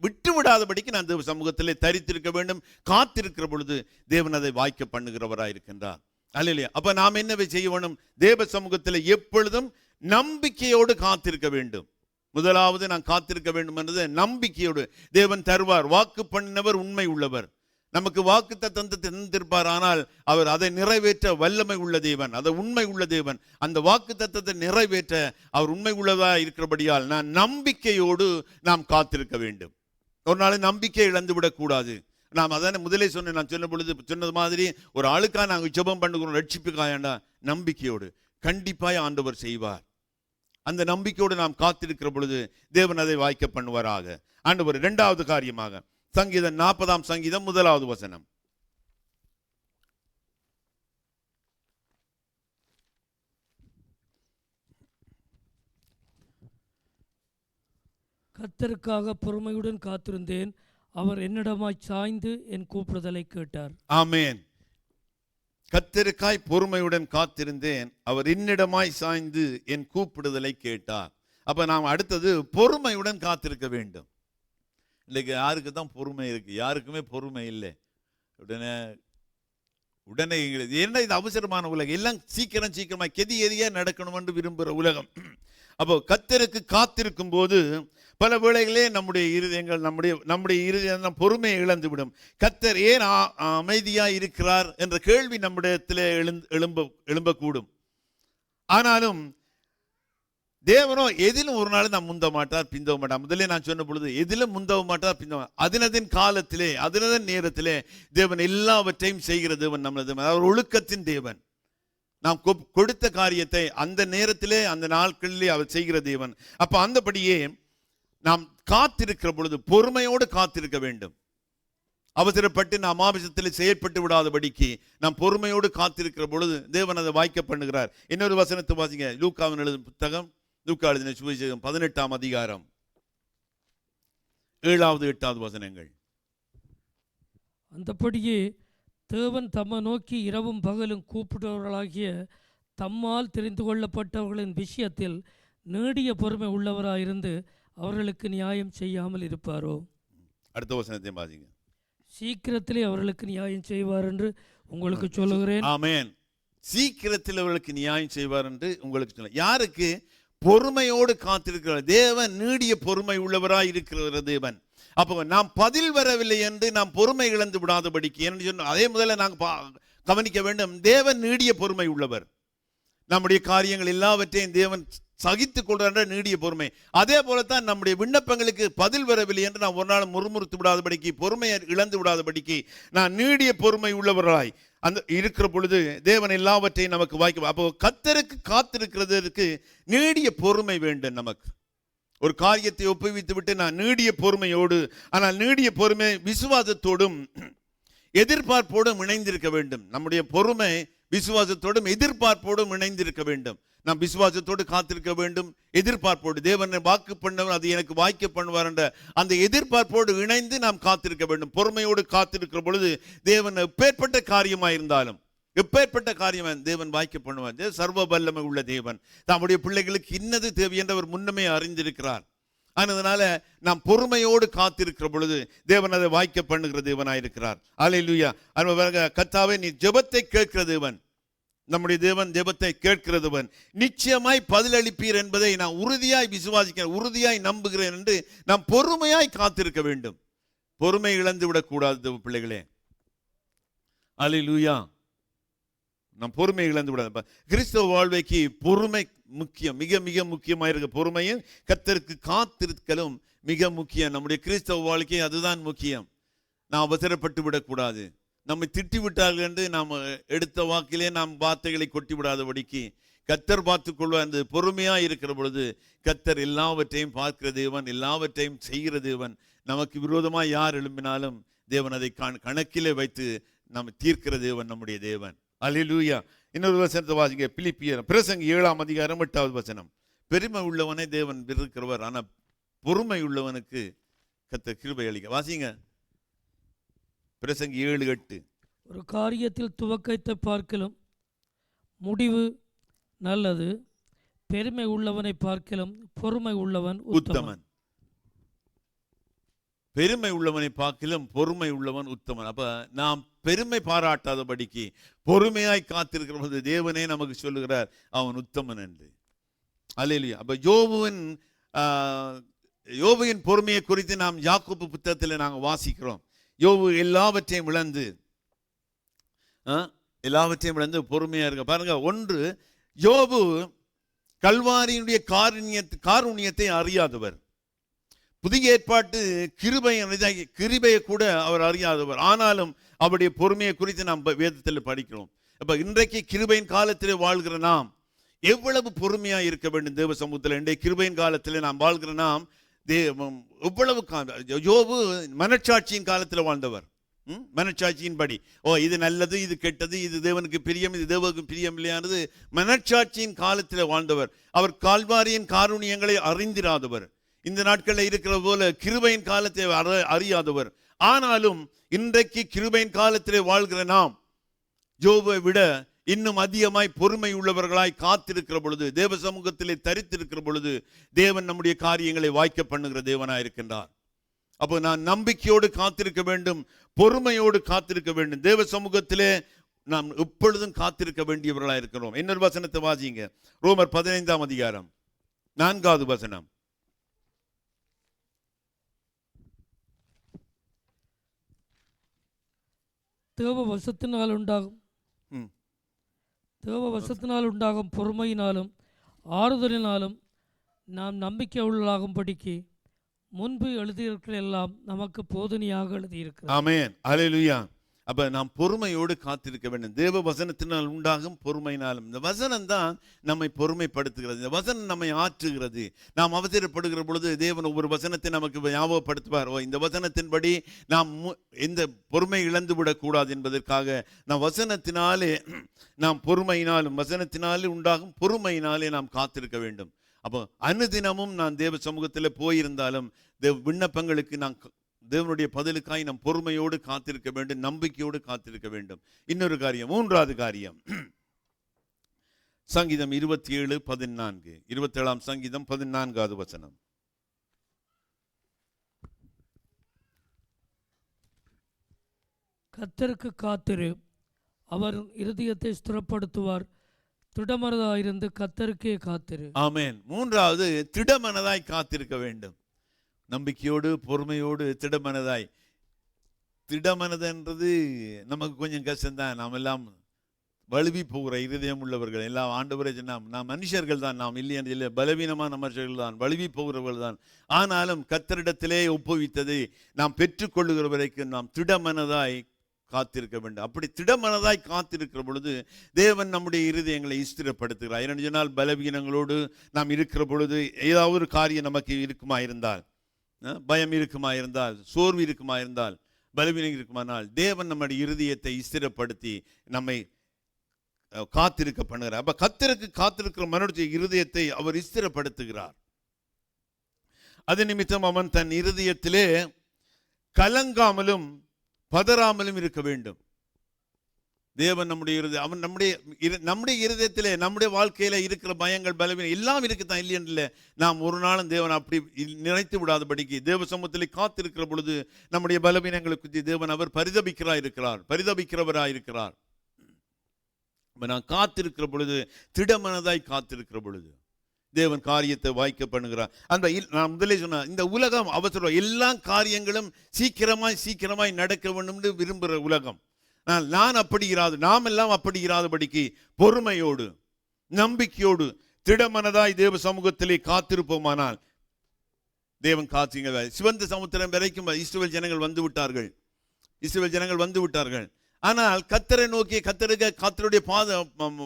விட்டு விடாதபடிக்கு நான் தேவ சமூகத்திலே தரித்திருக்க வேண்டும். காத்திருக்கிற பொழுது தேவன் அதை வாய்க்க பண்ணுகிறவராயிருக்கின்றார். அல்லேலூயா. அப்ப நாம் என்ன செய்ய வேண்டும்? தேவ சமூகத்தில் எப்பொழுதும் நம்பிக்கையோடு காத்திருக்க வேண்டும். முதலாவது நான் காத்திருக்க வேண்டும் என்றது நம்பிக்கையோடு. தேவன் தருவார், வாக்கு பண்ணினவர் உண்மை உள்ளவர், நமக்கு வாக்கு தத்தத்தை தந்திருப்பார். ஆனால் அவர் அதை நிறைவேற்ற வல்லமை உள்ள தேவன், அதை உண்மை உள்ள தேவன். அந்த வாக்கு தத்தத்தை நிறைவேற்ற அவர் உண்மை உள்ளதா இருக்கிறபடியால் நான் நம்பிக்கையோடு நாம் காத்திருக்க வேண்டும். ஒரு நாள் நம்பிக்கை இழந்து விடக்கூடாது. நாம் அதான முதலே சொன்னேன், நான் சொன்னது மாதிரி ஒரு ஆளுக்காக நாங்கள் ஜெபம் பண்ணுகிறோம், ரட்சிப்புக்காயண்டா, நம்பிக்கையோடு கண்டிப்பாய் ஆண்டவர் செய்வார். அந்த நம்பிக்கையோடு நாம் காத்திருக்கிற பொழுது தேவன் அதை வாய்க்க பண்ணுவாராக. ஆண்டவர். இரண்டாவது காரியமாக சங்கீதம் 40ஆம் சங்கீதம் 1வது வசனம். கர்த்தருக்காக பொறுமையுடன் காத்திருந்தேன், அவர் என்னிடமாய் சாய்ந்து என் கூப்பிடுதலை கேட்டார். ஆமென். கர்த்தருக்காய் பொறுமையுடன் காத்திருந்தேன், அவர் என்னிடமாய் சாய்ந்து என் கூப்பிடுதலை கேட்டார். அப்ப நாம் அடுத்தது பொறுமையுடன் காத்திருக்க வேண்டும். இன்னைக்கு யாருக்கு தான் பொறுமை இருக்கு? யாருக்குமே பொறுமை இல்லை. உடனே என்ன இது அவசரமான உலகம், எல்லாம் சீக்கிரமா கெதியா நடக்கணும் என்று விரும்புகிற உலகம். அப்போ கர்த்தருக்கு காத்திருக்கும் போது பல வேளைகளே நம்முடைய இருதயம் பொறுமையை இழந்துவிடும். கர்த்தர் ஏன் அமைதியா இருக்கிறார் என்ற கேள்வி நம்மிடத்திலே எழும்பக்கூடும். ஆனாலும் தேவனோ எதிலும் ஒரு நாள் நாம் முந்த மாட்டார், பிந்தவ மாட்டார். முதலே நான் சொன்ன பொழுது எதிலும் முந்தவ மாட்டார், பிந்தவ. அதனதின் காலத்திலே, அதனதன் நேரத்திலே தேவன் எல்லாவற்றையும் செய்கிற தேவன் நம்மளது தேவன். அவர் ஒழுக்கத்தின் தேவன். நாம் கொடுத்த காரியத்தை அந்த நேரத்திலே, அந்த நாட்களிலே அவர் செய்கிற தேவன். அப்ப அந்தபடியே நாம் காத்திருக்கிற பொழுது பொறுமையோடு காத்திருக்க வேண்டும். அவசரப்பட்டு நாம் ஆபீசத்தில் செயற்பட்டு விடாதபடிக்கு நாம் பொறுமையோடு காத்திருக்கிற பொழுது தேவன் அதை வாய்க்க பண்ணுகிறார். இன்னொரு வசனத்தை வாசிங்க. லூக்காவின் எழுதும் புத்தகம், லூக்கா எழுதின சுவிசேஷம் 18ஆம் அதிகாரம் 7வது 8வது வசனங்கள். அந்தபடியே தேவன் தம்மை நோக்கி இரவும் பகலும் கூப்பிடுபவர்களாகிய தம்மால் தெரிந்து கொள்ளப்பட்டவர்களின் விஷயத்தில் நீடிய பொறுமை உள்ளவராயிருந்து அவர்களுக்கு நியாயம் செய்யாமல் இருப்பாரோ? அடுத்த வசனத்தை வாசிங்க. சீக்கிரத்திலே அவர்களுக்கு நியாயம் செய்வார் என்று உங்களுக்கு சொல்லுகிறேன். ஆமென். சீக்கிரத்தில் அவர்களுக்கு நியாயம் செய்வார் என்று உங்களுக்கு சொல்ல. யாருக்கு? பொறுமையோடு காத்திருக்கிறார் தேவன். நீடிய பொறுமை உள்ளவராய் இருக்கிற தேவன். அப்போ நாம் பதில் வரவில்லை என்று நாம் பொறுமை இழந்து விடாதபடிக்கு என்று சொன்ன அதே முதல்ல நாங்கள் கவனிக்க வேண்டும். தேவன் நீடிய பொறுமை உள்ளவர். நம்முடைய காரியங்கள் எல்லாவற்றையும் தேவன் சகித்துக் கொள்கின்ற நீடிய பொறுமை. அதே போலத்தான் நம்முடைய விண்ணப்பங்களுக்கு பதில் வரவில்லை என்று நாம் ஒரு நாள் முறுமுறுத்து விடாதபடிக்கு, பொறுமையை இழந்து விடாதபடிக்கு நான் நீடிய பொறுமை உள்ளவர்களாய் அந்த இருக்கிற பொழுது தேவன் எல்லாவற்றையும் நமக்கு வாய்க்க. அப்போ கர்த்தருக்கு காத்திருக்கிறதற்கு நீடிய பொறுமை வேண்டும். நமக்கு ஒரு காரியத்தை ஒப்புவித்து விட்டு நான் நீடிய பொறுமையோடு, ஆனால் நீடிய பொறுமை விசுவாசத்தோடும் எதிர்பார்ப்போடும் இணைந்திருக்க வேண்டும். நம்முடைய பொறுமை விசுவாசத்தோடும் எதிர்பார்ப்போடும் இணைந்திருக்க வேண்டும். நாம் விசுவாசத்தோடு காத்திருக்க வேண்டும், எதிர்பார்ப்போடு. தேவனை வாக்கு பண்ணவர் அது எனக்கு வாய்க்க பண்ணுவார் என்ற அந்த எதிர்பார்ப்போடு இணைந்து நாம் காத்திருக்க வேண்டும். பொறுமையோடு காத்திருக்கிற பொழுது தேவன் எப்பேற்பட்ட காரியமாயிருந்தாலும், எப்பேற்பட்ட காரியம் தேவன் வாய்க்க பண்ணுவார். சர்வ வல்லமை உள்ள தேவன் தம்முடைய பிள்ளைகளுக்கு இன்னது தேவை என்று அவர் முன்னமே அறிந்திருக்கிறார். அதனால நாம் பொறுமையோடு காத்திருக்கிற பொழுது தேவன் அதை வாய்க்க பண்ணுகிற தேவனாயிருக்கிறார். அல்லேலூயா. கர்த்தாவே, நீ ஜெபத்தை கேட்கிற தேவன். நம்முடைய தேவன் ஜெபத்தை கேட்கிறதுவன். நிச்சயமாய் பதிலளிப்பீர் என்பதை நான் உறுதியாய் விசுவாசிக்கிறேன், உறுதியாய் நம்புகிறேன் என்று நாம் பொறுமையாய் காத்திருக்க வேண்டும். பொறுமை இழந்து விடக்கூடாது பிள்ளைகளே. அல்லேலூயா. நாம் பொறுமை இழந்து விடாது. கிறிஸ்தவ வாழ்வைக்கு பொறுமை முக்கியம், மிக மிக முக்கியமாக இருக்க. பொறுமையும் கர்த்தருக்கு காத்திருக்கலும் மிக முக்கியம். நம்முடைய கிறிஸ்தவ வாழ்க்கை அதுதான் முக்கியம். நாம் அவசரப்பட்டு விடக்கூடாது. நம்மை திட்டி விட்டார்கள் என்று நாம் எடுத்த வாக்கிலே நாம் வார்த்தைகளை கொட்டி விடாதபடிக்கு கர்த்தர் பார்த்துக் கொள்வார். அந்த பொறுமையாக இருக்கிற பொழுது கர்த்தர் எல்லாவற்றையும் பார்க்கிற தேவன், எல்லாவற்றையும் செய்கிற தேவன். நமக்கு விரோதமாக யார் எழும்பினாலும் தேவன் அதை கணக்கிலே வைத்து நம்ம தீர்க்கிற தேவன் நம்முடைய தேவன். அல்லேலூயா. இன்னொரு வசனத்தை வாசிங்க. பிலிப்பியர் பிரசங்கி 7ஆம் அதிகாரம் 8வது வசனம். பெருமை உள்ளவனை தேவன் இருக்கிறவர், ஆனால் பொறுமை உள்ளவனுக்கு கர்த்தர் கிருபை அளிக்க. வாசிங்க. பிரசங்கி 7:8. ஒரு காரியத்தில் துவக்கத்தை பார்க்கலும் முடிவு நல்லது, பெருமை உள்ளவனை பார்க்கலும் பொறுமை உள்ளவன் உத்தமன். பெருமை உள்ளவனை பார்க்கலும் பொறுமை உள்ளவன் உத்தமன். அப்ப நாம் பெருமை பாராட்டாதபடிக்கு பொறுமையாய் காத்திருக்கிற போது தேவனே நமக்கு சொல்லுகிறார் அவன் உத்தமன் என்று. அல்லேலூயா. அப்ப யோபுவின் பொறுமையை குறித்து நாம் யாக்கோபு புத்தகத்தில் நாங்கள் வாசிக்கிறோம். யோபு எல்லாவற்றையும் இழந்து பொறுமையா இருக்க. பாருங்க, ஒன்று, யோபு கல்வாரியினுடைய காருண்யத்தை அறியாதவர். புதிய ஏற்பாட்டு கிருபையை கூட அவர் அறியாதவர். ஆனாலும் அவருடைய பொறுமையை குறித்து நாம் வேதத்தில் படிக்கிறோம். அப்ப இன்றைக்கு கிருபையின் காலத்திலே வாழ்கிற நாம் எவ்வளவு பொறுமையா இருக்க வேண்டும் தேவ சமூகத்தில். இன்றைய கிருபையின் காலத்தில் நாம் வாழ்கிற நாம் எவ்வளவு. யோபு மனச்சாட்சியின் காலத்தில் வாழ்ந்தவர். மனச்சாட்சியின்படி இது நல்லது, இது கெட்டது, இது தேவனுக்கு பிரியம், இது தேவனுக்கு பிரியம் இல்லையானது மனச்சாட்சியின் காலத்தில் வாழ்ந்தவர். அவர் கால்வாரியின் காருண்யங்களை அறிந்திராதவர். இந்த நாட்களில் இருக்கிற போல கிருபையின் காலத்தை அறியாதவர். ஆனாலும் இன்றைக்கு கிருபையின் காலத்திலே வாழ்கிற நாம் யோபுவை விட இன்னும் அதிகமாய் பொறுமை உள்ளவர்களாய் காத்திருக்கிற பொழுது, தேவ சமூகத்திலே தரித்திருக்கிற பொழுது தேவன் நம்முடைய காரியங்களை வாய்க்க பண்ணுகிற தேவனாய் இருக்கின்றார். அப்போ நான் நம்பிக்கையோடு காத்திருக்க வேண்டும், பொறுமையோடு காத்திருக்க வேண்டும். தேவ சமூகத்திலே நாம் எப்பொழுதும் காத்திருக்க வேண்டியவர்களாய் இருக்கிறோம். இன்னொரு வசனத்தை வாசிங்க. ரோமர் 15ஆம் அதிகாரம் 4வது வசனம். தேவ வசத்தினால் உண்டாகும் பொறுமையினாலும் ஆறுதலினாலும் நாம் நம்பிக்கை உள்ளாகும்படிக்கு முன்பு எழுதியிருக்கிற எல்லாம் நமக்கு போதனையாக எழுதியிருக்கிறது. ஆமென். அல்லேலூயா. அப்ப நாம் பொறுமையோடு காத்திருக்க வேண்டும். தேவ வசனத்தினால் உண்டாகும் பொறுமையினாலும். இந்த வசனம் தான் நம்மை பொறுமைப்படுத்துகிறது. இந்த வசனம் நம்மை ஆற்றுகிறது. நாம் அவசரப்படுகிற பொழுது தேவன் ஒவ்வொரு வசனத்தை நமக்கு ஞாபகப்படுத்துவார். இந்த வசனத்தின்படி நாம் எந்த பொறுமை இழந்து விடக்கூடாது என்பதற்காக நாம் வசனத்தினாலே நாம் பொறுமையினாலும் வசனத்தினாலே உண்டாகும் பொறுமையினாலே நாம் காத்திருக்க வேண்டும். அப்போ அனுதினமும் நான் தேவ சமூகத்தில் போயிருந்தாலும் விண்ணப்பங்களுக்கு நான் தேவனுடைய பதிலுக்காய் நாம் பொறுமையோடு காத்திருக்க வேண்டும், நம்பிக்கையோடு காத்திருக்க வேண்டும். இன்னொரு காரியம், மூன்றாவது காரியம், சங்கீதம் 27:14, 27ஆம் சங்கீதம் 14வது வசனம். கர்த்தருக்கு காத்திரு, அவர் இருதயத்தை ஸ்திரப்படுத்துவார், திடமனதாயிருந்து கர்த்தருக்கே காத்திரு. ஆமென். மூன்றாவது, திடமனதாய் காத்திருக்க வேண்டும். நம்பிக்கையோடு பொறுமையோடு திடமனதாய். திடமனதுன்றது நமக்கு கொஞ்சம் கஷ்டம்தான். நாம் எல்லாம் வலுவி போகிற இருதயம் உள்ளவர்கள் எல்லாம். ஆண்டவரே நாம் மனுஷர்கள் தான், நாம் இல்லையென்று இல்லை, பலவீனமான மனுஷர்கள் தான், வலுவி போகிறவர்கள் தான். ஆனாலும் கர்த்தரிடத்திலே ஒப்புவித்ததை நாம் பெற்றுக்கொள்ளுகிற வரைக்கும் நாம் திடமனதாய் காத்திருக்க வேண்டும். அப்படி திடமனதாய் காத்திருக்கிற பொழுது தேவன் நம்முடைய இருதயங்களை ஸ்திரப்படுத்துகிறார். ஏனென்று சொன்னால் பலவீனங்களோடு நாம் இருக்கிற பொழுது ஏதாவது ஒரு காரியம் நமக்கு இருக்குமா இருந்தால், பயம் இருக்குமா இருந்தால், சோர்வு இருக்குமா இருந்தால், பலவீனம் இருக்குமானால், தேவன் நம்முடைய இருதயத்தை ஸ்திரப்படுத்தி நம்மை காத்திருக்க பண்ணுகிறார். அப்ப கர்த்தருக்கு காத்திருக்கிற மனுடைய இருதயத்தை அவர் ஸ்திரப்படுத்துகிறார். அது நிமித்தம் அவன் தன் இருதயத்திலே கலங்காமலும் பதறாமலும் இருக்க வேண்டும். தேவன் நம்முடைய இருதயம், அவன் நம்முடைய இருதயத்திலே, நம்முடைய வாழ்க்கையில இருக்கிற பயங்கள், பலவீனம் எல்லாம் இருக்குதான், இல்லையென்றில்லை. நாம் ஒரு நாளும் தேவன் அப்படி நினைத்து விடாதபடிக்கு தேவ சமூகத்திலே காத்திருக்கிற பொழுது நம்முடைய பலவீனங்களை குறித்து தேவன் அவர் பரிதபிக்கிறவராயிருக்கிறார். நான் காத்திருக்கிற பொழுது, திடமனதாய் காத்திருக்கிற பொழுது தேவன் காரியத்தை வாய்க்க பண்ணுகிறார். அந்த நான் முதலே சொன்ன இந்த உலகம் அவசரம், எல்லா காரியங்களும் சீக்கிரமாய் நடக்க வேண்டும் என்று விரும்புகிற உலகம். நான் அப்படி இராது, நாம் எல்லாம் அப்படி இராதபடிக்கு பொறுமையோடு நம்பிக்கையோடு திடமனதாய் தேவ சமூகத்திலே காத்திருப்போமானால் தேவன் காத்தீங்க. சிவந்த சமுத்திரம் வரைக்கும் இஸ்ரவேல் ஜனங்கள் வந்து விட்டார்கள். ஆனால் கர்த்தரை நோக்கி, கர்த்தருடைய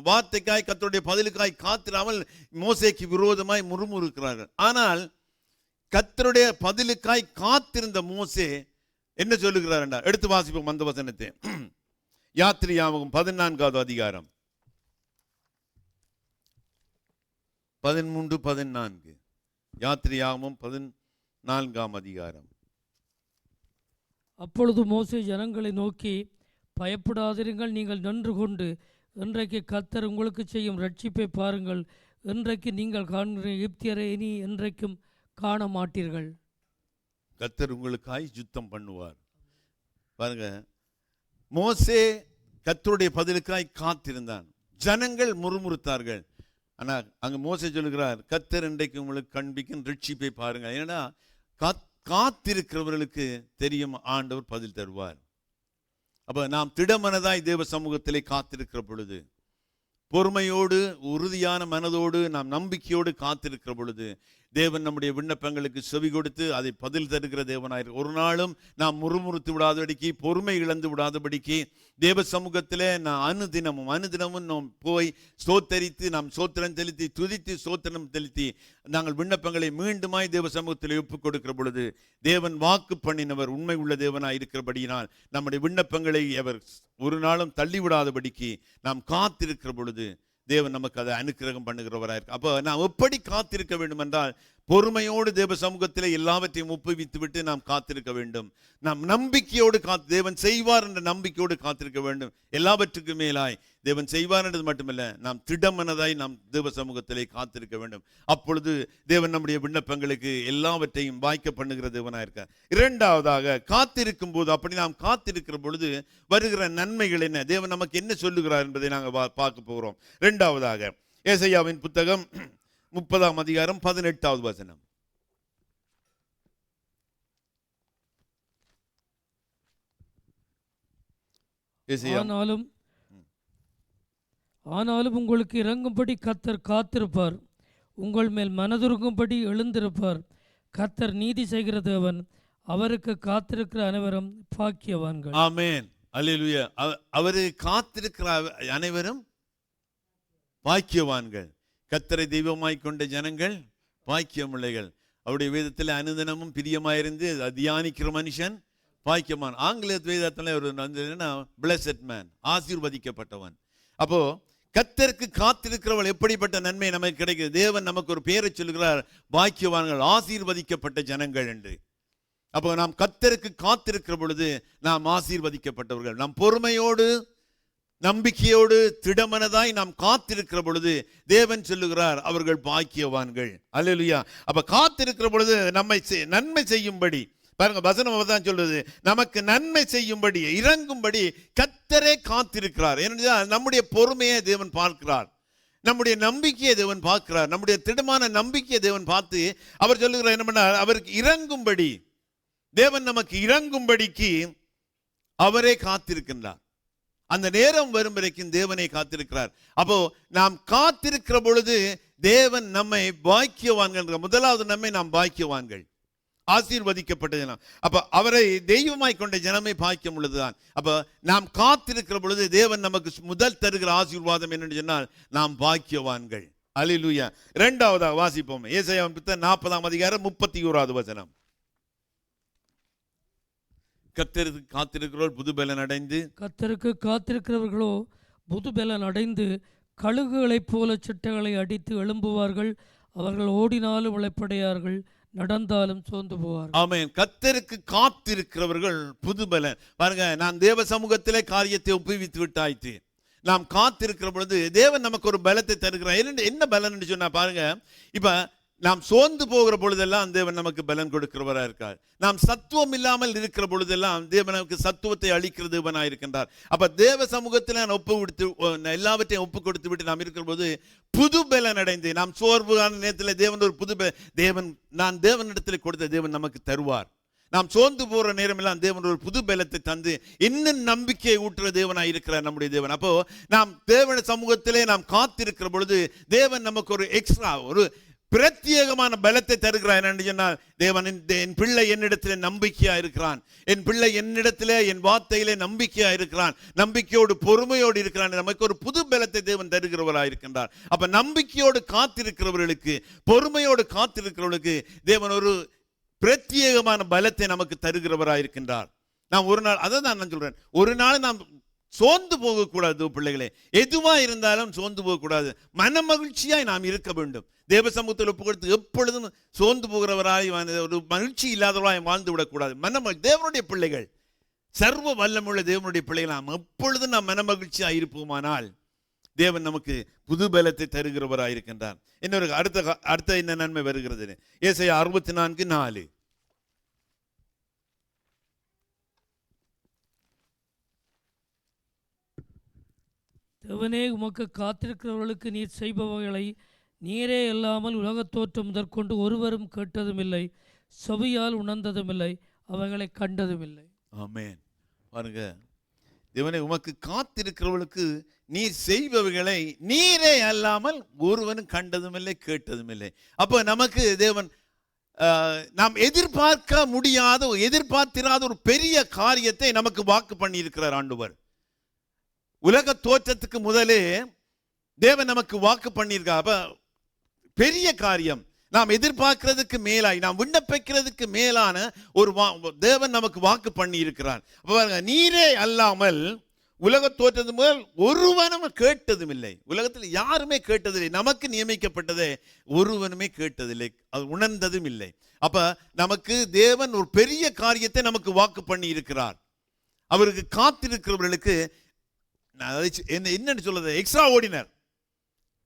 வார்த்தைக்காய், கர்த்தருடைய பதிலுக்காய் காத்திராமல் மோசேக்கு விரோதமாய் முறுமுறுக்கிறார்கள். ஆனால் கர்த்தருடைய பதிலுக்காய் காத்திருந்த மோசே என்ன சொல்லுகிறார் என்றால், எடுத்து வாசிப்போம் அந்த வசனத்தை. யாத்திரையாகமம் 14வது அதிகாரம் 13-14. யாத்திரையாகமம் 14ஆம் அதிகாரம். அப்பொழுது மோசே ஜனங்களை நோக்கி, பயப்படாதிருங்கள், நீங்கள் நன்று கொண்டு இன்றைக்கு கர்த்தர் உங்களுக்கு செய்யும் ரட்சிப்பை பாருங்கள். இன்றைக்கு நீங்கள் காண்கிற எகிப்தியரை இனி என்றைக்கும் காண மாட்டீர்கள். கர்த்தர் உங்களுக்காய் யுத்தம் பண்ணுவார். பாருங்க, மோசே கர்த்தருடைய பதிலுக்காய் காத்திருந்தான். ஜனங்கள் முறுமுறுத்தார்கள். ஆனால் அங்க மோசே சொல்லுகிறார், கர்த்தர் இன்றைக்கு உங்களுக்கு காண்பிக்கும் ரட்சிப்பை பாருங்க. ஏன்னா காத்திருக்கிறவர்களுக்கு தெரியும் ஆண்டவர் பதில் தருவார். அப்ப நாம் திடமனதாய் தேவ சமூகத்திலே காத்திருக்கிற பொழுது, பொறுமையோடு உறுதியான மனதோடு நாம் நம்பிக்கையோடு காத்திருக்கிற பொழுது தேவன் நம்முடைய விண்ணப்பங்களுக்கு செவி கொடுத்து அதை பதில் தருகிற தேவனாயிரு. ஒரு நாளும் நாம் முறுமுறுத்து விடாதபடிக்கு, பொறுமை இழந்து விடாதபடிக்கு தேவ சமூகத்திலே நான் அனுதினமும் நாம் போய் ஸ்தோத்தரித்து, நாம் சோத்திரம் செலுத்தி, துதித்து சோத்திரம் செலுத்தி நாங்கள் விண்ணப்பங்களை மீண்டுமாய் தேவ சமூகத்தில் ஒப்புக் கொடுக்கிற பொழுது தேவன் வாக்கு பண்ணினவர் உண்மை உள்ள தேவனாய் இருக்கிறபடியினால் நம்முடைய விண்ணப்பங்களை அவர் ஒரு நாளும் தள்ளிவிடாதபடிக்கு நாம் காத்திருக்கிற பொழுது தேவன் நமக்கு அதை அனுக்கிரகம் பண்ணுகிறவராயிருக்கு. அப்போ நாம் எப்படி காத்திருக்க வேண்டும் என்றால், பொறுமையோடு தேவ சமூகத்தில் எல்லாவற்றையும் ஒப்புவித்து விட்டு நாம் காத்திருக்க வேண்டும். நாம் நம்பிக்கையோடு தேவன் செய்வார் என்ற நம்பிக்கையோடு காத்திருக்க வேண்டும். எல்லாவற்றுக்கும் மேலாய் தேவன் செய்வார் என்றது மட்டுமல்ல, நாம் திடமனதாய் நாம் தேவ சமூகத்திலே காத்திருக்க வேண்டும். அப்பொழுது தேவன் நம்முடைய விண்ணப்பங்களுக்கு எல்லாவற்றையும் வாய்க்க பண்ணுகிற தேவனாயிருக்கார். இரண்டாவதாக, காத்திருக்கும் போது, அப்படி நாம் காத்திருக்கிற பொழுது வருகிற நன்மைகள் என்ன, தேவன் நமக்கு என்ன சொல்லுகிறார் என்பதை நாங்கள் பார்க்க போகிறோம். இரண்டாவதாக, ஏசாயாவின் புத்தகம் 30ஆம் அதிகாரம் 18வது வசனம். ஆனாலும் உங்களுக்கு இறங்கும்படி கர்த்தர் காத்திருப்பார், உங்கள் மேல் மனதுருகும்படி எழுந்திருப்பார். கர்த்தர் நீதி செய்கிற தேவன், அவருக்கு காத்திருக்கிற அனைவரும் பாக்கியவான்கள். ஆமென், அல்லேலூயா. அவரு காத்திருக்கிற அனைவரும் பாக்கியவான்கள். கர்த்தரை தெய்வமாய் கொண்ட ஜனங்கள் பாக்கியமுள்ளைகள். அவருடைய வேதத்தில் அனுதினமும் பிரியமாயிருந்து தியானிக்கிற மனுஷன் பாக்கியமான். ஆங்கில வேதத்தில் ஒரு பிளஸட் மேன், ஆசீர்வதிக்கப்பட்டவன். அப்போ கர்த்தருக்கு காத்திருக்கிறவள் எப்படிப்பட்ட நன்மை நமக்கு கிடைக்கிறது. தேவன் நமக்கு ஒரு பேரை சொல்லுகிறார், பாக்கியவான்கள், ஆசீர்வதிக்கப்பட்ட ஜனங்கள் என்று. அப்போ நாம் கர்த்தருக்கு காத்திருக்கிற பொழுது நாம் ஆசீர்வதிக்கப்பட்டவர்கள். நாம் பொறுமையோடு நம்பிக்கையோடு திடமனதாய் நாம் காத்திருக்கிற பொழுது தேவன் சொல்லுகிறார் அவர்கள் பாக்கியவான்கள். அல்லேலூயா. அப்ப காத்திருக்கிற பொழுது நம்மை நன்மை செய்யும்படி, பாருங்க வசனம் தான் சொல்லுது, நமக்கு நன்மை செய்யும்படி இறங்கும்படி கர்த்தரே காத்திருக்கிறார். ஏனென்றால் நம்முடைய பொறுமையை தேவன் பார்க்கிறார், நம்முடைய நம்பிக்கையை தேவன் பார்க்கிறார், நம்முடைய திடமான நம்பிக்கையை தேவன் பார்த்து அவர் சொல்லுகிறார் என்ன பண்ணார், அவருக்கு இறங்கும்படி, தேவன் நமக்கு இறங்கும்படிக்கு அவரே காத்திருக்கின்றார். அந்த நேரம் வரும் வரைக்கும் தேவனை காத்திருக்கிறார். அப்போ நாம் காத்திருக்கிற பொழுது தேவன் நம்மை பாக்கியவான்கள், முதலாவது நம்மை நாம் பாக்கியவான்கள், ஆசீர்வதிக்கப்பட்ட ஜனம். அப்ப அவரை தெய்வமாய் கொண்ட ஜனமே பாக்கியம் உள்ளதுதான். அப்ப நாம் காத்திருக்கிற பொழுது தேவன் நமக்கு முதல் தருகிற ஆசீர்வாதம் என்னன்னு சொன்னால் நாம் பாக்கியவான்கள். அல்லேலூயா. இரண்டாவதாக வாசிப்போம் ஏசாயாவின் புத்தகம் 40ஆம் அதிகாரம் 31வது வசனம். கர்த்தருக்கு காத்திருக்கிறோர் புதுபலன் அடைந்து, கர்த்தருக்கு காத்திருக்கிறவர்களோ புதுபலன் அடைந்து கழுகுகளைப் போல சிட்டைகளை அடித்து எழும்புவார்கள். அவர்கள் ஓடினாலும் இளைப்படையார்கள், நடந்தாலும் சோர்ந்து போவார்கள். ஆமென். கர்த்தருக்கு காத்திருக்கிறவர்கள் புதுபலன். பாருங்க, நான் தேவ சமூகத்திலே காரியத்தை ஒப்புவித்து விட்டாயிற்று. நாம் காத்திருக்கிற பொழுது தேவன் நமக்கு ஒரு பலத்தை தருகிறார். என்ன பலன் சொன்னா பாருங்க, இப்ப நாம் சோர்ந்து போகிற பொழுதெல்லாம் தேவன் நமக்கு பலன் கொடுக்கிறவராக இருக்கார். நாம் சத்துவம் இல்லாமல் இருக்கிற பொழுதெல்லாம் தேவன் நமக்கு சத்துவத்தை அளிக்கிற தேவனாக இருக்கின்றார். அப்ப தேவ சமூகத்தில் நான் எல்லாவற்றையும் ஒப்பு கொடுத்து விட்டு நாம் இருக்கிற போது புது பலன் அடைந்து, நாம் சோர்வான நேரத்தில் தேவன் ஒரு நான் தேவனிடத்தில் கொடுத்த தேவன் நமக்கு தருவார். நாம் சோர்ந்து போற நேரம் எல்லாம் தேவன் ஒரு புது பலத்தை தந்து இன்னும் நம்பிக்கையை ஊற்றுற தேவனாய் இருக்கிறார் நம்முடைய தேவன். அப்போ நாம் தேவன சமூகத்திலே நாம் காத்திருக்கிற பொழுது தேவன் நமக்கு ஒரு எக்ஸ்ட்ரா ஒரு பிரத்யேகமான பலத்தை தருகிறார். என்று சொன்னால் தேவன் என் பிள்ளை என்னிடத்திலே நம்பிக்கையா இருக்கிறான், என் பிள்ளை என்னிடத்திலே என் வார்த்தையிலே நம்பிக்கையா இருக்கிறான், நம்பிக்கையோடு பொறுமையோடு இருக்கிறான். நமக்கு ஒரு புது பலத்தை தேவன் தருகிறவராக இருக்கின்றார். அப்ப நம்பிக்கையோடு காத்திருக்கிறவர்களுக்கு, பொறுமையோடு காத்திருக்கிறவர்களுக்கு தேவன் ஒரு பிரத்யேகமான பலத்தை நமக்கு தருகிறவராக இருக்கின்றார். நாம் ஒரு நாள், அதை தான் நான் சொல்றேன், ஒரு நாள் நாம் சோர்ந்து போகக்கூடாது பிள்ளைகளே. எதுவா இருந்தாலும் சோர்ந்து போகக்கூடாது, மன மகிழ்ச்சியாய் நாம் இருக்க வேண்டும். தேவ சமூகத்தில் ஒப்பு கொடுத்து எப்பொழுதும் சோர்ந்து போகிறவராய், ஒரு மகிழ்ச்சி இல்லாதவராய் வாழ்ந்து விடக்கூடாது. தேவனுடைய பிள்ளைகள், சர்வ வல்லமுள்ள தேவனுடைய பிள்ளைகள் நாம் எப்பொழுதும் நாம் மன மகிழ்ச்சியாக இருப்போமானால் தேவன் நமக்கு புது பலத்தை தருகிறவராக இருக்கின்றார். இன்னொரு அடுத்த என்ன நன்மை வருகிறது, ஏசாயா 64:4. தேவனே, உமக்கு காத்திருக்கிறவர்களுக்கு நீர் செய்பவைகளை நீரே இல்லாமல் உலகத் தோற்றம் முதற்கொண்டு ஒருவரும் கேட்டதும் இல்லை, செவியால் உணர்ந்ததும் இல்லை, அவைகளை கண்டதும் இல்லை. ஆமென். பாருங்க, தேவனே உமக்கு காத்திருக்கிறவர்களுக்கு நீர் செய்பவைகளை நீரே அல்லாமல் ஒருவனும் கண்டதும் இல்லை, கேட்டதும் இல்லை. அப்போ நமக்கு தேவன் நாம் எதிர்பார்க்க முடியாத, எதிர்பார்த்திராத ஒரு பெரிய காரியத்தை நமக்கு வாக்கு பண்ணி இருக்கிறார் ஆண்டவர். உலக தோற்றத்துக்கு முதலே தேவன் நமக்கு வாக்கு பண்ணியிருக்கார். அப்ப பெரிய காரியம், நாம் எதிர்பார்க்கிறதுக்கு மேலாய், நாம் விண்ணப்பிக்கிறதுக்கு மேலான ஒரு தேவன் நமக்கு வாக்கு பண்ணி இருக்கிறார். நீரே அல்லாமல் உலக தோற்றது முதல் ஒருவனும் கேட்டதும் இல்லை. உலகத்தில் யாருமே கேட்டதில்லை, நமக்கு நியமிக்கப்பட்டதே ஒருவனுமே கேட்டதில்லை, அது உணர்ந்ததும் இல்லை. அப்ப நமக்கு தேவன் ஒரு பெரிய காரியத்தை நமக்கு வாக்கு பண்ணி இருக்கிறார். அவருக்கு காத்திருக்கிறவர்களுக்கு என்னன்னு சொல்றது, எக்ஸ்ட்ரா ஆர்டினர்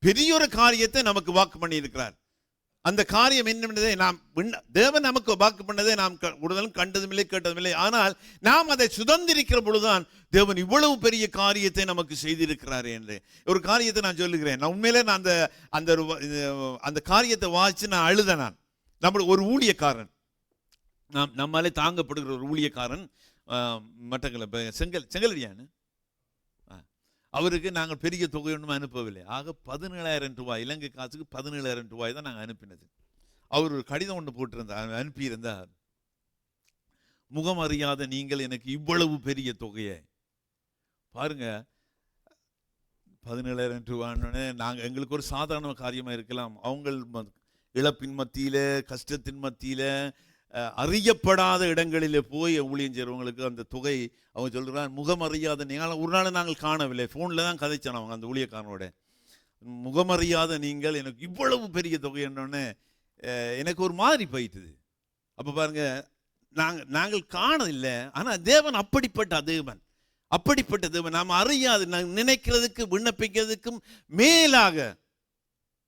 பெரிய ஒரு காரியத்தை நமக்கு வாக்கு பண்ணி இருக்கிறார். அந்த காரியம் என்னதை நாம் தேவன் நமக்கு வாக்கு பண்ணதை நாம் உடலும் கண்டதும் இல்லை, கேட்டதும் இல்லை. ஆனால் நாம் அதை சுதந்திரிக்கிற பொழுதுதான் தேவன் இவ்வளவு பெரிய காரியத்தை நமக்கு செய்திருக்கிறார் என்று ஒரு காரியத்தை நான் சொல்லுகிறேன். நான் உண்மையிலே நான் அந்த காரியத்தை வாசிச்சு நான் அழுத. நான் நம்மளுடைய ஒரு ஊழியக்காரன், நம்மாலே தாங்கப்படுகிற ஒரு ஊழியக்காரன், மட்டக்களப்பு செங்கலடியான்னு, அவருக்கு நாங்கள் பெரிய தொகை ஒன்றும் அனுப்பவில்லை. ஆக 17,000 ரூபாய், இலங்கை காசுக்கு 17,000 ரூபாய் தான் நாங்கள் அனுப்பினது. அவர் ஒரு கடிதம் ஒன்று போட்டிருந்தார், அனுப்பியிருந்தார். முகம் அறியாத நீங்கள் எனக்கு இவ்வளவு பெரிய தொகையை பாருங்க. 17,000 ரூபான்னு நாங்கள், எங்களுக்கு ஒரு சாதாரண காரியமாக இருக்கலாம். அவங்க இழப்பின் மத்தியில, கஷ்டத்தின் மத்தியில, அறியப்படாத இடங்களிலே போய் ஊழியம் செய்கிறவங்களுக்கு அந்த தொகை அவங்க சொல்கிறார், முகம் அறியாத நீங்கள், ஒரு நாள் நாங்கள் காணவில்லை, ஃபோனில் தான் கதைச்சான் அவங்க அந்த ஊழியக்காரனோட. முகமறியாத நீங்கள் எனக்கு இவ்வளவு பெரிய தொகை என்னன்னு எனக்கு ஒரு மாதிரி போயிட்டுது. அப்போ பாருங்க, நாங்கள் காணதில்லை. ஆனால் தேவன் அப்படிப்பட்ட தேவன், அப்படிப்பட்ட தேவன். நாம் அறியாது, நாங்கள் நினைக்கிறதுக்கு விண்ணப்பிக்கிறதுக்கும் மேலாக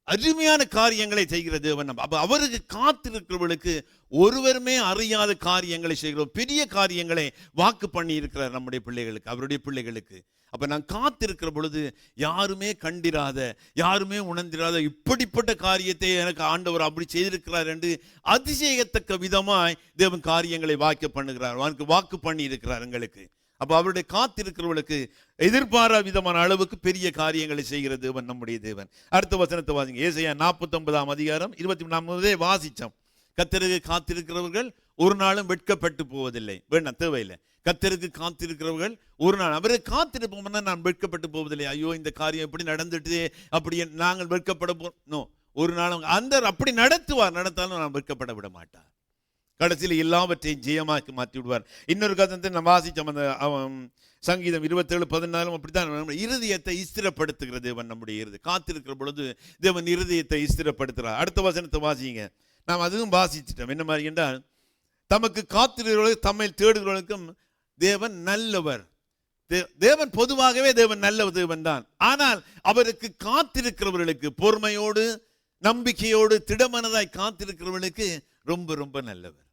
அருமையான காரியங்களை செய்கிற தேவன். அப்ப அவருக்கு காத்திருக்கிறவர்களுக்கு ஒருவருமே அறியாத காரியங்களை செய்கிறோம். பெரிய காரியங்களை வாக்கு பண்ணி இருக்கிறார் நம்முடைய பிள்ளைகளுக்கு, அவருடைய பிள்ளைகளுக்கு. அப்ப நான் காத்திருக்கிற பொழுது யாருமே கண்டிராத, யாருமே உணர்ந்திராத இப்படிப்பட்ட காரியத்தை எனக்கு ஆண்டவர் அப்படி செய்திருக்கிறார் என்று அதிசயத்தக்க விதமாய் தேவன் காரியங்களை வாக்கு பண்ணி இருக்கிறார் எங்களுக்கு. அப்ப அவருடைய காத்திருக்கிறவர்களுக்கு எதிர்பாரா விதமான அளவுக்கு பெரிய காரியங்களை செய்கிற தேவன் நம்முடைய தேவன். அடுத்த வசனத்தை வாசிங்க. ஏசாயா 49ஆம் அதிகாரம் 24 வாசிச்சோம். கர்த்தருக்கு காத்திருக்கிறவர்கள் ஒரு நாளும் வெட்கப்பட்டு போவதில்லை. வேண்டாம், தேவையில்லை. கர்த்தருக்கு காத்திருக்கிறவர்கள் ஒரு நாள், அவரை காத்திருப்போம்னா நான் வெட்கப்பட்டு போவதில்லை. ஐயோ இந்த காரியம் எப்படி நடந்துட்டு அப்படி நாங்கள் வெட்கப்பட ஒரு நாளும் அந்த அப்படி நடத்தாலும் நான் வெட்கப்பட விட மாட்டார். கடைசியில் எல்லாவற்றையும் ஜெயமாக்கி மாற்றி விடுவார். இன்னொரு கதை நம்ம வாசிச்சோம், அந்த சங்கீதம் 27:14 அப்படித்தான். இருதயத்தை ஸ்திரப்படுத்துகிற தேவன் நம்முடைய காத்திருக்கிற பொழுது தேவன் இருதயத்தை ஸ்திரப்படுத்துகிறார். அடுத்த வசனத்தை வாசிங்க. நாம் அதுவும் வாசிச்சிட்டோம். என்ன மாதிரி என்றால், தமக்கு காத்திருக்கிறவர்களுக்கு, தம்மை தேடுகிறவர்களுக்கும் தேவன் நல்லவர். தேவன் பொதுவாகவே தேவன் நல்ல தேவன் தான். ஆனால் அவருக்கு காத்திருக்கிறவர்களுக்கு, பொறுமையோடு நம்பிக்கையோடு திடமனதாய் காத்திருக்கிறவர்களுக்கு ரொம்ப ரொம்ப நல்லவர்,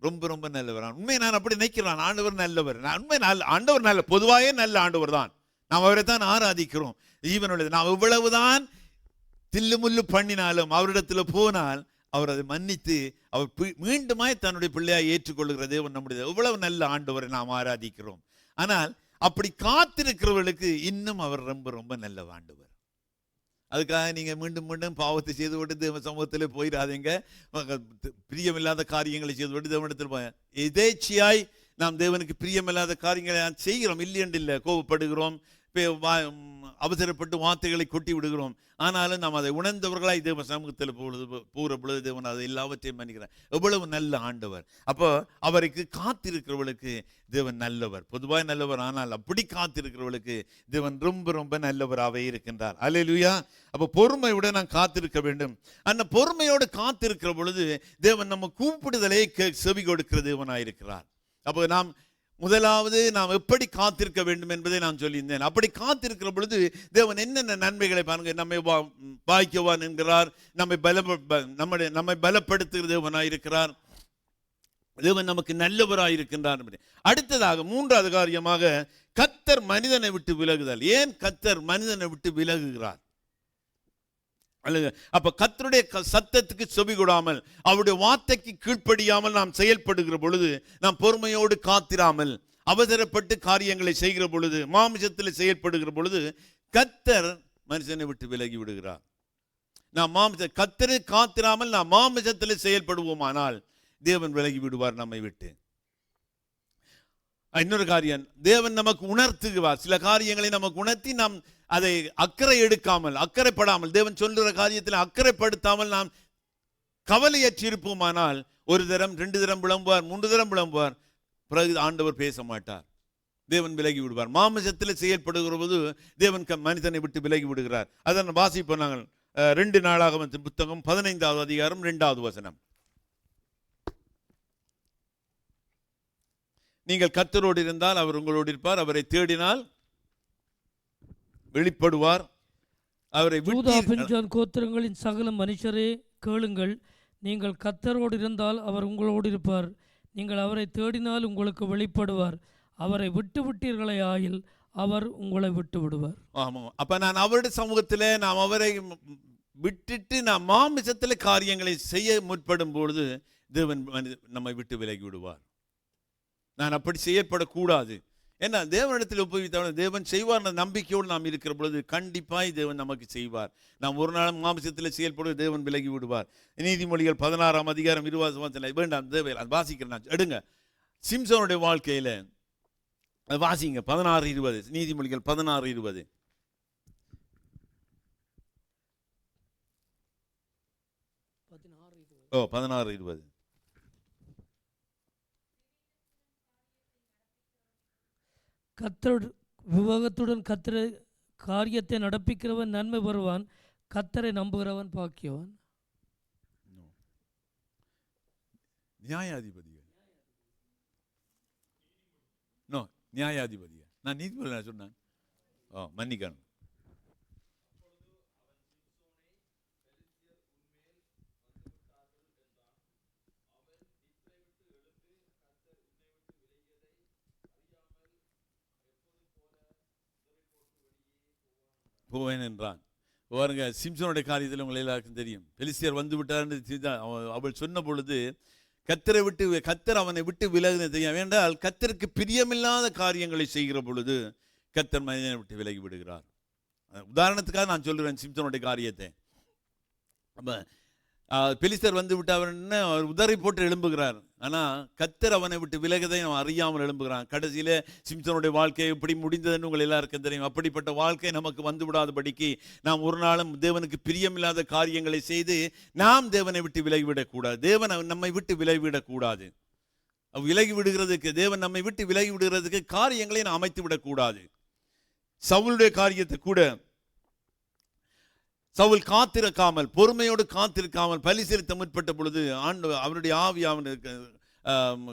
ரொம்ப ரொம்ப நல்லவர். உண்மை நான் அப்படி நினைக்கிறேன். ஆண்டவர் நல்லவர். உண்மை ஆண்டவர் நல்ல, பொதுவாகவே நல்ல ஆண்டவர் தான். நாம் அவரை தான் ஆராதிக்கிறோம். ஜீவனுள்ளது. நாம் எவ்வளவுதான் தில்லுமுல்லு பண்ணினாலும் அவரிடத்தில் போனால் அவர் அதை மன்னித்து அவர் மீண்டுமாய் தன்னுடைய பிள்ளையாய் ஏற்றுக்கொள்ளுகிற தேவன் நம்முடைய எவ்வளவு நல்ல ஆண்டவரை நாம் ஆராதிக்கிறோம். ஆனால் அப்படி காத்திருக்கிறவர்களுக்கு இன்னும் அவர் ரொம்ப ரொம்ப நல்ல ஆண்டவர். அதுக்காக நீங்க மீண்டும் மீண்டும் பாவத்தை செய்து விட்டு தேவ சமூகத்தில் போயிடாதீங்க. பிரியமில்லாத காரியங்களை செய்து விட்டு தேவனிடத்தில் போய் எதேச்சியாய் நாம் தேவனுக்கு பிரியமில்லாத காரியங்களை செய்கிறோம். இல்லையென்று இல்லை, கோபப்படுகிறோம், அவசரப்பட்டு வார்த்தைகளை கொட்டி விடுகிறோம். ஆனாலும் நாம் அதை உணர்ந்தவர்களாய் தேவ சமூகத்தில் போகிற பொழுது தேவன் அதை எல்லாவற்றையும் மன்னிக்கிறார். எவ்வளவு நல்ல ஆண்டவர். அப்போ அவருக்கு காத்திருக்கிறவர்களுக்கு தேவன் நல்லவர், பொதுவாக நல்லவர். ஆனால் அப்படி காத்திருக்கிறவர்களுக்கு தேவன் ரொம்ப ரொம்ப நல்லவராகவே இருக்கின்றார். அல்லேலூயா. அப்போ பொறுமையுடன் நாம் காத்திருக்க வேண்டும். அந்த பொறுமையோடு காத்திருக்கிற பொழுது தேவன் நம்ம கூப்பிடுதலை செவி கொடுக்கிற தேவனாயிருக்கிறார். அப்போ நாம் முதலாவது நாம் எப்படி காத்திருக்க வேண்டும் என்பதை நான் சொல்லியிருந்தேன். அப்படி காத்திருக்கிற பொழுது தேவன் என்னென்ன நன்மைகளை பாருங்க. நம்மை பாய்க்கவான் என்கிறார், நம்மை பலப்படுத்துகிற தேவனாயிருக்கிறார், தேவன் நமக்கு நல்லவராயிருக்கின்றார். அடுத்ததாக மூன்றாவது காரியமாக கர்த்தர் மனிதனை விட்டு விலகுதல். ஏன் கர்த்தர் மனிதனை விட்டு விலகுகிறார்? அப்ப கர்த்தருடைய சத்தத்துக்கு செவி கொடாமல், அவருடைய வார்த்தைக்கு கீழ்ப்படியாமல் நாம் செயல்படுகிற பொழுது, நாம் பொறுமையோடு காத்திராமல் அவசரப்பட்டு காரியங்களை செய்கிற பொழுது, மாமிசத்தில் செயல்படுகிற பொழுது கர்த்தர் மனுஷனை விட்டு விலகி விடுகிறார். நாம் கர்த்தரை காத்திராமல் நாம் மாமிசத்தில் செயல்படுவோமானால் தேவன் விலகி விடுவார் நம்மை விட்டு. இன்னொரு காரியம், தேவன் நமக்கு உணர்த்துகிறார். சில காரியங்களை நமக்கு உணர்த்தி நாம் அதை அக்கறை எடுக்காமல், அக்கறைப்படாமல், தேவன் சொல்லுகிற காரியத்தில் அக்கறைப்படுத்தாமல் நாம் கவலையற்றிருப்போமானால் ஒரு தரம் 2 தரம் விளம்புவார், 3 தரம் விளம்புவார், பிறகு ஆண்டவர் பேச மாட்டார், தேவன் விலகி விடுவார். மாமிசத்தில் செயல்படுகிற போது தேவன் மனிதனை விட்டு விலகி விடுகிறார். அதை வாசிப்போம் நாங்கள் 2 நாளாகமத்தின் புத்தகம் 15வது அதிகாரம் 2வது வசனம். நீங்கள் கர்த்தரோடு இருந்தால் அவர் உங்களோடு இருப்பார், அவரை தேடினால் வெளிப்படுவார், அவரை பென்ஜான் கோத்திரங்களின் சகல மனுஷரே கேளுங்கள், நீங்கள் கர்த்தரோடு இருந்தால் அவர் உங்களோடு இருப்பார், நீங்கள் அவரை தேடினால் உங்களுக்கு வெளிப்படுவார், அவரை விட்டு விட்டீர்களே ஆயில் அவர் உங்களை விட்டு விடுவார். ஆமாம். அப்ப நான் அவருடைய சமூகத்தில் நாம் அவரை விட்டுட்டு நாம் மாமிசத்தில் காரியங்களை செய்ய முற்படும் பொழுது தேவன் நம்மை விட்டு விலகி விடுவார். நான் அப்படி செயற்படக்கூடாது. ஏன்னா தேவனிடத்தில் ஒப்புவித்தவன் தேவன் செய்வார் நம்பிக்கையோடு நாம் இருக்கிற பொழுது கண்டிப்பாய் தேவன் நமக்கு செய்வார். நாம் ஒரு நாள் மாம்சத்தில் செயல்படுவது தேவன் விலகி விடுவார். நீதிமொழிகள் 16ஆம் அதிகாரம் 20 வேண்டாம் தேவையில்லை, வாசிக்கிறேன், எடுங்க. சிம்சோனுடைய வாழ்க்கையில வாசிங்க 16:20, நீதிமொழிகள் 16:20. ஓ 16:20. கர்த்தர் விவேகத்துடன் கர்த்தரை காரியத்தை நடப்பிக்கிறவன் நன்மை பெறுவான், கர்த்தரை நம்புகிறவன் பாக்கியவான். நியாயாதிபதிகள் நியாயாதிபதியா? நான் நீதிபதி நான் சொன்னேன். மன்னிக்கணும். போவேன் என்றான். பாருங்க, சிம்சனுடைய காரியத்தில் உங்களை எல்லாருக்கும் தெரியும். பெலிஸ்தியர் வந்து விட்டார். அவள் சொன்ன பொழுது கர்த்தர் அவனை விட்டு விலகுனது தெரியும். என்றால் கர்த்தருக்கு பிரியமில்லாத காரியங்களை செய்கிற பொழுது கர்த்தர் மனிதனை விட்டு விலகி விடுகிறார். உதாரணத்துக்காக நான் சொல்கிறேன் சிம்சனுடைய காரியத்தை. அப்ப பெலிஸ்தர் வந்து விட்டு அவர் உதறி போட்டு எழும்புகிறார். ஆனால் கர்த்தர் அவனை விட்டு விலகதை அவன் அறியாமல் எழும்புகிறான். கடைசியில் சிம்சனுடைய வாழ்க்கை எப்படி முடிந்ததுன்னு உங்கள் எல்லாருக்கும் தெரியும். அப்படிப்பட்ட வாழ்க்கை நமக்கு வந்து விடாதபடிக்கு நாம் ஒரு நாளும் தேவனுக்கு பிரியமில்லாத காரியங்களை செய்து நாம் தேவனை விட்டு விலகிவிடக்கூடாது. தேவன் நம்மை விட்டு விலகிவிடக்கூடாது. விலகி விடுகிறதுக்கு தேவன் நம்மை விட்டு விலகி விடுகிறதுக்கு காரியங்களை நாம் அமைத்து விடக்கூடாது. சவுலுடைய காரியத்தை கூட சவுல் காத்திருக்காமல், பொறுமையோடு காத்திருக்காமல் பலி செலுத்த முற்பட்ட பொழுது அவருடைய ஆவியானவர்,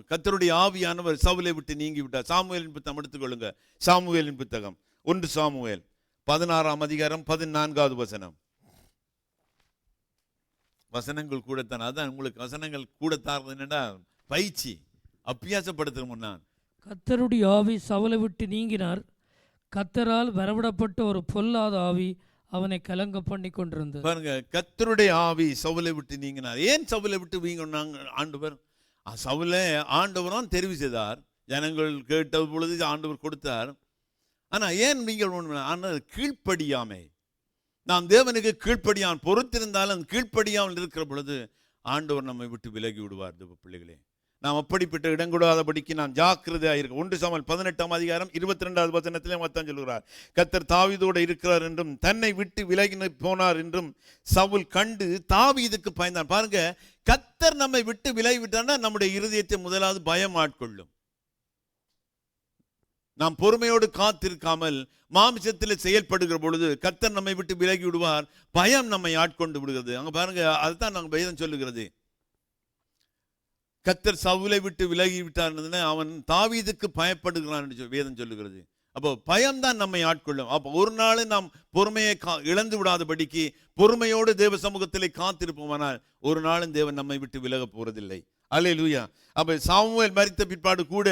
கர்த்தருடைய ஆவியானவர் சவுலை விட்டு நீங்கி விட்டார். சாமுவேலின் புத்தகம் எடுத்துக்கொள்ளுங்க. சாமுவேலின் புத்தகம் 1 சாமுவேல் 16ஆம் அதிகாரம் 14வது வசனம். வசனங்கள் கூடத்தான். அதான் உங்களுக்கு வசனங்கள் கூடத்தார் என்னடா பயிற்சி அபியாசப்படுத்துற முன்னான். கர்த்தருடைய ஆவி சவுலை விட்டு நீங்கினார். கர்த்தரால் வரவிடப்பட்ட ஒரு பொல்லாத ஆவி அவனை கலங்க பண்ணி கொண்டிருந்தது. பாருங்க, கர்த்தருடைய ஆவி சவுலை விட்டு நீங்கினார். ஏன் சவுலை விட்டு வீங்கினாங்க ஆண்டவர்? சவுலை ஆண்டவரும் தெரிவு செய்தார். ஜனங்கள் கேட்ட பொழுது ஆண்டவர் கொடுத்தார். ஆனா ஏன் நீங்கள் கீழ்ப்படியாமை, நாம் தேவனுக்கு கீழ்ப்படியான் பொறுத்திருந்தாலும் கீழ்ப்படியாமல் இருக்கிற பொழுது ஆண்டவர் நம்மை விட்டு விலகி விடுவார். தேவ பிள்ளைகளே, நாம் அப்படிப்பட்ட இடங்கூடாதபடிக்கு நாம் ஜாக்கிரதையாக இருக்க. 1 சாமுவேல் 18ஆம் அதிகாரம் 22வது வசனத்திலே மத்தான் சொல்கிறார், கர்த்தர் தாவீதோடு இருக்கிறார் என்றும் தன்னை விட்டு விலகி போனார் என்றும் சவுல் கண்டு தாவீதுக்கு பயந்தான். பாருங்க, கர்த்தர் நம்மை விட்டு விலகி விட்டார்னா நம்முடைய இருதயத்தை முதலாவது பயம் ஆட்கொள்ளும். நாம் பொறுமையோடு காத்திருக்காமல் மாமிசத்தில் செயல்படுகிற பொழுது கர்த்தர் நம்மை விட்டு விலகி விடுவார். பயம் நம்மை ஆட்கொண்டு விடுகிறது. அங்க பாருங்க, அதுதான் நாங்கள் வேதம் சொல்லுகிறது. கர்த்தர் சவுலை விட்டு விலகி விட்டார், அவன் தாவீதுக்கு பயப்படுகிறான் என்று வேதம் சொல்லுகிறது. அப்போ பயம்தான் நம்மை ஆட்கொள்ளும். அப்போ ஒரு நாள் நாம் பொறுமையை இழந்து விடாதபடிக்கு பொறுமையோடு தேவ சமூகத்திலே காத்திருப்போமானால் ஒரு நாளும் தேவன் நம்மை விட்டு விலக போறதில்லை. அல்லேலூயா. அப்ப சாமுவேல் மரித்த பிற்பாடு கூட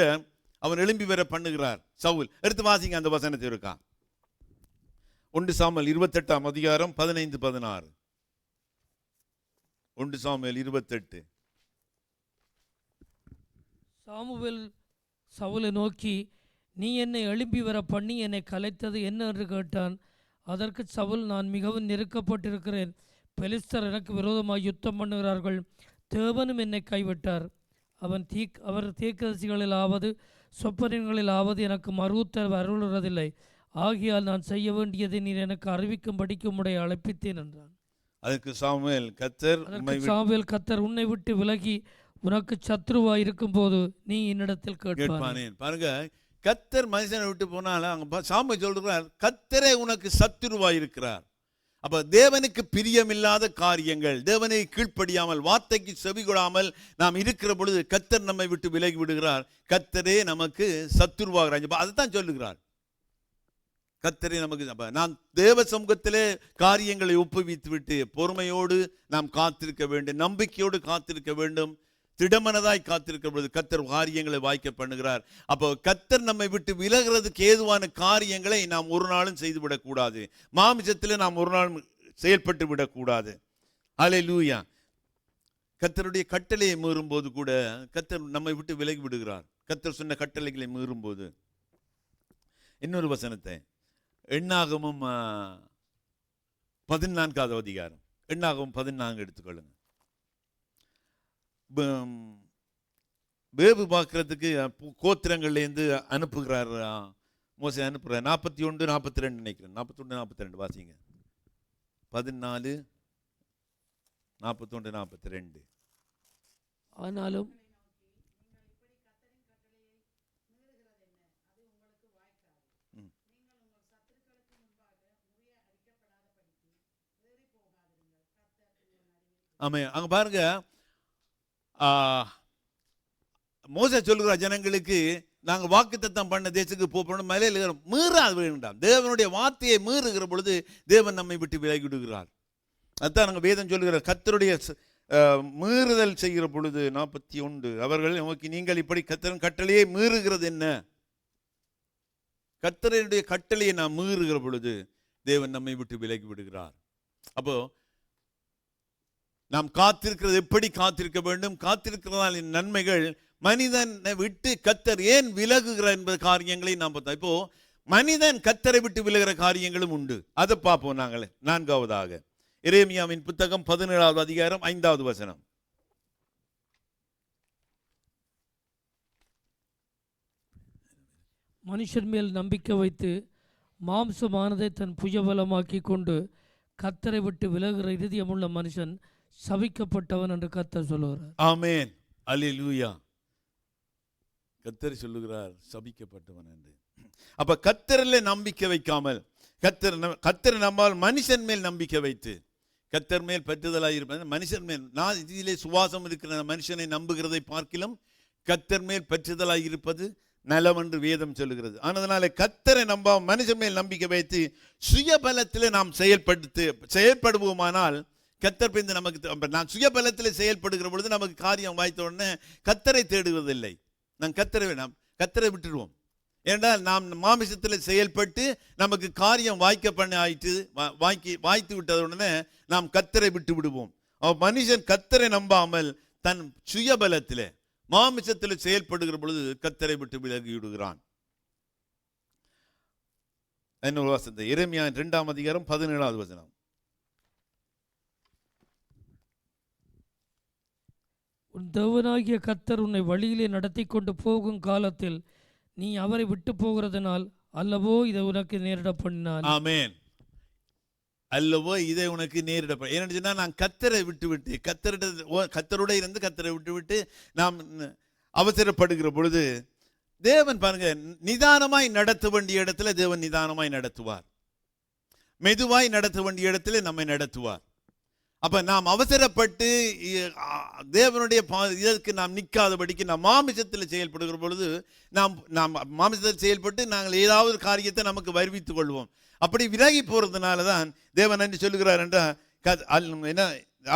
அவன் எழும்பி வர பண்ணுகிறார் சவுல். எடுத்து வாசிங்க அந்த வசனத்தை இருக்கா. 1 சாமுவேல் 28ஆம் அதிகாரம் 15-16. 1 சாமுவேல் 28. சாமுவேல் சவுலை நோக்கி, நீ என்னை எழும்பி வர பண்ணி என்னை கலைத்தது என்ன என்று கேட்டான். அதற்கு சவுல், நான் மிகவும் நெருக்கப்பட்டிருக்கிறேன். பெலிஸ்தர் எனக்கு விரோதமாக யுத்தம் பண்ணுகிறார்கள். தேவனும் என்னை கைவிட்டார். அவர் தீர்க்கதரிசிகளிலாவது சொப்பனங்களிலாவது எனக்கு மறுத்தரவு அருளுறதில்லை. ஆகியால் நான் செய்ய வேண்டியதை நீர் எனக்கு அறிவிக்கும்படிக்கு உம்முடைய அழைப்பித்தேன் என்றான். அதற்கு சாமுவேல், கர்த்தர் உன்னை விட்டு விலகி உனக்கு சத்ருவாய் இருக்கும் போது நீ என்னிடத்தில் கேட்பானேன். பாருங்க, கர்த்தர் மனுஷனை விட்டு போனாலும் அங்க சாமுவேல் சொல்றார், கர்த்தரே உனக்கு சத்துருவாய் இருக்கிறார். அப்ப தேவனுக்கு பிரியமில்லாத காரியங்கள், தேவனை கீழ்ப்படியாமல் வார்த்தைக்கு செவி கொடாமல் நாம் இருக்கிற பொழுது கர்த்தர் நம்மை விட்டு விலகி விடுகிறார். கர்த்தரே நமக்கு சத்துருவாகிறார். அதைத்தான் சொல்லுகிறார். கர்த்தரே நமக்கு. நாம் தேவ சமூகத்திலே காரியங்களை ஒப்புவித்து விட்டு பொறுமையோடு நாம் காத்திருக்க வேண்டும், நம்பிக்கையோடு காத்திருக்க வேண்டும், திடமனதாய் காத்திருக்கிற பொழுது கர்த்தர் காரியங்களை வாய்க்க பண்ணுகிறார். அப்போ கர்த்தர் நம்மை விட்டு விலகிறதுக்கு ஏதுவான காரியங்களை நாம் ஒரு நாளும் செய்து விடக்கூடாது. மாமிசத்தில் நாம் ஒரு நாளும் செயல்பட்டு விடக்கூடாது. அல்லேலூயா. கர்த்தருடைய கட்டளையை மீறும்போது கூட கர்த்தர் நம்மை விட்டு விலகி விடுகிறார். கர்த்தர் சொன்ன கட்டளைகளை மீறும்போது. இன்னொரு வசனத்தை எண்ணாகமும் 14வது அதிகாரம், எண்ணாகமும் 14 எடுத்துக்கொள்ளுங்க. வேவு பார்க்கறதுக்கு கோத்திரங்கள்லேருந்து அனுப்புகிறார் மோசே, அனுப்புகிறார். 41-42 நினைக்கிறேன். 41-42 வாசிங்க. 14, 41-42. ஆனாலும் ஆமாம், அங்க பாருங்க, மோசே சொல்லுகிற ஜனங்களுக்கு நாங்கள் வாக்குத்தத்தம் பண்ண தேசத்துக்கு போகணும், மலையில் மீறாது வேண்டாம். தேவனுடைய வார்த்தையை மீறுகிற பொழுது தேவன் நம்மை விட்டு விலகி விடுகிறார். அதுதான் நாங்கள் வேதம் சொல்லுகிறார், கர்த்தருடைய மீறுதல் செய்கிற பொழுது 41 அவர்கள் நமக்கு நீங்கள் இப்படி கர்த்தரின் கட்டளையை மீறுகிறது என்ன? கர்த்தருடைய கட்டளையை நாம் மீறுகிற பொழுது தேவன் நம்மை விட்டு விலகி விடுகிறார். அப்போ நாம் காத்திருக்கிறது எப்படி காத்திருக்க வேண்டும், காத்திருக்கிறதால் நன்மைகள், மனிதனை விட்டு கர்த்தர் ஏன் விலகுகிறார் என்பது காரியங்களை நாம் பார்த்தோம். இப்போ மனிதன் கர்த்தரை விட்டு விலகிற காரியங்களும் உண்டு, அதை பார்ப்போம். நாங்கள் 4வதாக எரேமியாவின் புத்தகம் 17வது அதிகாரம் 5வது வசனம். மனுஷன் மேல் நம்பிக்கை வைத்து மாம்சமானதை தன் புயபலமாக்கி கொண்டு கர்த்தரை விட்டு விலகுகிற இருதயமுள்ள மனுஷன் சபிக்கப்பட்டவன் என்று கர்த்தர் சொல்லுகிறார். ஆமென், அல்லேலூயா. கர்த்தர் சொல்லுகிறார் சபிக்கப்பட்டவன் என்று. அப்ப கர்த்தரில் நம்பிக்கை வைக்காமல், கர்த்தர் நம்மால் மனுஷன் மேல் நம்பிக்கை வைத்து, கர்த்தர் மேல் பற்றுதலாக இருப்பது மனுஷன் மேல். நான் இதிலே சுவாசம் இருக்கிற மனுஷனை நம்புகிறதை பார்க்கிலும் கர்த்தர் மேல் பற்றுதலாக இருப்பது நலம் என்று வேதம் சொல்லுகிறது. அதனால கர்த்தரை நம்ப மனுஷன் மேல் நம்பிக்கை வைத்து சுயபலத்தில் நாம் செயல்படுவோமானால் கர்த்தர் பிந்து நமக்கு, நான் சுயபலத்தில் செயல்படுகிற பொழுது நமக்கு காரியம் வாய்த்த உடனே கர்த்தரை தேடுவதில்லை. நாம் கர்த்தரை விட்டுடுவோம். ஏனென்றால் நாம் மாமிசத்தில் செயல்பட்டு நமக்கு காரியம் வாய்க்க பண்ண வாய்த்து விட்டதுடனே நாம் கர்த்தரை விட்டு விடுவோம். மனுஷன் கர்த்தரை நம்பாமல் தன் சுயபலத்தில் மாமிசத்தில் செயல்படுகிற பொழுது கர்த்தரை விட்டு விலகி விடுகிறான். இன்னொரு வசனம், எரேமியா 2ஆம் அதிகாரம் 17வது வசனம். உன் தேவனாகிய கர்த்தர் உன்னை வழியிலே நடத்தி கொண்டு போகும் காலத்தில் நீ அவரை விட்டு போகிறதுனால் அல்லவோ இதை உனக்கு நேரிட பண்ணினான். ஆமென். அல்லவோ இதை உனக்கு நேரிட. ஏன்னு சொன்னா, நான் கர்த்தரை விட்டு கர்த்தரோட இருந்து கர்த்தரை விட்டு நாம் அவசரப்படுகிற பொழுது தேவன் பாருங்க, நிதானமாய் நடத்த வேண்டிய இடத்துல தேவன் நிதானமாய் நடத்துவார், மெதுவாய் நடத்த வேண்டிய இடத்துல நம்மை நடத்துவார். அப்ப நாம் அவசரப்பட்டு தேவனுடைய இதற்கு நாம் நிற்காதபடிக்கு நாம் மாமிசத்தில் செயல்படுகிற பொழுது நாம் மாமிசத்தில் செயல்பட்டு நாங்கள் ஏதாவது காரியத்தை நமக்கு வருவித்துக் கொள்வோம். அப்படி விலகி போறதுனால தான் தேவன் என்று சொல்லுகிறார் என்ன,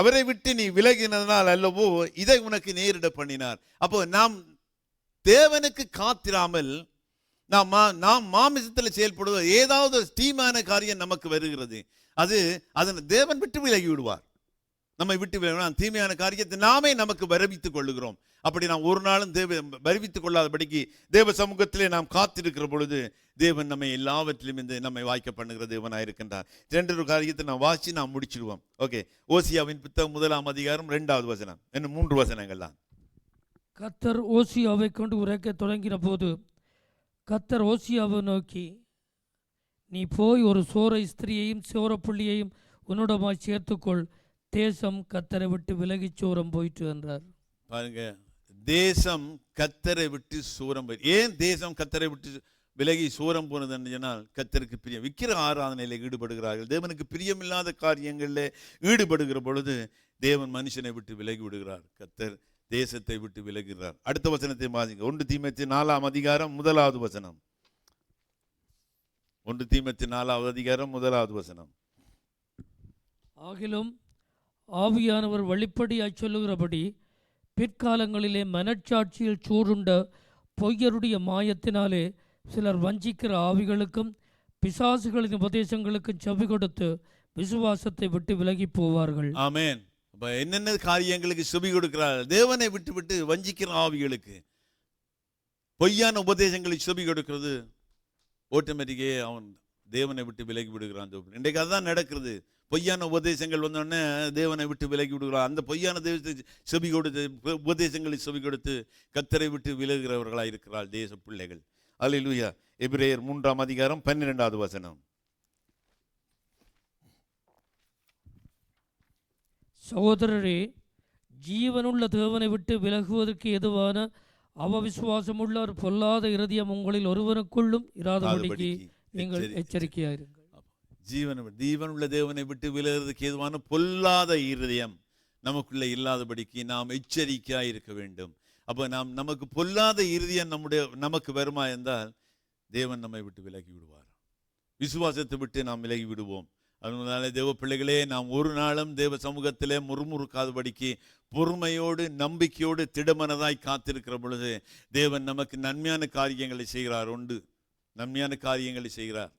அவரை விட்டு நீ விலகினதுனால் அல்லவோ இதை உனக்கு நேரிட பண்ணினார். அப்போ நாம் தேவனுக்கு காத்திராமல் நாம் மாமிசத்தில் செயல்படுவது ஏதாவது தீமான காரியம் நமக்கு வருகிறது, அதனை தேவன் விட்டு விலகி விடுவார். நம்மை விட்டு தீமையான காரியத்தை நாமே நமக்கு வருவித்துக் கொள்ளுகிறோம். அப்படி நாம் ஒரு நாளும் வருவித்துக் கொள்ளாதபடிக்கு தேவ சமூகத்திலே நாம் காத்திருக்கிற பொழுது தேவன் நம்மை எல்லாவற்றிலும் நம்மை வாய்க்க பண்ணுகிற தேவனாக இருக்கின்றார். 2 காரியத்தை நாம் வாசி நாம் முடிச்சிடுவோம். ஓகே, ஓசியாவின் புத்தகம் 1ஆம் அதிகாரம் 2வது வசனம், இன்னும் 3 வசனங்கள் தான். கர்த்தர் ஓசியாவை கொண்டு உரைக்க தொடங்கின போது கர்த்தர் ஓசியாவை நோக்கி, நீ போய் ஒரு சோரை ஸ்திரீயையும் சோரப்புள்ளியையும் உன்னிடமாய் சேர்த்துக்கொள், தேசம் கர்த்தரை விட்டு விலகி சோரம் போயிட்டு என்றார். பாருங்க, தேசம் கர்த்தரை விட்டு சோரம் போய். ஏன் தேசம் கர்த்தரை விட்டு விலகி சோரம் போனது என்று சொன்னால், கர்த்தருக்கு பிரியம் விக்கிர ஆராதனையில் ஈடுபடுகிறார்கள். தேவனுக்கு பிரியமில்லாத காரியங்களில் ஈடுபடுகிற பொழுது தேவன் மனுஷனை விட்டு விலகி விடுகிறார், கர்த்தர் தேசத்தை விட்டு விலகுகிறார். அடுத்த வசனத்தை வாசிங்க. 1 தீமோத்தேயு 4ஆம் அதிகாரம் 1வது வசனம். 1 தீமோத்தேயு 4வது அதிகாரம் 1வது வசனம். ஆகிலும் ஆவியானவர் வெளிப்படையாய் சொல்லுகிறபடி பிற்காலங்களிலே மனச்சாட்சியில் சூடுண்ட பொய்யருடைய மாயத்தினாலே சிலர் வஞ்சிக்கிற ஆவிகளுக்கும் பிசாசுகளின் உபதேசங்களுக்கும் செவி கொடுத்து விசுவாசத்தை விட்டு விலகி போவார்கள். ஆமென். அப்ப என்னென்ன காரியங்களுக்கு செவி கொடுக்கிறார்கள்? தேவனை விட்டு வஞ்சிக்கிற ஆவிகளுக்கு, பொய்யான உபதேசங்களுக்கு செவி கொடுக்கிறது, ஆட்டோமேட்டிக்கே அவன் தேவனை விட்டு விலகி விடுகிறான். இன்றைக்கு அதுதான் நடக்கிறது. பொய்யான உபதேசங்கள் வந்தோடனே தேவனை விட்டு விலகி விடுகிறார். அந்த பொய்யான செவி கொடுத்து உபதேசங்களை செவி கொடுத்து கர்த்தரை விட்டு விலகுகிறவர்களாக இருக்கிறார் தேச பிள்ளைகள். அல்லேலூயா. எபிரேயர் 3ஆம் அதிகாரம் 12வது வசனம். சகோதரரே, ஜீவனுள்ள தேவனை விட்டு விலகுவதற்கு எதுவான அவவிசுவாசமுள்ள ஒரு பொல்லாத இருதயம் உங்களில் ஒருவனுக்குள்ளும் இராதபடிக்கு நீங்கள் எச்சரிக்கையாயிருங்கள். ஜீவனுள்ள தேவனை விட்டு விலகுறதுக்கு ஏதுவான பொல்லாத இருதயம் நமக்குள்ள இல்லாதபடிக்கு நாம் எச்சரிக்கையாக இருக்க வேண்டும். அப்போ நமக்கு பொல்லாத இருதயம் நமக்கு வருமா என்றால் தேவன் நம்மை விட்டு விலகி விடுவார். விசுவாசத்தை விட்டு நாம் விலகி விடுவோம். அதனால தேவ பிள்ளைகளே, நாம் ஒரு நாளும் தேவ சமூகத்திலே முறுமுறுக்காதபடிக்கு பொறுமையோடு நம்பிக்கையோடு திடமனதாய் காத்திருக்கிற பொழுது தேவன் நமக்கு நன்மையான காரியங்களை செய்கிறார். நன்மையான காரியங்களை செய்கிறார்.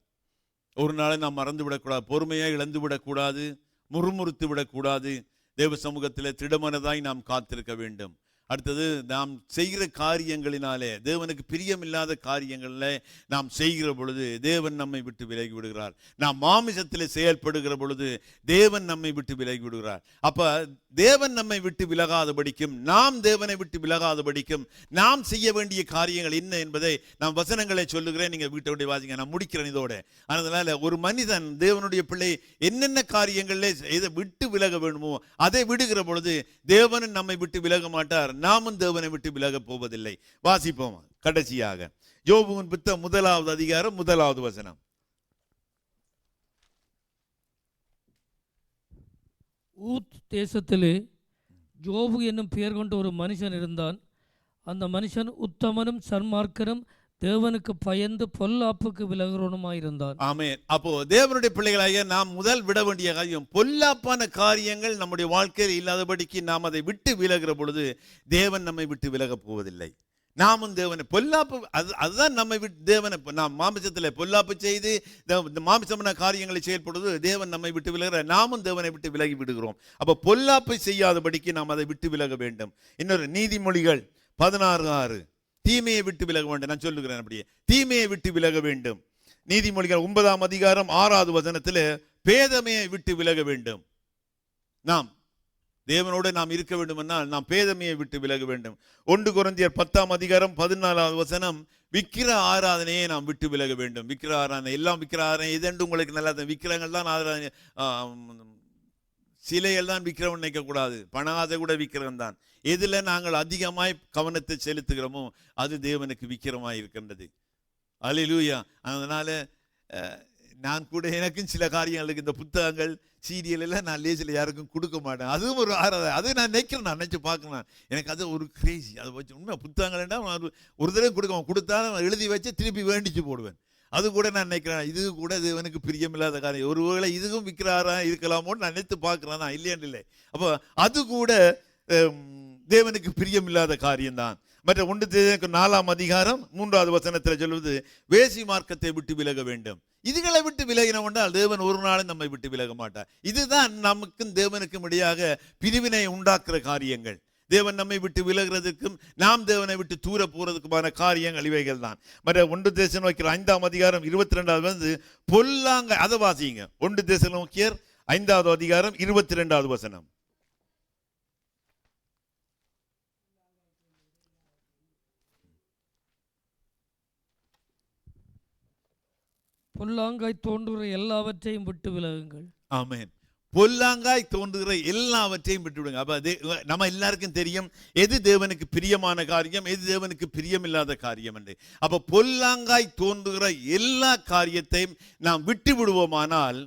ஒரு நாளை நாம் மறந்து விடக்கூடாது, பொறுமையை இழந்து விடக்கூடாது, முறுமுறுத்து விடக்கூடாது. தேவ சமூகத்தில் திடமனதாய் நாம் காத்திருக்க வேண்டும். அடுத்தது, நாம் செய்கிற காரியங்களினாலே, தேவனுக்கு பிரியமில்லாத காரியங்களில் நாம் செய்கிற பொழுது தேவன் நம்மை விட்டு விலகி விடுகிறார். நாம் மாமிசத்தில் செயல்படுகிற பொழுது தேவன் நம்மை விட்டு விலகி விடுகிறார். அப்ப தேவன் நம்மை விட்டு விலகாதபடிக்கும், நாம் தேவனை விட்டு விலகாதபடிக்கும் நாம் செய்ய வேண்டிய காரியங்கள் என்ன என்பதை நாம் வசனங்களை சொல்லுகிறேன். நீங்க வீட்டை வாசிங்க, நான் முடிக்கிறேன் இதோட. அதனால ஒரு மனிதன், தேவனுடைய பிள்ளை, என்னென்ன காரியங்களில் இதை விட்டு விலக வேண்டுமோ அதை விடுகிற பொழுது தேவன் நம்மை விட்டு விலக மாட்டார், நாமும் தேவனை விட்டு விலக போவதில்லை. வாசிப்போம் கடைசியாக யோபுவின் புத்தகம் 1வது அதிகாரம் 1வது வசனம். ஊத் தேசத்திலே யோபு என்னும் பெயர் கொண்ட ஒரு மனுஷன் இருந்தான். அந்த மனுஷன் உத்தமனும் சன்மார்க்கனும் தேவனுக்கு பயந்து பொல்லாப்புக்கு விலகிறவனுமாயிருந்தான். ஆமென். அப்போ தேவனுடைய பிள்ளைகளாகிய நாம் முதல் விட வேண்டிய காரியம், பொல்லாப்பான காரியங்கள் நம்முடைய வாழ்க்கையில் இல்லாதபடிக்கு நாம் அதை விட்டு விலகிற பொழுது தேவன் நம்மை விட்டு விலக போவதில்லை. நாமும் தேவனை பொல்லாப்பு, அதுதான் நம்மை விட்டு தேவனை, நாம் மாமிசத்தில் பொல்லாப்பு செய்து மாமிசமான காரியங்களை செயல்படுவது தேவன் நம்மை விட்டு விலகிற, நாமும் தேவனை விட்டு விலகி விடுகிறோம். அப்போ பொல்லாப்பை செய்யாதபடிக்கு நாம் அதை விட்டு விலக வேண்டும். இன்னொரு நீதிமொழிகள் 16:6, தீமையை விட்டு விலக வேண்டும். நான் சொல்லுகிறேன் அப்படியே, தீமையை விட்டு விலக வேண்டும். நீதிமொழிகள் 9ஆம் அதிகாரம் 6வது வசனத்தில் பேதமையை விட்டு விலக வேண்டும். நாம் தேவனோடு நாம் இருக்க வேண்டுமென்றால் நாம் பேதமையை விட்டு விலக வேண்டும். 1 கொரிந்தியர் 10ஆம் அதிகாரம் 14வது வசனம், விக்கிர ஆராதனையை நாம் விட்டு விலக வேண்டும். விக்கிர ஆராதனை, எல்லாம் விக்கிர ஆராதனை இதென்று உங்களுக்கு நல்லா, விக்கிரங்கள் தான் ஆராதனை, சிலைகள் தான் விக்கிரவன் நினைக்கக்கூடாது, பணாதை கூட விக்கிரகம் தான். எதில் நாங்கள் அதிகமாய் கவனத்தை செலுத்துகிறோமோ அது தேவனுக்கு விக்கிரமாய் இருக்கின்றது. அல்லேலூயா. அதனால நான் கூட எனக்கும் சில காரியங்களுக்கு இந்த புத்தகங்கள் சீரியல் எல்லாம் நான் லேசில் யாருக்கும் கொடுக்க மாட்டேன். அதுவும் ஒரு ஆராதனை, அது நான் நினைக்கிறேன், நான் நினைச்சு பார்க்கலாம். எனக்கு அது ஒரு கிரேசி. அதை வச்சு உண்மை புத்தகங்கள்டா ஒரு தடவை கொடுத்தா நான் எழுதி வச்சு திருப்பி வேண்டிச்சு போடுவேன். அது கூட நான் நினைக்கிறேன், இது கூட தேவனுக்கு பிரியமில்லாத காரியம், ஒருவேளை இதுவும் விற்கிறாரா இருக்கலாமோன்னு நான் நினைத்து பார்க்கிறேன் தான், இல்லையான்னு இல்லை. அப்போ அது கூட தேவனுக்கு பிரியமில்லாத காரியம்தான். மற்ற 1 4ஆம் அதிகாரம் 3வது வசனத்தில் சொல்வது, வேசி மார்க்கத்தை விட்டு விலக வேண்டும். இதுகளை விட்டு விலகினோம்னால் தேவன் ஒரு நாளும் நம்மை விட்டு விலக மாட்டார். இதுதான் நமக்கும் தேவனுக்கும் இடையாக பிரிவினை உண்டாக்குற காரியங்கள். தேவன் நம்மை விட்டு விலகிறதுக்கும் நாம் தேவனை விட்டு தூர போறதுக்குமான காரியங்கள் இவைகள் தான். மற்ற 1 தெசலோனிக்கேயர் 5ஆம் அதிகாரம் 22வது வந்து பொல்லாங்க, அதை வாசிங்க. 1 தெசலோனிக்கேயர் 5வது அதிகாரம் 22வது வசனம். பொல்லாங்காய் தோன்றுகிற எல்லாவற்றையும் விட்டு விலகுங்கள். ஆமென். பொல்லாங்காய் தோன்றுகிற எல்லாவற்றையும் விட்டு விடுங்க. அப்ப நம்ம எல்லாருக்கும் தெரியும் எது தேவனுக்கு பிரியமான காரியம், எது தேவனுக்கு பிரியமில்லாத காரியம் என்று. அப்ப பொல்லாங்காய் தோன்றுகிற எல்லா காரியத்தையும் நாம் விட்டு விடுவோமானால்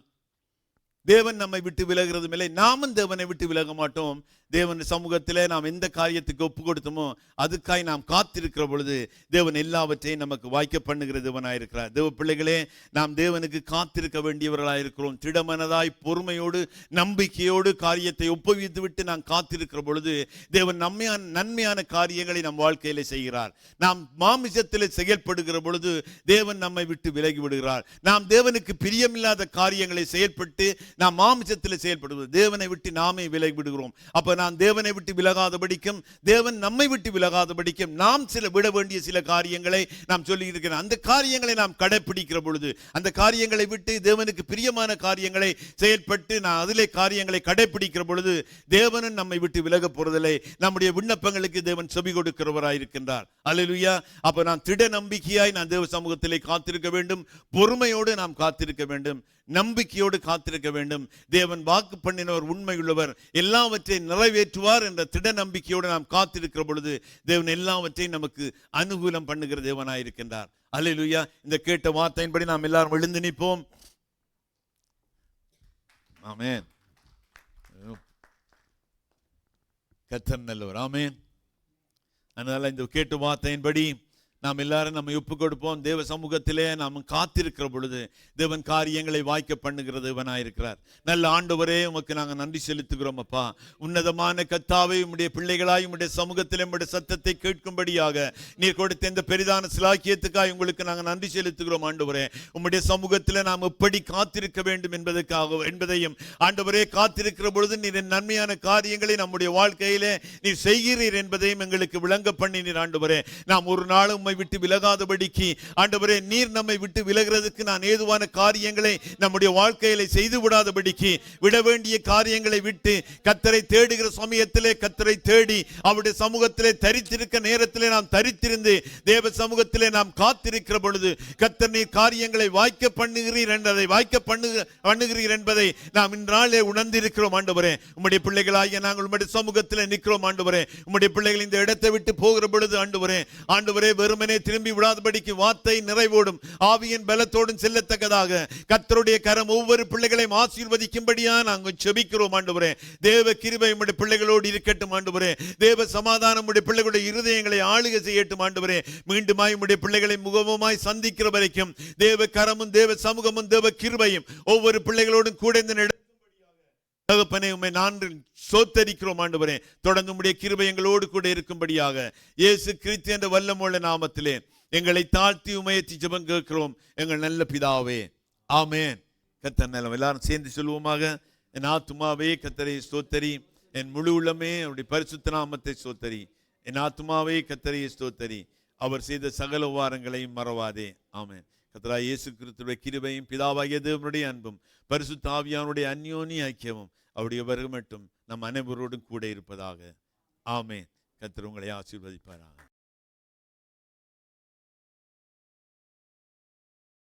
தேவன் நம்மை விட்டு விலகிறதும் இல்லை, நாமும் தேவனை விட்டு விலக மாட்டோம். தேவன் சமூகத்திலே நாம் எந்த காரியத்துக்கு ஒப்பு கொடுத்தோமோ அதுக்காய் நாம் காத்திருக்கிற பொழுது தேவன் எல்லாவற்றையும் நமக்கு வாய்க்க பண்ணுகிற தேவனாயிருக்கிறார். தேவ பிள்ளைகளே, நாம் தேவனுக்கு காத்திருக்க வேண்டியவர்களாயிருக்கிறோம். திடமனதாய் பொறுமையோடு நம்பிக்கையோடு காரியத்தை ஒப்புவித்து விட்டு நாம் காத்திருக்கிற பொழுது தேவன் நன்மையான காரியங்களை நம் வாழ்க்கையிலே செய்கிறார். நாம் மாமிசத்தில் செயல்படுகிற பொழுது தேவன் நம்மை விட்டு விலகி விடுகிறார். நாம் தேவனுக்கு பிரியமில்லாத காரியங்களை செயல்பட்டு நாம் மாமிசத்தில் செயல்படுவது தேவனை விட்டு நாமே விலகி விடுகிறோம். அப்ப நான் தேவனை விட்டு விலகாதபடிக்கும் தேவன் நம்மை விட்டு விலகாதபடிக்கும் நாம் விட வேண்டிய சில காரியங்களை நாம் சொல்லி இருக்கிறோம். அந்த காரியங்களை நாம் கடைபிடிக்கிற பொழுது, அந்த காரியங்களை விட்டு தேவனுக்கு பிரியமான காரியங்களை செயல்பட்டு நான் அதிலே காரியங்களை கடைபிடிக்கிற பொழுது தேவனும் நம்மை விட்டு விலக போறதில்லை. நம்முடைய விண்ணப்பங்களுக்கு தேவன் செவி கொடுக்கிறவராயிருக்கின்றார். அல்லேலூயா. அப்ப நான் திட நம்பிக்கையாய் நான் தேவ சமூகத்திலே காத்திருக்க வேண்டும். பொறுமையோடு நாம் காத்திருக்க வேண்டும். நம்பிக்கையோடு காத்திருக்க வேண்டும். தேவன் வாக்கு பண்ணினவர் உண்மையுள்ளவர், எல்லாவற்றையும் நிறைவேற்றுவார் என்ற திட நம்பிக்கையோடு நாம் காத்திருக்கிற பொழுது தேவன் எல்லாவற்றையும் நமக்கு அனுகூலம் பண்ணுகிற தேவனாயிருக்கின்றார். அல்லேலூயா. இந்த கேட்ட வார்த்தையின்படி நாம் எல்லாரும் எழுந்து நிற்போம். ஆமென். கர்த்தர் நல்லவர். ஆமென். அதனால இந்த கேட்டு வார்த்தையின்படி நாம் எல்லாரும் நம்ம ஒப்பு கொடுப்போம். தேவ சமூகத்திலே நாம் காத்திருக்கிற பொழுது தேவன் காரியங்களை வாய்க்க பண்ணுகிற தேவனாயிருக்கிறார். நல்ல ஆண்டவரே, உமக்கு நாங்கள் நன்றி செலுத்துகிறோம் அப்பா. உன்னதமான கர்த்தாவே, உம்முடைய பிள்ளைகளாய் உம்முடைய சமூகத்திலே உம்முடைய சத்தத்தை கேட்கும்படியாக நீர் கொடுத்த இந்த பெரிதான சிலாக்கியத்துக்காக உங்களுக்கு நாங்கள் நன்றி செலுத்துகிறோம் ஆண்டவரே. உம்முடைய சமூகத்தில் நாம் எப்படி காத்திருக்க வேண்டும் என்பதையும் ஆண்டவரே, காத்திருக்கிற பொழுது நீர் நன்மையான காரியங்களை நம்முடைய வாழ்க்கையிலே நீர் செய்கிறீர் என்பதையும் எங்களுக்கு விளங்க பண்ணினீர் ஆண்டவரே. நாம் ஒரு நாளும் விட்டு விலகாதபடிக்கு ஆண்டவரே, நீர் நம்மை விட்டு விலகிறதுக்கு நான் ஏதுவான காரியங்களை நம்முடைய வாழ்க்கையில செய்து விடாதபடிக்கு, விட வேண்டிய காரியங்களை விட்டு கர்த்தரை தேடுகிற சமயத்திலே கர்த்தரை தேடி அவருடைய சமூகத்திலே தரித்திருக்க நேரத்திலே நாம் தரித்திருந்து தேவ சமூகத்திலே நாம் காத்திருக்கிற பொழுது கர்த்தர் நீர் காரியங்களை வாய்க்க பண்ணுகிறீர் என்பதை நாம் இந்நாளே உணர்ந்திருக்கிறோம் ஆண்டவரே. உம்முடைய பிள்ளைகளாகிய நாங்கள் உம்முடைய சமூகத்திலே நிற்கிறோம் ஆண்டவரே. உம்முடைய பிள்ளைகள் இந்த இடத்தை விட்டு போகிற பொழுது ஆண்டவரே வெறுமனே திரும்பி விடாதபடிக்கு வார்த்தை நிறைவோடும் ஆவியின் பலத்தோடும் செல்லத்தக்கதாக கர்த்தருடைய கரம் ஒவ்வொரு பிள்ளைகளையும் ஆசீர்வதிக்கும்படியா நாங்கள் ஜெபிக்கிறோம் ஆண்டவரே. தேவ கிருபை உம்முடைய பிள்ளைகளோடு இருக்கட்டும் ஆண்டவரே. தேவ சமாதானம் உம்முடைய பிள்ளைகளுடைய இருதயங்களை ஆளுகை செய்யட்டும் ஆண்டவரே. மீண்டுமாய் உம்முடைய பிள்ளைகளை முகமுமாய் சந்திக்கிற வரைக்கும் தேவ கரமும் தேவ சமூகமும் தேவ கிருபையும் ஒவ்வொரு பிள்ளைகளோடும் கூட இந்த தகப்பனே, உம்மை நான் சோத்தரிக்கிறோம் ஆண்டவரே. தொடர்ந்து உம்முடைய கிருபை எங்களோடு கூட இருக்கும்படியாக இயேசு கிறிஸ்து என்ற வல்லமுள்ள நாமத்திலே எங்களை தாழ்த்தி உமையத்தி ஜெபம் கேட்கிறோம் எங்கள் நல்ல பிதாவே, ஆமென். கர்த்தர் நல்லவர். எல்லாரும் சேர்ந்து சொல்லுவோமாக. என் ஆத்துமாவே கர்த்தரை ஸ்தோத்தரி, என் முழு உள்ளமே அவருடைய பரிசுத்த நாமத்தை ஸ்தோத்தரி. என் ஆத்துமாவே கர்த்தரை ஸ்தோத்தரி, அவர் செய்த சகல உபகாரங்களையும் மறவாதே. ஆமென். கர்த்தராகிய இயேசு கிறிஸ்துவின் கிருபையும் பிதாவாகிய தேவனுடைய அன்பும் பரிசுத்த ஆவியானுடைய அந்யோன்ய ஐக்கியமும் அவருடைய வருகை மட்டும் நம் அனைவரோடும் கூட இருப்பதாக. ஆமென். கர்த்தர் உங்களை ஆசீர்வதிப்பாராக.